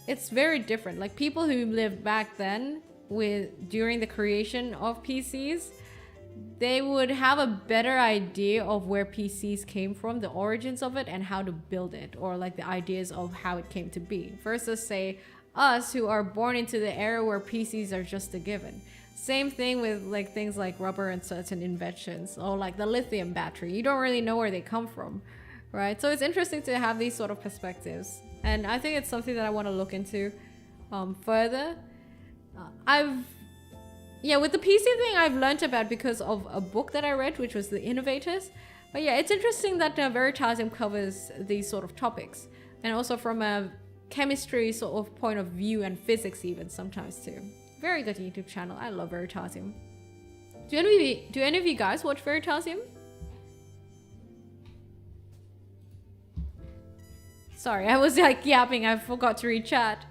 It's very different. Like people who lived back then during the creation of PCs, they would have a better idea of where PCs came from, the origins of it, and how to build it, or like the ideas of how it came to be, versus say us who are born into the era where PCs are just a given. Same thing with like things like rubber and certain inventions, or like the lithium battery. You don't really know where they come from, right? So it's interesting to have these sort of perspectives, and I think it's something that I want to look into further. With the PC thing, I've learned about because of a book that I read, which was The Innovators. But yeah, it's interesting that Veritasium covers these sort of topics, and also from a chemistry sort of point of view, and physics even sometimes too. Very good YouTube channel. I love Veritasium. Do any of you guys watch Veritasium? Sorry, I was like yapping. I forgot to read chat.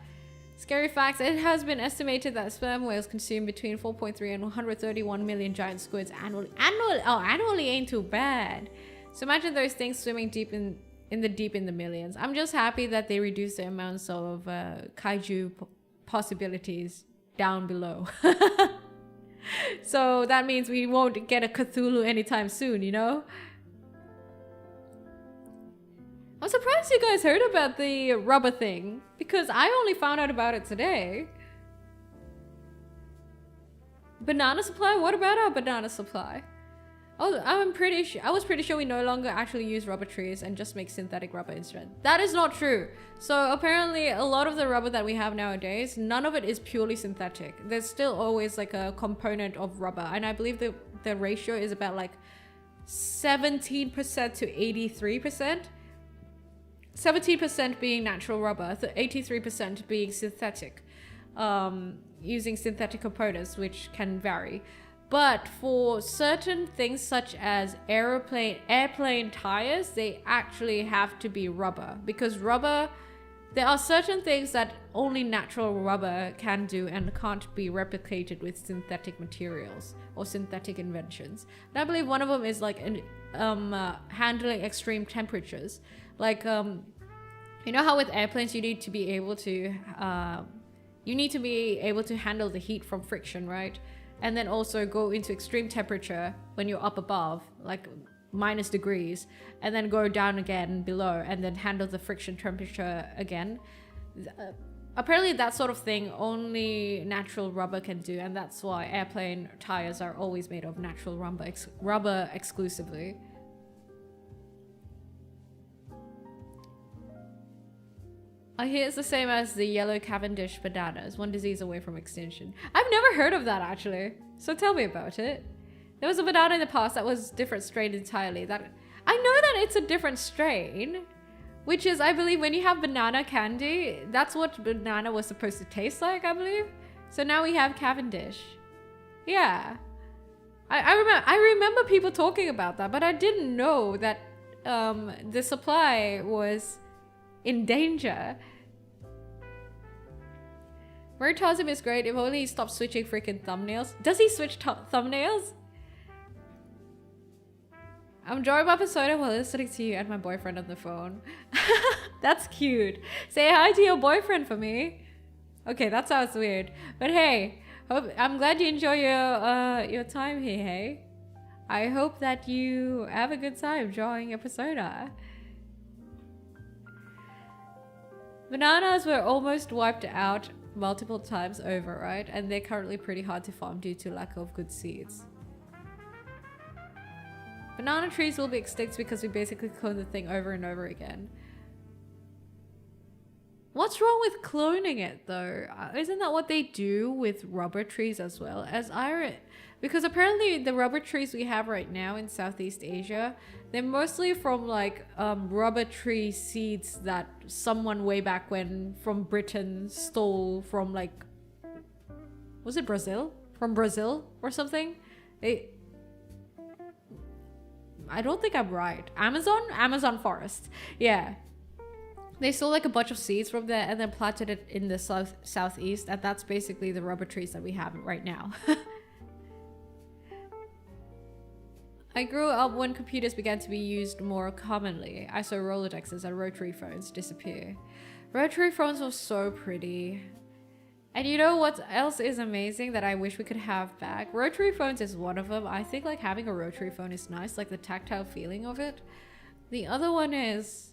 Scary facts. It has been estimated that sperm whales consume between 4.3 and 131 million giant squids annually. Annually ain't too bad. So imagine those things swimming deep in the millions. I'm just happy that they reduce the amounts of kaiju possibilities down below. So that means we won't get a Cthulhu anytime soon, you know? I'm surprised you guys heard about the rubber thing, because I only found out about it today. Banana supply? What about our banana supply? Oh, I was pretty sure we no longer actually use rubber trees and just make synthetic rubber instead. That is not true. So apparently a lot of the rubber that we have nowadays, none of it is purely synthetic. There's still always like a component of rubber. And I believe the ratio is about like 17% to 83%. 17% being natural rubber, 83% being synthetic, using synthetic components, which can vary. But for certain things such as airplane tires, they actually have to be rubber, because rubber, there are certain things that only natural rubber can do and can't be replicated with synthetic materials or synthetic inventions. And I believe one of them is like handling extreme temperatures. Like You know how with airplanes you need to be able to handle the heat from friction, right? And then also go into extreme temperature when you're up above, like minus degrees, and then go down again below, and then handle the friction temperature again. Apparently that sort of thing only natural rubber can do, and that's why airplane tires are always made of natural rubber exclusively. I hear it's the same as the yellow Cavendish bananas, one disease away from extinction. I've never heard of that actually, so tell me about it. There was a banana in the past that was different strain entirely. That I know that it's a different strain, which is, I believe, when you have banana candy, that's what banana was supposed to taste like, I believe. So now we have Cavendish. Yeah. I remember people talking about that, but I didn't know that the supply was in danger. Murtasm is great if only he stops switching freaking thumbnails. Does he switch thumbnails? I'm enjoying my persona while listening to you and my boyfriend on the phone. That's cute. Say hi to your boyfriend for me. Okay, that sounds weird. But hey, I'm glad you enjoy your time here, hey? I hope that you have a good time drawing your persona. Bananas were almost wiped out multiple times over, right? And they're currently pretty hard to farm due to lack of good seeds. Banana trees will be extinct because we basically clone the thing over and over again. What's wrong with cloning it though? Isn't that what they do with rubber trees as well? Because apparently the rubber trees we have right now in Southeast Asia, they're mostly from like rubber tree seeds that someone way back when from Britain stole from, like, was it Brazil? From Brazil or something? I don't think I'm right. Amazon forest. Yeah. They stole like a bunch of seeds from there and then planted it in the southeast, and that's basically the rubber trees that we have right now. I grew up when computers began to be used more commonly. I saw Rolodexes and rotary phones disappear. Rotary phones were so pretty. And you know what else is amazing that I wish we could have back? Rotary phones is one of them. I think like having a rotary phone is nice, like the tactile feeling of it. The other one is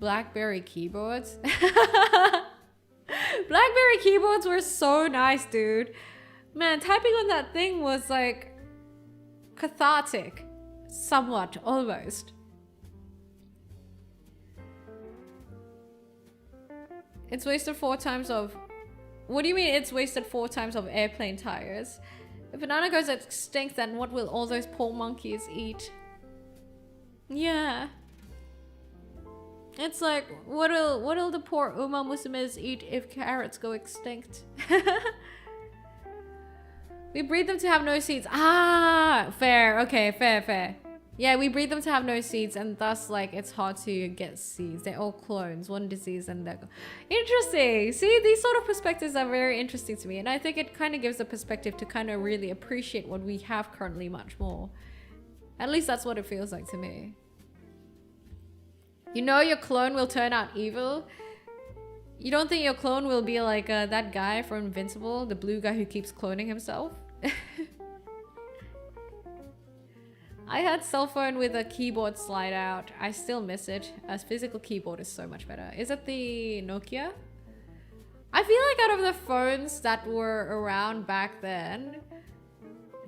BlackBerry keyboards. BlackBerry keyboards were so nice, dude. Man, typing on that thing was like cathartic. Somewhat, almost. It's wasted 4 times of... What do you mean it's wasted 4 times of airplane tires? If banana goes extinct, then what will all those poor monkeys eat? Yeah. It's like, what'll the poor Uma Musumes eat if carrots go extinct? We breed them to have no seeds. Ah, fair. Okay, fair. Yeah, we breed them to have no seeds, and thus, like, it's hard to get seeds. They're all clones, one disease, and they're... Interesting! See, these sort of perspectives are very interesting to me, and I think it kind of gives a perspective to kind of really appreciate what we have currently much more. At least that's what it feels like to me. You know your clone will turn out evil? You don't think your clone will be like that guy from Invincible, the blue guy who keeps cloning himself? I had cell phone with a keyboard slide out. I still miss it. A physical keyboard is so much better. Is it the Nokia? I feel like out of the phones that were around back then,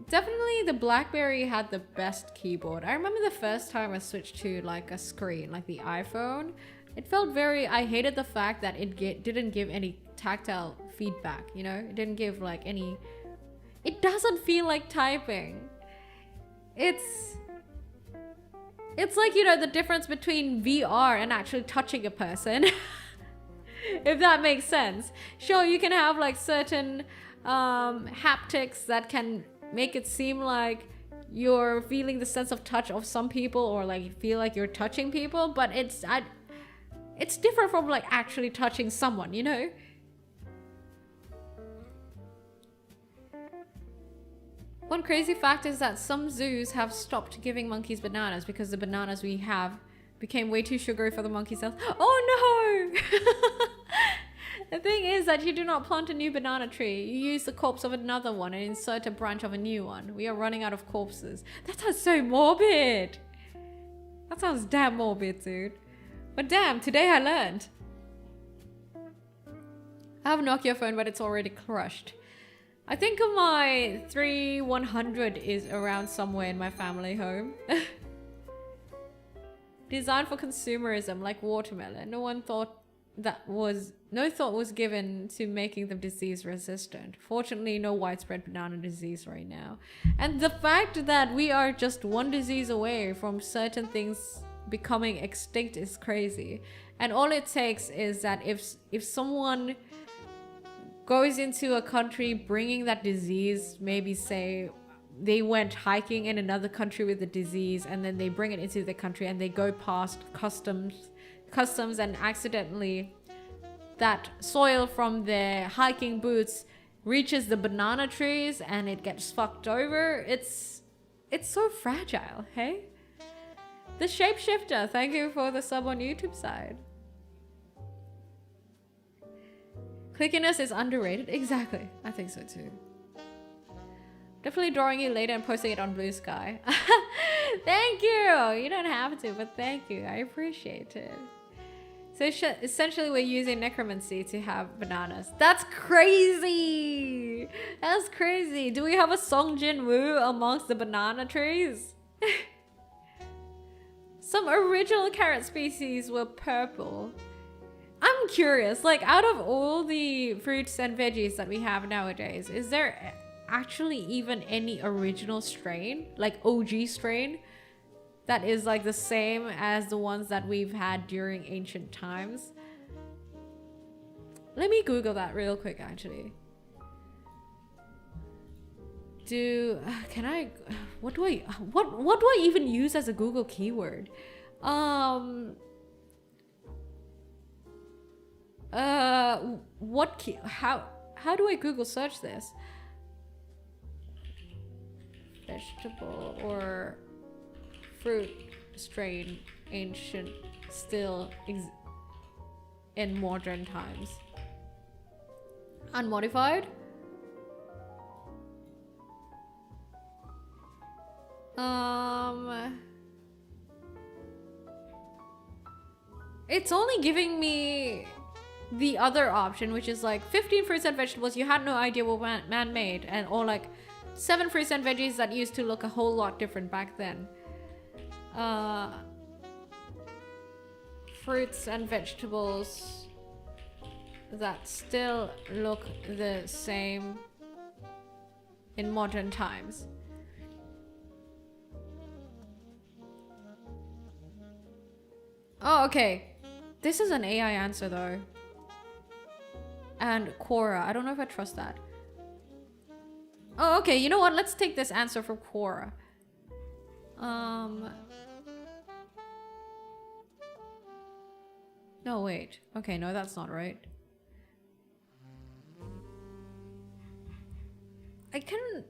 definitely the BlackBerry had the best keyboard. I remember the first time I switched to like a screen, like the iPhone. It felt very... I hated the fact that it didn't give any tactile feedback, you know? It didn't give like any... It doesn't feel like typing. It's like, you know, the difference between VR and actually touching a person. If that makes sense. Sure, you can have like certain haptics that can make it seem like you're feeling the sense of touch of some people, or like you feel like you're touching people, but it's different from like actually touching someone, you know? One crazy fact is that some zoos have stopped giving monkeys bananas because the bananas we have became way too sugary for the monkeys' health. Oh no. The thing is that you do not plant a new banana tree. You use the corpse of another one and insert a branch of a new one. We are running out of corpses. That sounds so morbid. That sounds damn morbid, dude. But damn, today I learned. I have a Nokia phone, but it's already crushed. I think my 3100 is around somewhere in my family home. Designed for consumerism, like watermelon. No thought was given to making them disease resistant. Fortunately, no widespread banana disease right now. And the fact that we are just one disease away from certain things becoming extinct is crazy. And all it takes is that if someone goes into a country bringing that disease, maybe say they went hiking in another country with the disease and then they bring it into the country and they go past customs and accidentally that soil from their hiking boots reaches the banana trees and it gets fucked over. It's so fragile, hey? The Shapeshifter, thank you for the sub on YouTube side. Clickiness is underrated. Exactly. I think so too. Definitely drawing you later and posting it on Blue Sky. Thank you. You don't have to, but thank you. I appreciate it. So essentially we're using necromancy to have bananas. That's crazy. That's crazy. Do we have a Song Jin Woo amongst the banana trees? Some original carrot species were purple. I'm curious, like out of all the fruits and veggies that we have nowadays, is there actually even any original strain, like OG strain, that is like the same as the ones that we've had during ancient times? Let me Google that real quick actually. What do I even use as a Google keyword? How do I Google search this? Vegetable or fruit strain ancient still in modern times. Unmodified? It's only giving me the other option, which is like 15 fruits and vegetables you had no idea were man-made, and or like 7 fruits and veggies that used to look a whole lot different back then. Fruits and vegetables that still look the same in modern times. Oh, okay. This is an AI answer though. And Quora. I don't know if I trust that. Oh, okay. You know what? Let's take this answer from Quora. No, wait. Okay, no, that's not right. I can...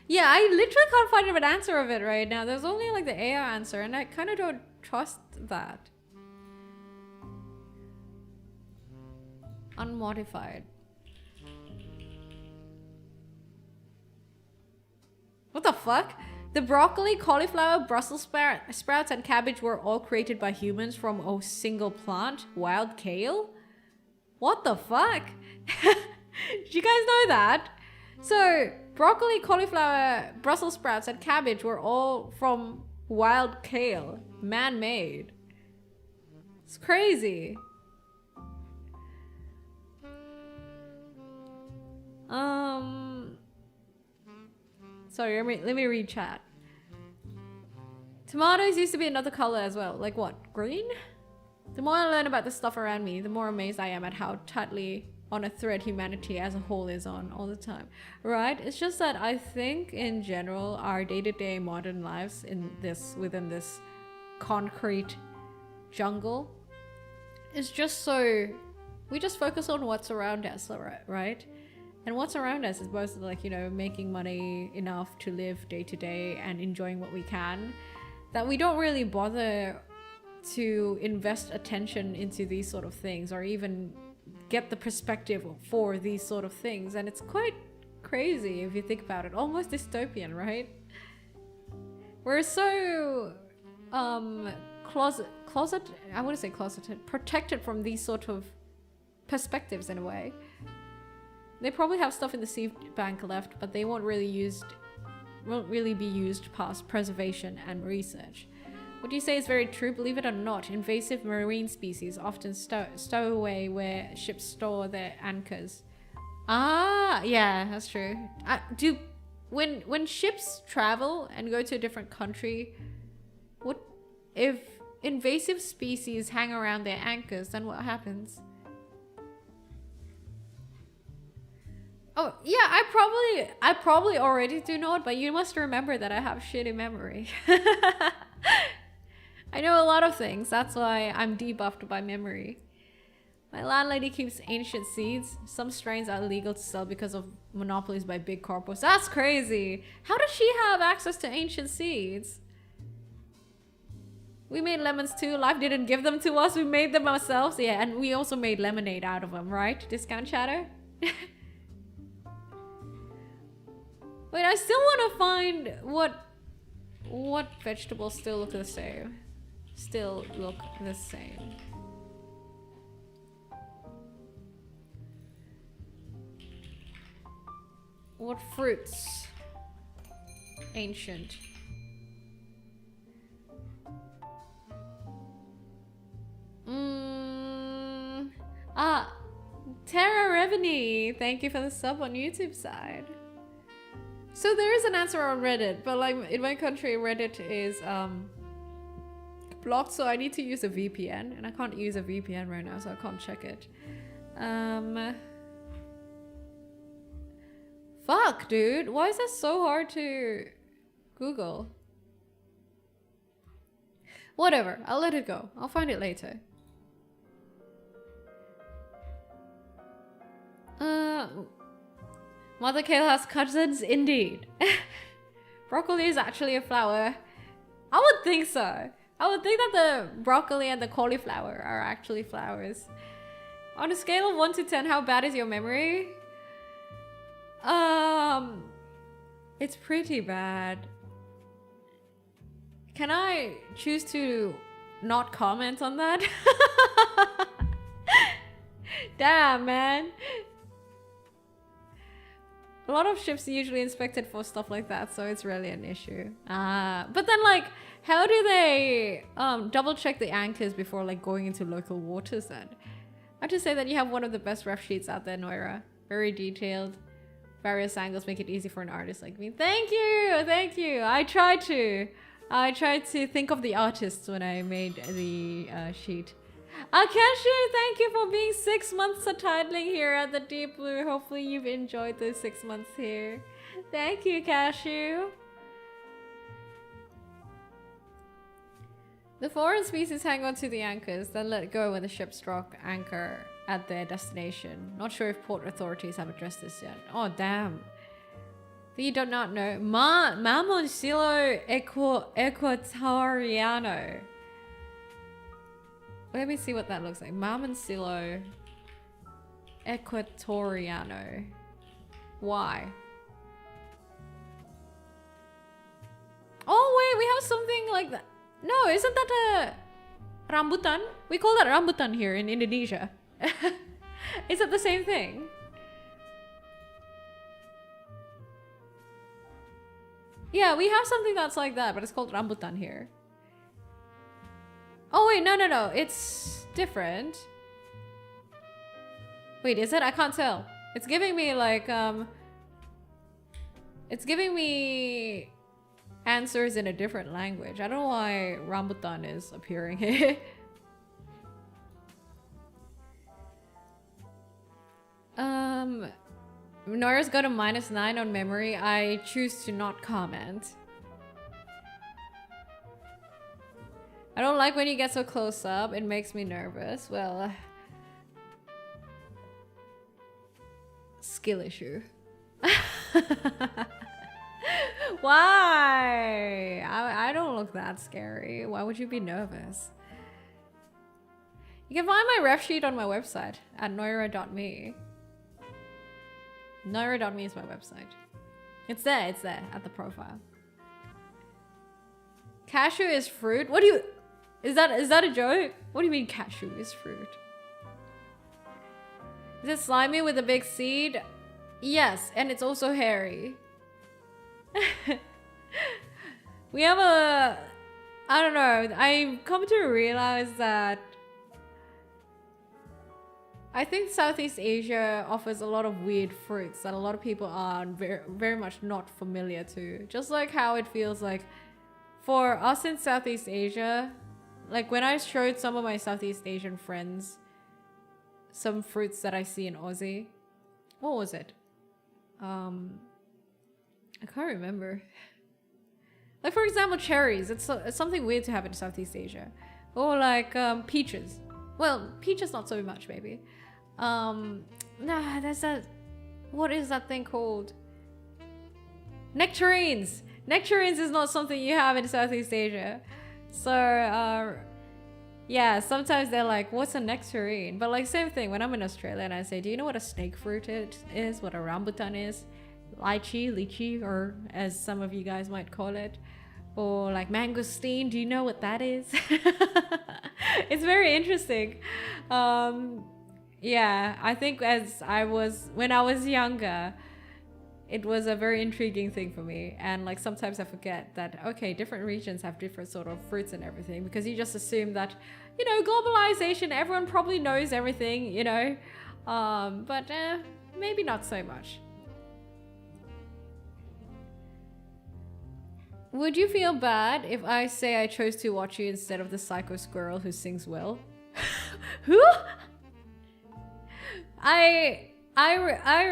Yeah, I literally can't find an answer of it right now. There's only like the AI answer, and I kind of don't trust that. Unmodified. What the fuck? The broccoli, cauliflower, Brussels sprouts, and cabbage were all created by humans from a single plant? Wild kale? What the fuck? Did you guys know that? So, broccoli, cauliflower, Brussels sprouts, and cabbage were all from wild kale. Man-made. It's crazy. Sorry, let me read chat. Tomatoes used to be another color as well. Like what? Green? The more I learn about the stuff around me, the more amazed I am at how tightly on a thread humanity as a whole is on all the time. Right? It's just that I think in general our day-to-day modern lives within this concrete jungle is just so we just focus on what's around us, right? And what's around us is mostly like, you know, making money enough to live day to day and enjoying what we can, that we don't really bother to invest attention into these sort of things or even get the perspective for these sort of things. And it's quite crazy if you think about it. Almost dystopian, right? We're so closet I wouldn't say closeted, protected from these sort of perspectives in a way. They probably have stuff in the seed bank left, but they won't really be used past preservation and research. What you say is very true. Believe it or not, invasive marine species often stow away where ships store their anchors. Ah, yeah, that's true. When ships travel and go to a different country, what if invasive species hang around their anchors? Then what happens? Oh yeah, I probably already do know it, but you must remember that I have shitty memory. I know a lot of things. That's why I'm debuffed by memory. My landlady keeps ancient seeds. Some strains are illegal to sell because of monopolies by big corporations. That's crazy. How does she have access to ancient seeds? We made lemons too. Life didn't give them to us. We made them ourselves. Yeah, and we also made lemonade out of them, right? Discount chatter? Wait, I still want to find what vegetables still look the same. Still look the same. What fruits? Ancient. Terra Reveny, thank you for the sub on YouTube side. So there is an answer on Reddit, but like in my country, Reddit is blocked, so I need to use a VPN, and I can't use a VPN right now, so I can't check it. Fuck, dude, why is that so hard to Google? Whatever, I'll let it go. I'll find it later. Mother Kale has cousins, indeed. Broccoli is actually a flower. I would think so. I would think that the broccoli and the cauliflower are actually flowers. On a scale of 1 to 10, how bad is your memory? It's pretty bad. Can I choose to not comment on that? Damn, man. A lot of ships are usually inspected for stuff like that, so it's really an issue. But then, like, how do they double check the anchors before like going into local waters then? I have to say that you have one of the best ref sheets out there, Noira. Very detailed. Various angles make it easy for an artist like me. Thank you, thank you. I tried to think of the artists when I made the sheet. Akashu, thank you for being 6 months of titling here at the Deep Blue. Hopefully you've enjoyed those 6 months here. Thank you, Cashew. The foreign species hang on to the anchors, then let go when the ships drop anchor at their destination. Not sure if port authorities have addressed this yet. Oh, damn. You do not know. Mamoncillo equatoriano. Let me see what that looks like. Mamoncillo equatoriano. Why? Oh wait, we have something like that. No, isn't that a rambutan? We call that rambutan here in Indonesia. Is it the same thing? Yeah, we have something that's like that, but it's called rambutan here. Oh wait, no, it's different. Wait, is it? I can't tell. It's giving me like it's giving me answers in a different language. I don't know why rambutan is appearing here. Noira's got a -9 on memory. I choose to not comment. I don't like when you get so close up. It makes me nervous. Well, skill issue. Why? I don't look that scary. Why would you be nervous? You can find my ref sheet on my website at noira.me. Noira.me is my website. It's there at the profile. Cashew is fruit? What do you... Is that a joke? What do you mean cashew is fruit? Is it slimy with a big seed? Yes, and it's also hairy. We have a... I don't know. I've come to realize that I think Southeast Asia offers a lot of weird fruits that a lot of people are very, very much not familiar to. Just like how it feels like for us in Southeast Asia, like when I showed some of my Southeast Asian friends some fruits that I see in Aussie. What was it? I can't remember. Like for example, cherries. It's something weird to have in Southeast Asia. Or like peaches. Well, peaches not so much maybe. Nah, there's that... What is that thing called? Nectarines! Nectarines is not something you have in Southeast Asia. So, yeah, sometimes they're like, what's a nectarine? But like, same thing, when I'm in Australia and I say, do you know what a snake fruit is? What a rambutan is? Lychee, or as some of you guys might call it. Or like mangosteen, do you know what that is? It's very interesting. Yeah, I think when I was younger, it was a very intriguing thing for me. And like sometimes I forget that, okay, different regions have different sort of fruits and everything, because you just assume that, you know, globalization, everyone probably knows everything, you know, but maybe not so much. Would you feel bad if I say I chose to watch you instead of the psycho squirrel who sings well? Who? I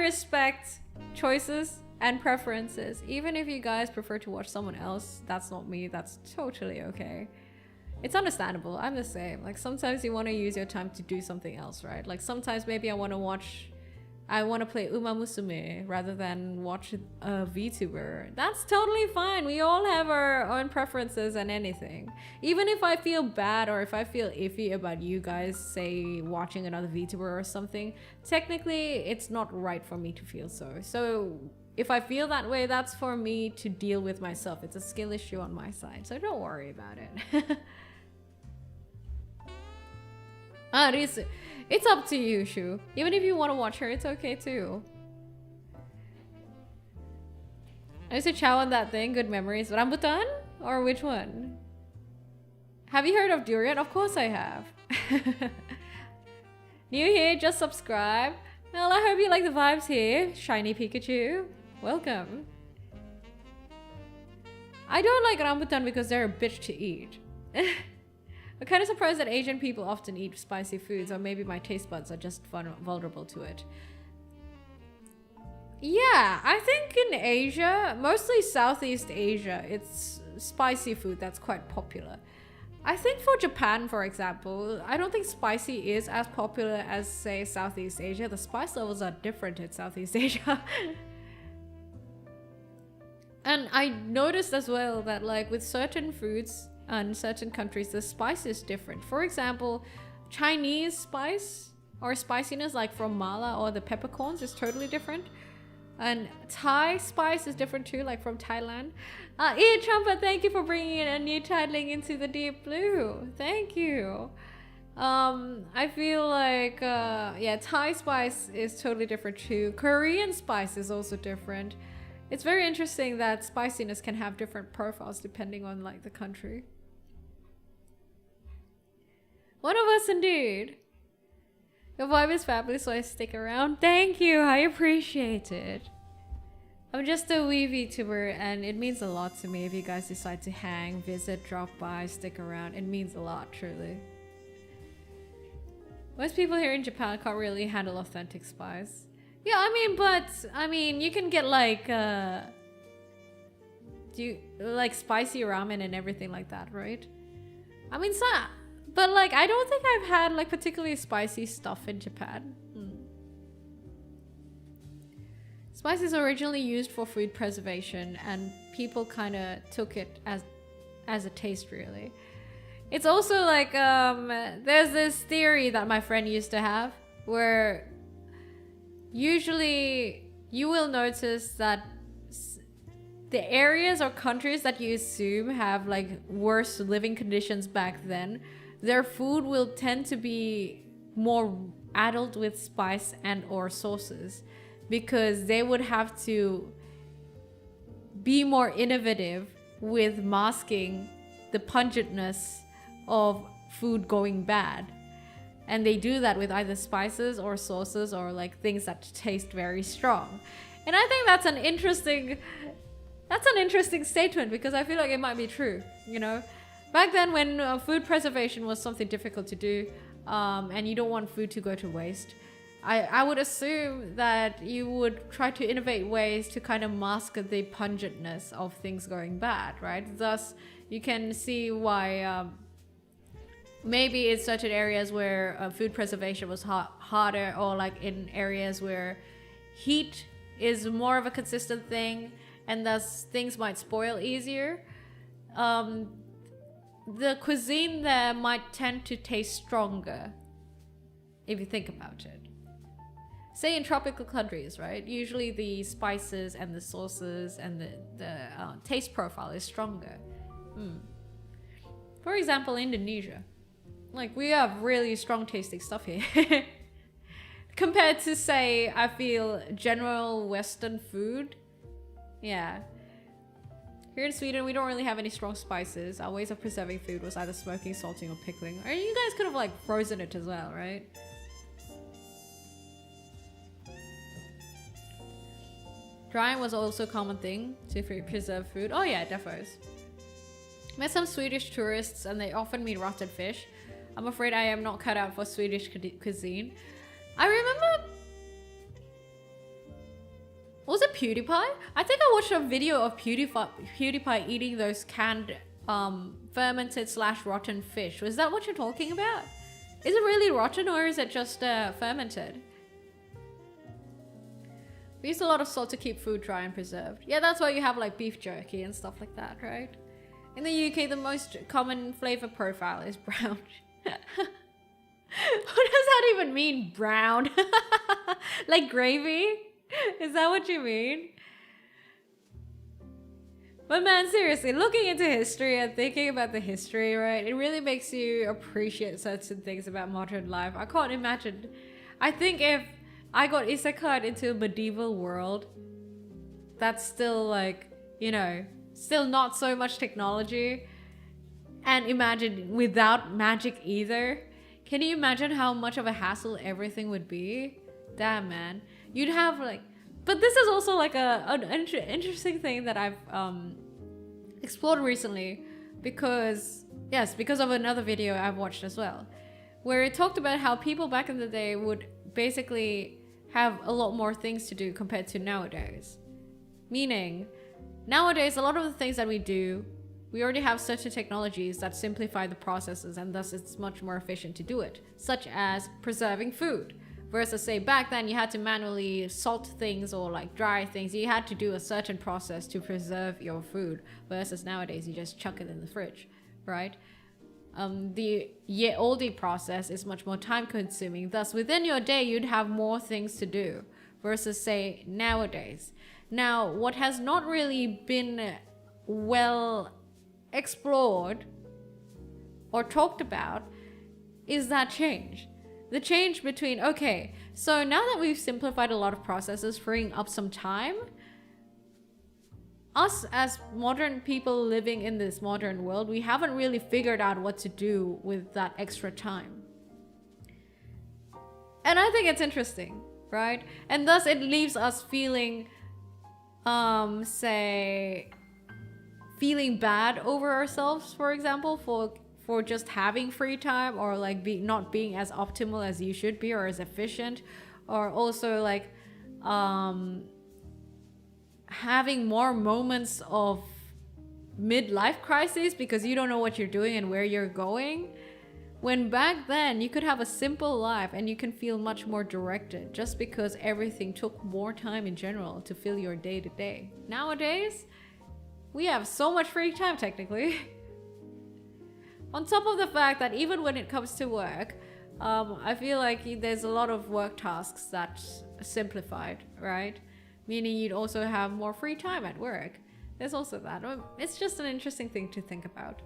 respect choices and preferences. Even if you guys prefer to watch someone else, that's not me, that's totally okay. It's understandable, I'm the same. Like sometimes you want to use your time to do something else, right? Like sometimes maybe I want to play Uma Musume rather than watch a VTuber. That's totally fine. We all have our own preferences and anything. Even if I feel bad or if I feel iffy about you guys, say, watching another VTuber or something, technically it's not right for me to feel so. So if I feel that way, that's for me to deal with myself. It's a skill issue on my side, so don't worry about it. It's up to you, Shu. Even if you want to watch her, it's okay too. I used to chow on that thing, good memories. Rambutan? Or which one? Have you heard of durian? Of course I have. New here, just subscribe. Well, I hope you like the vibes here. Shiny Pikachu. Welcome. I don't like rambutan because they're a bitch to eat. I'm kind of surprised that Asian people often eat spicy foods, or maybe my taste buds are just vulnerable to it. Yeah, I think in Asia, mostly Southeast Asia, it's spicy food that's quite popular. I think for Japan, for example, I don't think spicy is as popular as, say, Southeast Asia. The spice levels are different in Southeast Asia. And I noticed as well that like with certain foods, and certain countries, the spice is different. For example, Chinese spice or spiciness like from mala or the peppercorns is totally different. And Thai spice is different too, like from Thailand. Ian Trumpet, thank you for bringing in a new titling into the Deep Blue. Thank you. I feel like, yeah, Thai spice is totally different too. Korean spice is also different. It's very interesting that spiciness can have different profiles depending on like the country. One of us indeed. Your vibe is fabulous, so I stick around. Thank you, I appreciate it. I'm just a wee VTuber and it means a lot to me if you guys decide to hang, visit, drop by, stick around. It means a lot, truly. Most people here in Japan can't really handle authentic spice. Yeah, I mean, you can get like, like spicy ramen and everything like that, right? I mean, but like, I don't think I've had like particularly spicy stuff in Japan. Spice is originally used for food preservation and people kind of took it as a taste really. It's also like there's this theory that my friend used to have where usually you will notice that the areas or countries that you assume have like worse living conditions back then, their food will tend to be more addled with spice and or sauces, because they would have to be more innovative with masking the pungentness of food going bad. And they do that with either spices or sauces or like things that taste very strong. And I think that's an interesting statement, because I feel like it might be true, you know? Back then when food preservation was something difficult to do, and you don't want food to go to waste, I would assume that you would try to innovate ways to kind of mask the pungentness of things going bad, right? Thus, you can see why maybe in certain areas where food preservation was harder, or like in areas where heat is more of a consistent thing, and thus things might spoil easier. The cuisine there might tend to taste stronger, if you think about it. Say in tropical countries, right? Usually the spices and the sauces and the taste profile is stronger. For example, Indonesia. Like, we have really strong tasting stuff here. Compared to, say, I feel general Western food. Yeah. Here in Sweden, we don't really have any strong spices. Our ways of preserving food was either smoking, salting, or pickling. Or you guys could have like frozen it as well, right? Drying was also a common thing to preserve food. Oh yeah, defos. Met some Swedish tourists and they offered me rotten fish. I'm afraid I am not cut out for Swedish cuisine. I remember... Was it PewDiePie? I think I watched a video of PewDiePie eating those canned fermented / rotten fish. Was that what you're talking about? Is it really rotten or is it just fermented? We use a lot of salt to keep food dry and preserved. Yeah, that's why you have like beef jerky and stuff like that, right? In the UK, the most common flavor profile is brown. What does that even mean, brown? Like gravy? Is that what you mean? But man, seriously, looking into history and thinking about the history, right? It really makes you appreciate certain things about modern life. I can't imagine. I think if I got isekai'd into a medieval world, that's still like, you know, still not so much technology. And imagine without magic either. Can you imagine how much of a hassle everything would be? Damn, man. You'd have like, but this is also like an interesting thing that I've explored recently, because of another video I've watched as well, where it talked about how people back in the day would basically have a lot more things to do compared to nowadays. Meaning, nowadays a lot of the things that we do, we already have certain technologies that simplify the processes, and thus it's much more efficient to do it, such as preserving food. Versus say back then you had to manually salt things or like dry things. You had to do a certain process to preserve your food. Versus nowadays you just chuck it in the fridge, right? The ye olde process is much more time consuming. Thus within your day you'd have more things to do. Versus say nowadays. Now what has not really been well explored or talked about is that change. The change between, okay, so now that we've simplified a lot of processes, freeing up some time, us as modern people living in this modern world, we haven't really figured out what to do with that extra time. And I think it's interesting, right? And thus it leaves us feeling, say, feeling bad over ourselves, for example, for just having free time, or like not being as optimal as you should be or as efficient, or also like having more moments of midlife crisis because you don't know what you're doing and where you're going. When back then you could have a simple life and you can feel much more directed just because everything took more time in general to fill your day to day. Nowadays, we have so much free time technically. On top of the fact that even when it comes to work, I feel like there's a lot of work tasks that simplified, right? Meaning you'd also have more free time at work. There's also that. It's just an interesting thing to think about.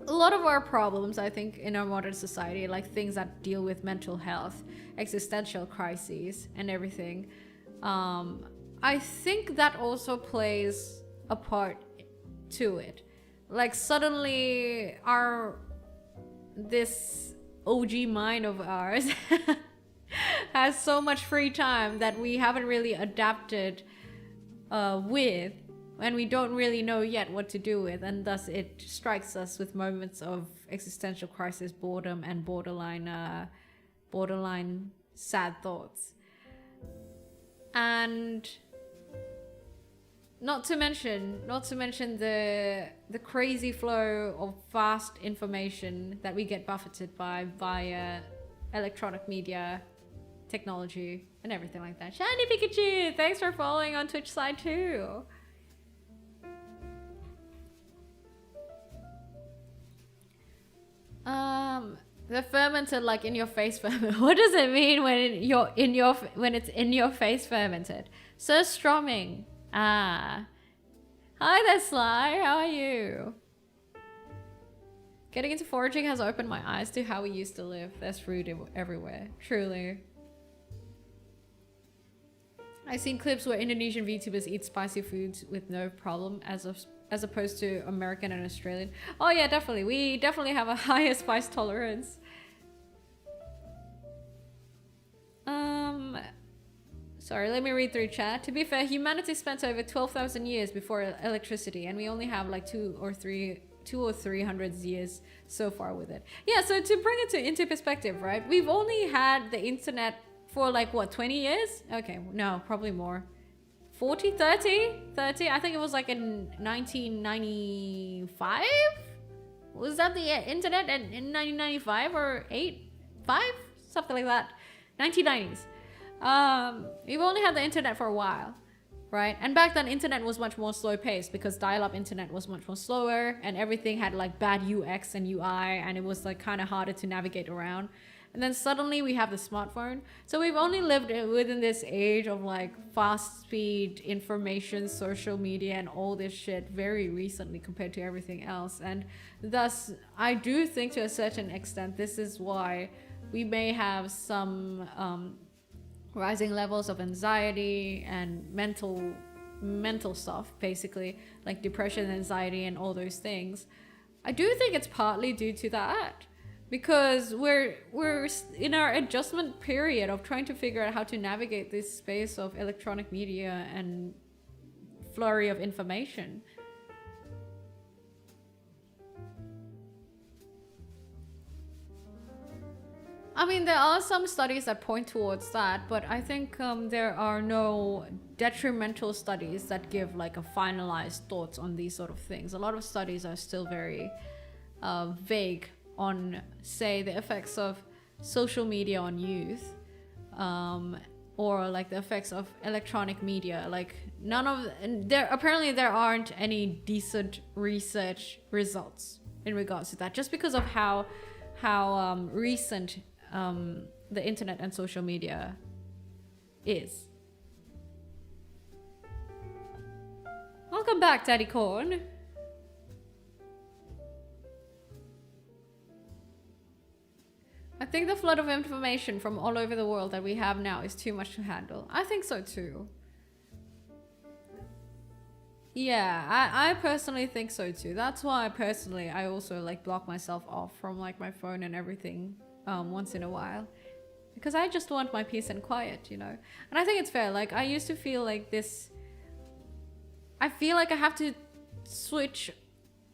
A lot of our problems, I think, in our modern society, like things that deal with mental health, existential crises, and everything, I think that also plays a part to it. Like suddenly this OG mind of ours has so much free time that we haven't really adapted with, and we don't really know yet what to do with, and thus it strikes us with moments of existential crisis, boredom, and borderline sad thoughts. And not to mention the crazy flow of vast information that we get buffeted by via electronic media, technology, and everything like that. Shiny Pikachu, thanks for following on Twitch side too. The fermented, like in your face ferment. What does it mean when it's in your face fermented? Sir Strumming. Ah. Hi there, Sly. How are you? Getting into foraging has opened my eyes to how we used to live. There's food everywhere. Truly. I've seen clips where Indonesian VTubers eat spicy foods with no problem as opposed to American and Australian. Oh yeah, definitely. We definitely have a higher spice tolerance. Sorry, let me read through chat. To be fair, humanity spent over 12,000 years before electricity, and we only have like 200 or 300 years so far with it. Yeah, so to bring it into perspective, right? We've only had the internet for like what, 20 years? Okay, no, probably more. 40, 30? I think it was like in 1995? Was that the internet in 1995 or 5? Something like that. 1990s. We've only had the internet for a while, right? And back then internet was much more slow paced because dial-up internet was much more slower and everything had like bad UX and UI and it was like kind of harder to navigate around. And then suddenly we have the smartphone. So we've only lived within this age of like fast speed information, social media, and all this shit very recently compared to everything else. And thus, I do think to a certain extent, this is why we may have some rising levels of anxiety and mental stuff, basically, like depression, anxiety, and all those things. I do think it's partly due to that. Because we're in our adjustment period of trying to figure out how to navigate this space of electronic media and flurry of information. I mean, there are some studies that point towards that, but I think there are no detrimental studies that give like a finalized thoughts on these sort of things. A lot of studies are still very vague on, say, the effects of social media on youth, or like the effects of electronic media. Like apparently there aren't any decent research results in regards to that, just because of how recent the internet and social media is. Welcome back, Daddy Corn. I think the flood of information from all over the world that we have now is too much to handle. I think so too. Yeah, I personally think so too. That's why I also like block myself off from like my phone and everything once in a while. Because I just want my peace and quiet, you know? And I think it's fair. Like I used to feel like this, I feel like I have to switch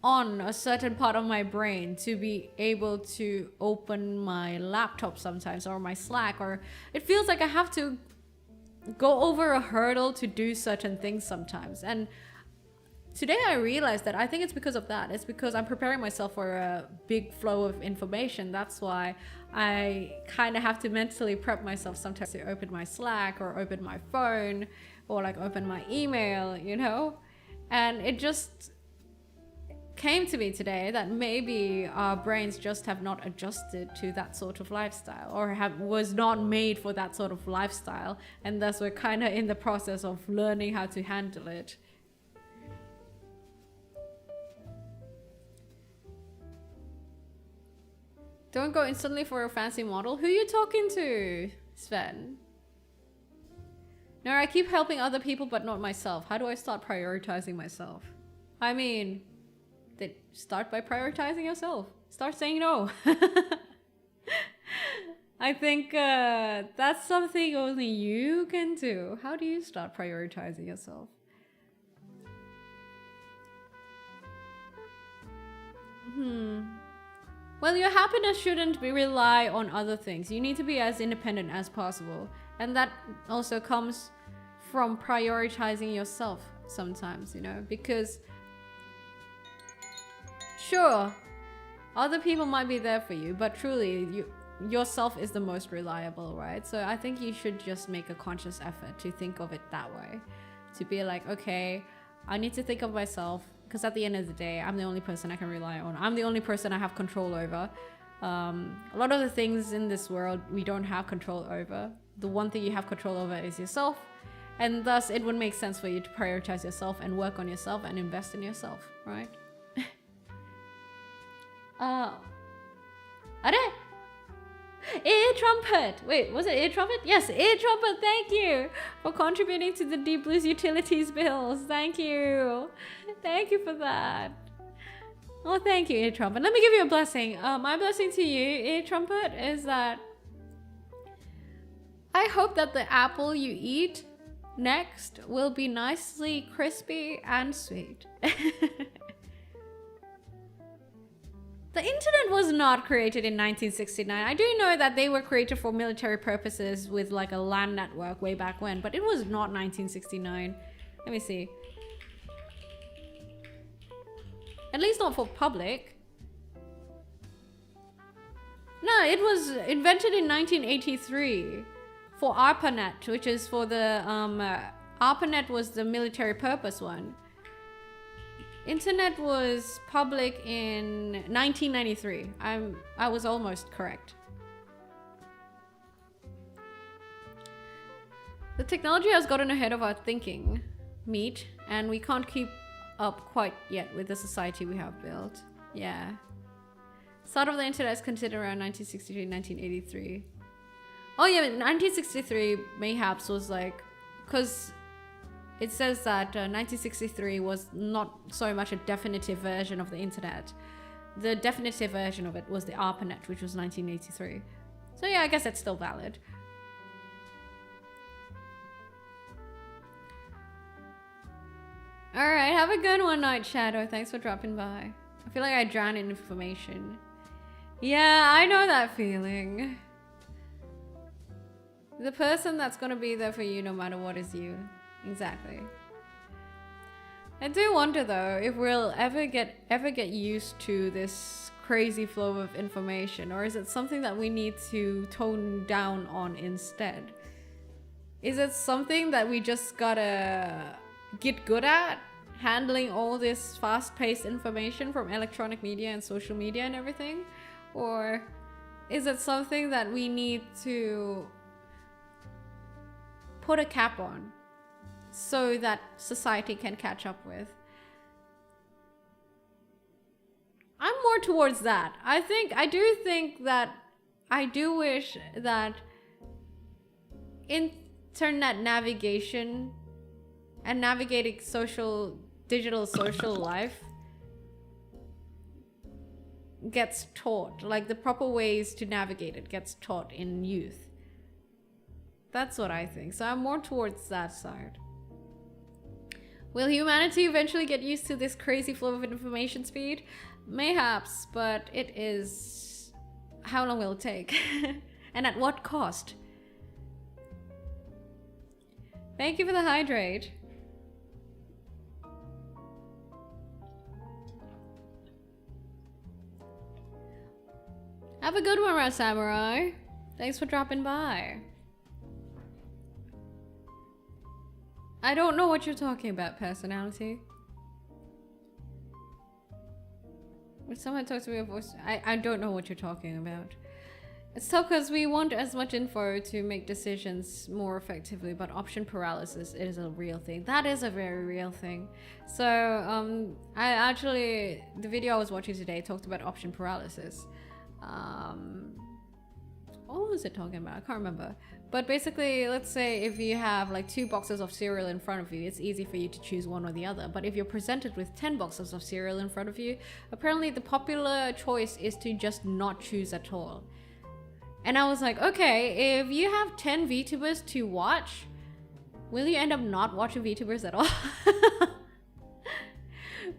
on a certain part of my brain to be able to open my laptop sometimes, or my Slack, or it feels like I have to go over a hurdle to do certain things sometimes. And today I realized that I think it's because of that. It's because I'm preparing myself for a big flow of information. That's why I kind of have to mentally prep myself sometimes to open my Slack or open my phone or like open my email, you know? And it just came to me today that maybe our brains just have not adjusted to that sort of lifestyle, or was not made for that sort of lifestyle, and thus we're kind of in the process of learning how to handle it. Don't go instantly for a fancy model. Who are you talking to, Sven? No, I keep helping other people but not myself. How do I start prioritizing myself? I mean, start by prioritizing yourself. Start saying no. I think that's something only you can do. How do you start prioritizing yourself? Well, your happiness shouldn't rely on other things. You need to be as independent as possible. And that also comes from prioritizing yourself sometimes, you know, because sure, other people might be there for you, but truly, yourself is the most reliable, right? So I think you should just make a conscious effort to think of it that way. To be like, okay, I need to think of myself, because at the end of the day, I'm the only person I can rely on. I'm the only person I have control over. A lot of the things in this world we don't have control over. The one thing you have control over is yourself, and thus it would make sense for you to prioritize yourself and work on yourself and invest in yourself, right? Are Ear Trumpet! Wait, was it Ear Trumpet? Yes, Ear Trumpet, thank you for contributing to the Deep Blue's utilities bills. Thank you. Thank you for that. Oh, thank you, Ear Trumpet. Let me give you a blessing. My blessing to you, Ear Trumpet, is that I hope that the apple you eat next will be nicely crispy and sweet. The internet was not created in 1969. I do know that they were created for military purposes with like a LAN network way back when, but it was not 1969. Let me see. At least not for public. No, it was invented in 1983 for ARPANET, which is for the ARPANET was the military purpose one. Internet was public in 1993. I was almost correct. The technology has gotten ahead of our thinking, meat, and we can't keep up quite yet with the society we have built. Yeah. Start of the internet is considered around 1963, 1983. Oh yeah, 1963 mayhaps was like, because it says that 1963 was not so much a definitive version of the internet. The definitive version of it was the ARPANET, which was 1983. So yeah, I guess that's still valid. Alright, have a good one, Night Shadow. Thanks for dropping by. I feel like I drown in information. Yeah, I know that feeling. The person that's gonna be there for you no matter what is you. Exactly. I do wonder though if we'll ever get used to this crazy flow of information, or is it something that we need to tone down on instead? Is it something that we just gotta get good at, handling all this fast-paced information from electronic media and social media and everything? Or is it something that we need to put a cap on so that society can catch up with? I'm more towards that. I do wish that internet navigation and navigating digital social life gets taught, like the proper ways to navigate it gets taught in youth. That's what I think. So I'm more towards that side. Will humanity eventually get used to this crazy flow of information speed? Mayhaps, but it is... how long will it take? And at what cost? Thank you for the hydrate. Have a good one, Red Samurai. Thanks for dropping by. I don't know what you're talking about, personality. When someone talks to me, a voice, I don't know what you're talking about. It's tough because we want as much info to make decisions more effectively, but option paralysis is a real thing. That is a very real thing. So I actually, the video I was watching today talked about option paralysis. What was it talking about? I can't remember. But basically, let's say if you have like 2 boxes of cereal in front of you, it's easy for you to choose one or the other. But if you're presented with 10 boxes of cereal in front of you, apparently the popular choice is to just not choose at all. And I was like, okay, if you have 10 VTubers to watch, will you end up not watching VTubers at all?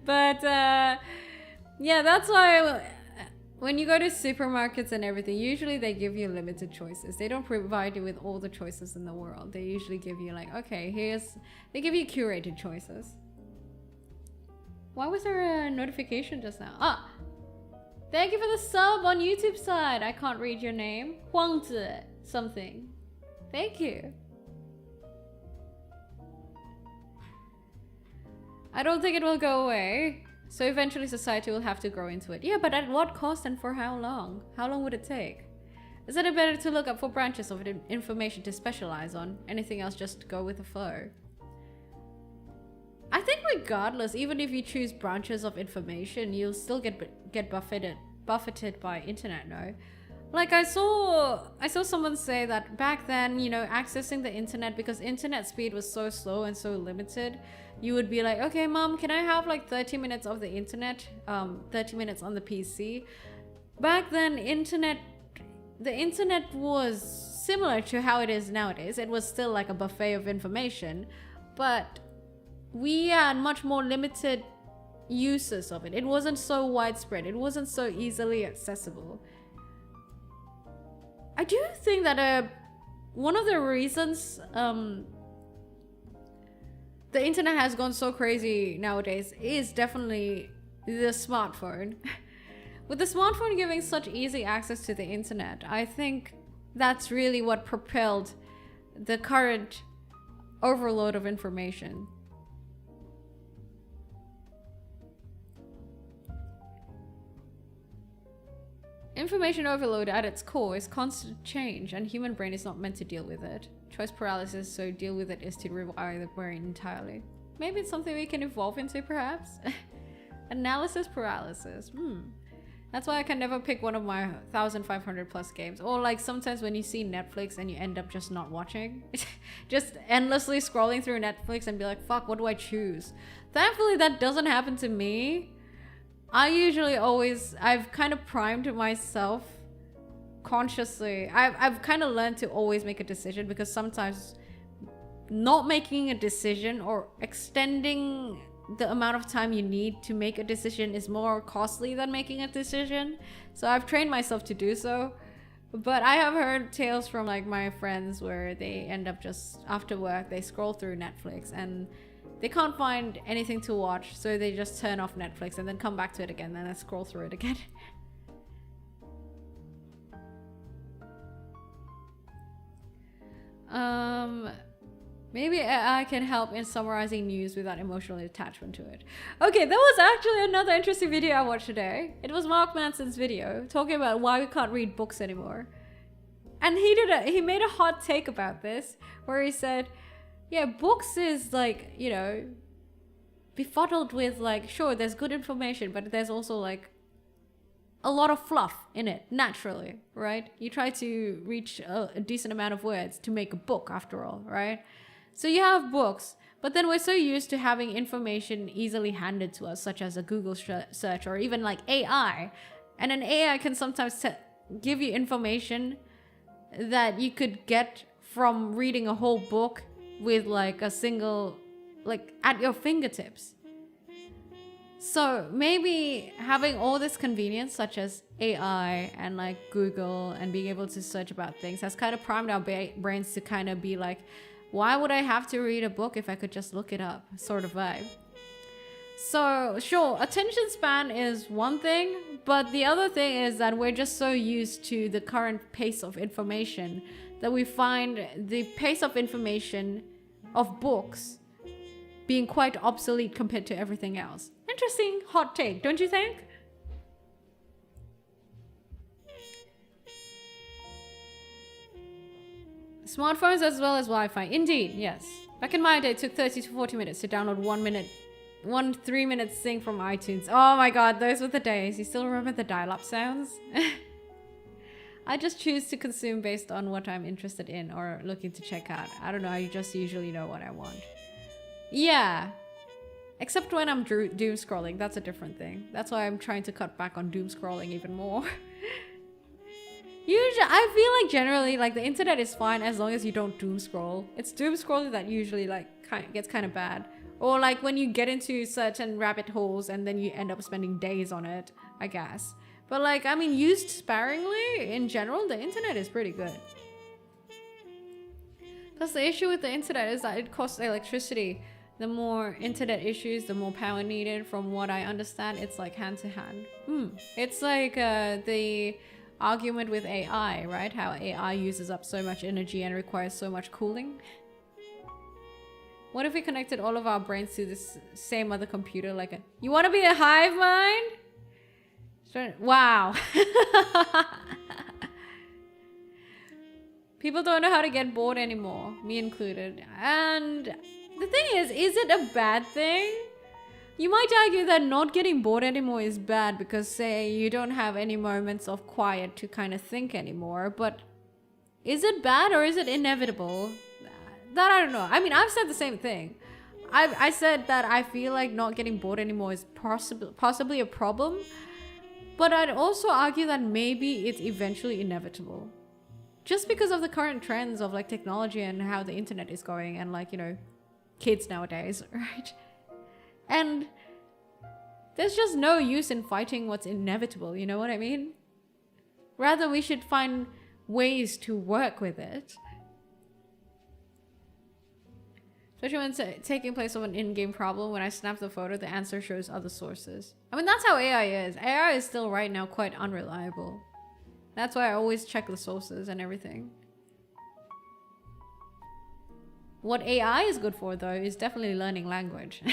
But yeah, that's why when you go to supermarkets and everything, usually they give you limited choices. They don't provide you with all the choices in the world. They usually give you like, okay, they give you curated choices. Why was there a notification just now? Ah! Thank you for the sub on YouTube side. I can't read your name. Huangzi something. Thank you. I don't think it will go away. So eventually society will have to grow into it. Yeah, but at what cost and for how long? How long would it take? Is it better to look up for branches of information to specialize on? Anything else, just go with the flow. I think regardless, even if you choose branches of information, you'll still get buffeted by internet, no? Like I saw someone say that back then, you know, accessing the internet, because internet speed was so slow and so limited, you would be like, okay, mom, can I have like 30 minutes of the internet, 30 minutes on the PC? Back then, the internet was similar to how it is nowadays. It was still like a buffet of information, but we had much more limited uses of it. It wasn't so widespread. It wasn't so easily accessible. I do think that one of the reasons the internet has gone so crazy nowadays is definitely the smartphone. With the smartphone giving such easy access to the internet, I think that's really what propelled the current overload of information. Information overload at its core is constant change, and human brain is not meant to deal with it. Choice paralysis, so deal with it is to rewire the brain entirely. Maybe it's something we can evolve into, perhaps? Analysis paralysis. That's why I can never pick one of my 1,500 plus games. Or like sometimes when you see Netflix and you end up just not watching. Just endlessly scrolling through Netflix and be like, fuck, what do I choose? Thankfully that doesn't happen to me. I usually I've kind of primed myself consciously. I've kind of learned to always make a decision, because sometimes not making a decision or extending the amount of time you need to make a decision is more costly than making a decision. So I've trained myself to do so. But I have heard tales from like my friends where they end up just after work, they scroll through Netflix and they can't find anything to watch, so they just turn off Netflix and then come back to it again and then scroll through it again. Maybe AI can help in summarizing news without emotional attachment to it. Okay, that was actually another interesting video I watched today. It was Mark Manson's video talking about why we can't read books anymore. And he made a hot take about this, where he said, yeah, books is like, you know, befuddled with like, sure, there's good information, but there's also like a lot of fluff in it, naturally, right? You try to reach a decent amount of words to make a book, after all, right? So you have books, but then we're so used to having information easily handed to us, such as a Google search or even like AI. And an AI can sometimes give you information that you could get from reading a whole book with like a single, like at your fingertips. So maybe having all this convenience, such as AI and like Google and being able to search about things, has kind of primed our brains to kind of be like, why would I have to read a book if I could just look it up, sort of vibe. So sure, attention span is one thing, but the other thing is that we're just so used to the current pace of information that we find the pace of information of books being quite obsolete compared to everything else. Interesting hot take, don't you think? Smartphones as well as Wi-Fi. Indeed, yes. Back in my day, it took 30 to 40 minutes to download 1 3-minute thing from iTunes. Oh my god, those were the days. You still remember the dial-up sounds? I just choose to consume based on what I'm interested in or looking to check out. I don't know, I just usually know what I want. Yeah. Except when I'm doom scrolling, that's a different thing. That's why I'm trying to cut back on doom scrolling even more. Usually, I feel like generally, like the internet is fine as long as you don't doom scroll. It's doom scrolling that usually like gets kind of bad. Or like when you get into certain rabbit holes and then you end up spending days on it, I guess. But like, I mean, used sparingly, in general, the internet is pretty good. Plus the issue with the internet is that it costs electricity. The more internet issues, the more power needed. From what I understand, it's like hand to hand. It's like the argument with AI, right? How AI uses up so much energy and requires so much cooling. What if we connected all of our brains to this same other computer? Like you want to be a hive mind? Wow. People don't know how to get bored anymore, me included. And the thing is it a bad thing? You might argue that not getting bored anymore is bad because, say, you don't have any moments of quiet to kind of think anymore. But is it bad or is it inevitable? That I don't know. I mean, I've said the same thing. I said that I feel like not getting bored anymore is possibly a problem. But I'd also argue that maybe it's eventually inevitable. Just because of the current trends of like technology and how the internet is going and like, you know, kids nowadays, right? And there's just no use in fighting what's inevitable, you know what I mean? Rather, we should find ways to work with it. Especially when it's taking place of an in-game problem. When I snap the photo, the answer shows other sources. I mean, that's how AI is. AI is still right now quite unreliable. That's why I always check the sources and everything. What AI is good for, though, is definitely learning language.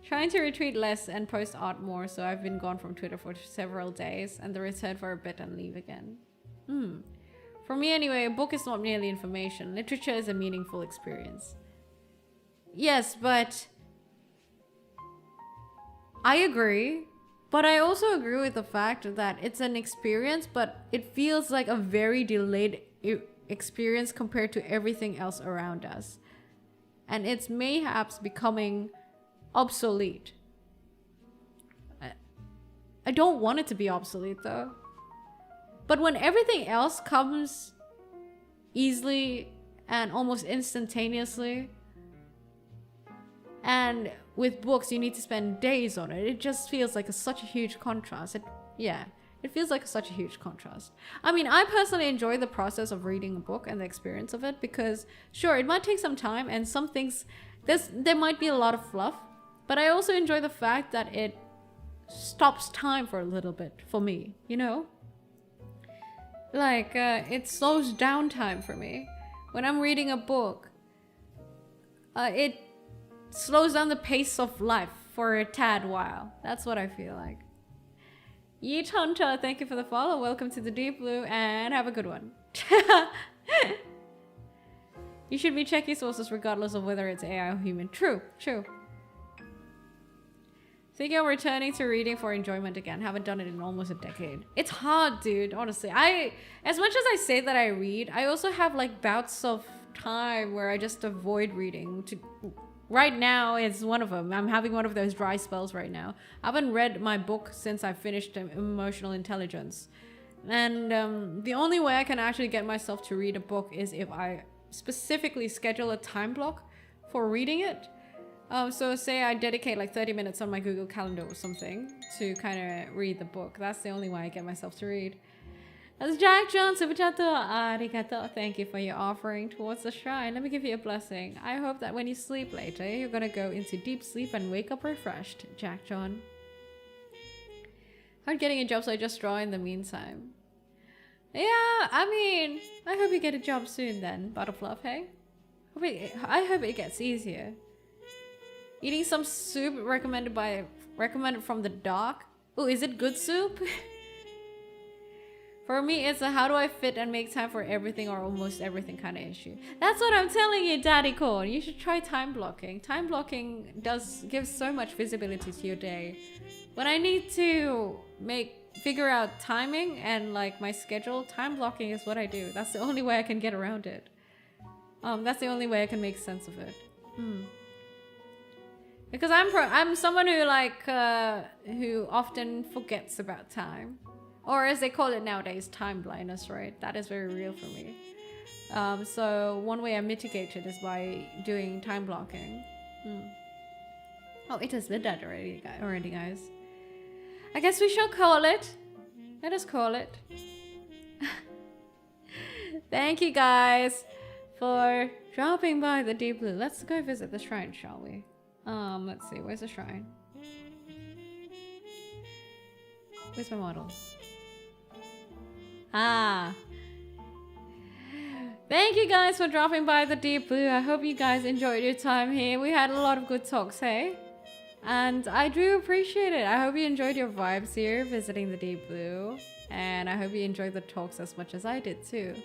Trying to retweet less and post art more, so I've been gone from Twitter for several days and then return for a bit and leave again. For me anyway, a book is not merely information. Literature is a meaningful experience. Yes, but I agree. But I also agree with the fact that it's an experience, but it feels like a very delayed experience compared to everything else around us. And it's mayhaps becoming obsolete. I don't want it to be obsolete though. But when everything else comes easily and almost instantaneously, and with books you need to spend days on it, it just feels like such a huge contrast. It feels like such a huge contrast. I mean, I personally enjoy the process of reading a book and the experience of it because, sure, it might take some time and some things, there might be a lot of fluff, but I also enjoy the fact that it stops time for a little bit for me, you know? Like, it slows down time for me. When I'm reading a book, it slows down the pace of life for a tad while. That's what I feel like. Yeet Hunter, thank you for the follow. Welcome to the Deep Blue and have a good one. You should be checking sources regardless of whether it's AI or human. True. Thinking of returning to reading for enjoyment again. Haven't done it in almost a decade. It's hard, dude, honestly. As much as I say that I read, I also have like bouts of time where I just avoid reading. Right now is one of them. I'm having one of those dry spells right now. I haven't read my book since I finished Emotional Intelligence. And the only way I can actually get myself to read a book is if I specifically schedule a time block for reading it. So say I dedicate like 30 minutes on my Google Calendar or something to kind of read the book. That's the only way I get myself to read. That's Jack John, super chato. Arigato. Thank you for your offering towards the shrine. Let me give you a blessing. I hope that when you sleep later, you're gonna go into deep sleep and wake up refreshed, Jack John. Hard getting a job, so I just draw in the meantime. Yeah, I mean, I hope you get a job soon then, Butterfluff, hey? I hope it gets easier. Eating some soup recommended from the doc. Oh, is it good soup? For me, it's a how do I fit and make time for everything or almost everything kind of issue. That's what I'm telling you, Daddy Corn. You should try time blocking. Time blocking gives so much visibility to your day. When I need to figure out timing and like my schedule, time blocking is what I do. That's the only way I can get around it. That's the only way I can make sense of it. Because I'm someone who who often forgets about time. Or as they call it nowadays, time blindness, right? That is very real for me. So one way I mitigate it is by doing time blocking. Oh, it has been done already, guys. I guess we shall call it. Let us call it. Thank you guys for dropping by the Deep Blue. Let's go visit the shrine, shall we? Let's see, where's the shrine? Where's my model? Thank you guys for dropping by the Deep Blue. I hope you guys enjoyed your time here. We had a lot of good talks, hey? And I do appreciate it. I hope you enjoyed your vibes here visiting the Deep Blue. And I hope you enjoyed the talks as much as I did too.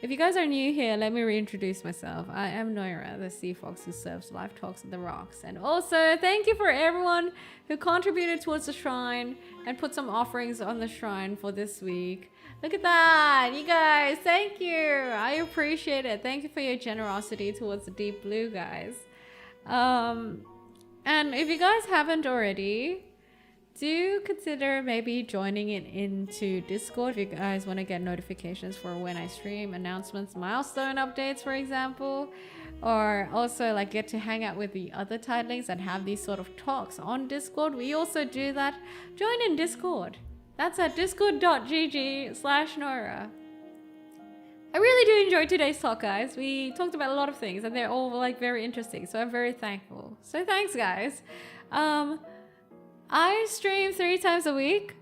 If you guys are new here, let me reintroduce myself. I am Noira, the sea fox who serves live talks on the rocks. And also, thank you for everyone who contributed towards the shrine and put some offerings on the shrine for this week. Look at that, you guys, thank you. I appreciate it. Thank you for your generosity towards the Deep Blue, guys. And if you guys haven't already, do consider maybe joining it into Discord if you guys want to get notifications for when I stream, announcements, milestone updates, for example, or also like get to hang out with the other titlings and have these sort of talks on Discord. We also do that. Join in Discord. That's at discord.gg/Noira. I really do enjoy today's talk, guys. We talked about a lot of things and they're all like very interesting, so I'm very thankful. So thanks, guys. I stream 3 times a week.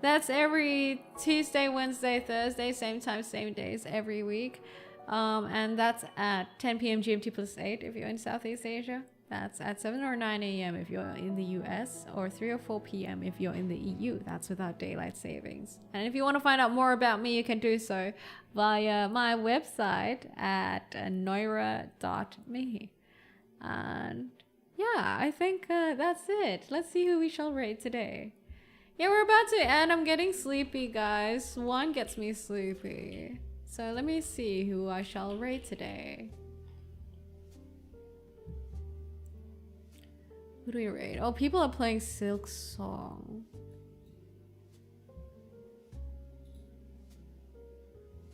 That's every Tuesday, Wednesday, Thursday, same time, same days every week. And that's at 10 p.m. GMT +8 if you're in Southeast Asia. That's at 7 or 9 a.m. if you're in the US, or 3 or 4 p.m. if you're in the EU. That's without daylight savings. And if you want to find out more about me, you can do so via my website at noira.me. And yeah, I think that's it. Let's see who we shall raid today. Yeah, we're about to end. I'm getting sleepy, guys. One gets me sleepy. So let me see who I shall raid today. Who do we raid? Oh, people are playing Silk Song.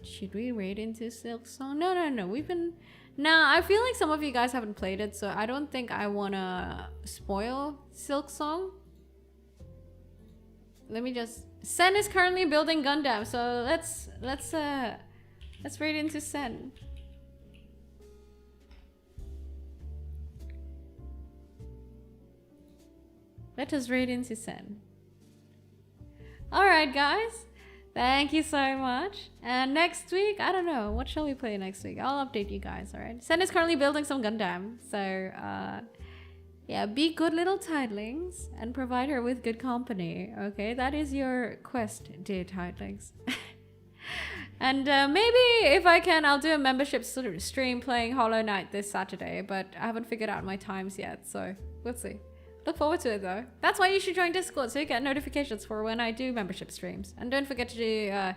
Should we raid into Silk Song? No. We've been... Nah, I feel like some of you guys haven't played it, so I don't think I wanna spoil Silk Song. Let me just... Sen is currently building Gundam, so let's raid into Sen. Let us raid into Sen. Alright, guys. Thank you so much. And next week, I don't know. What shall we play next week? I'll update you guys, alright? Sen is currently building some Gundam. So, yeah, be good little titlings and provide her with good company. Okay, that is your quest, dear titlings. And maybe if I can, I'll do a membership stream playing Hollow Knight this Saturday. But I haven't figured out my times yet, so we'll see. Look forward to it though. That's why you should join Discord, so you get notifications for when I do membership streams. And don't forget to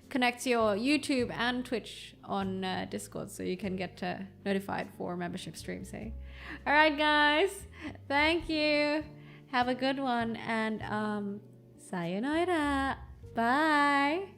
connect your YouTube and Twitch on Discord so you can get notified for membership streams, hey? Alright guys, thank you. Have a good one and sayonara. Bye.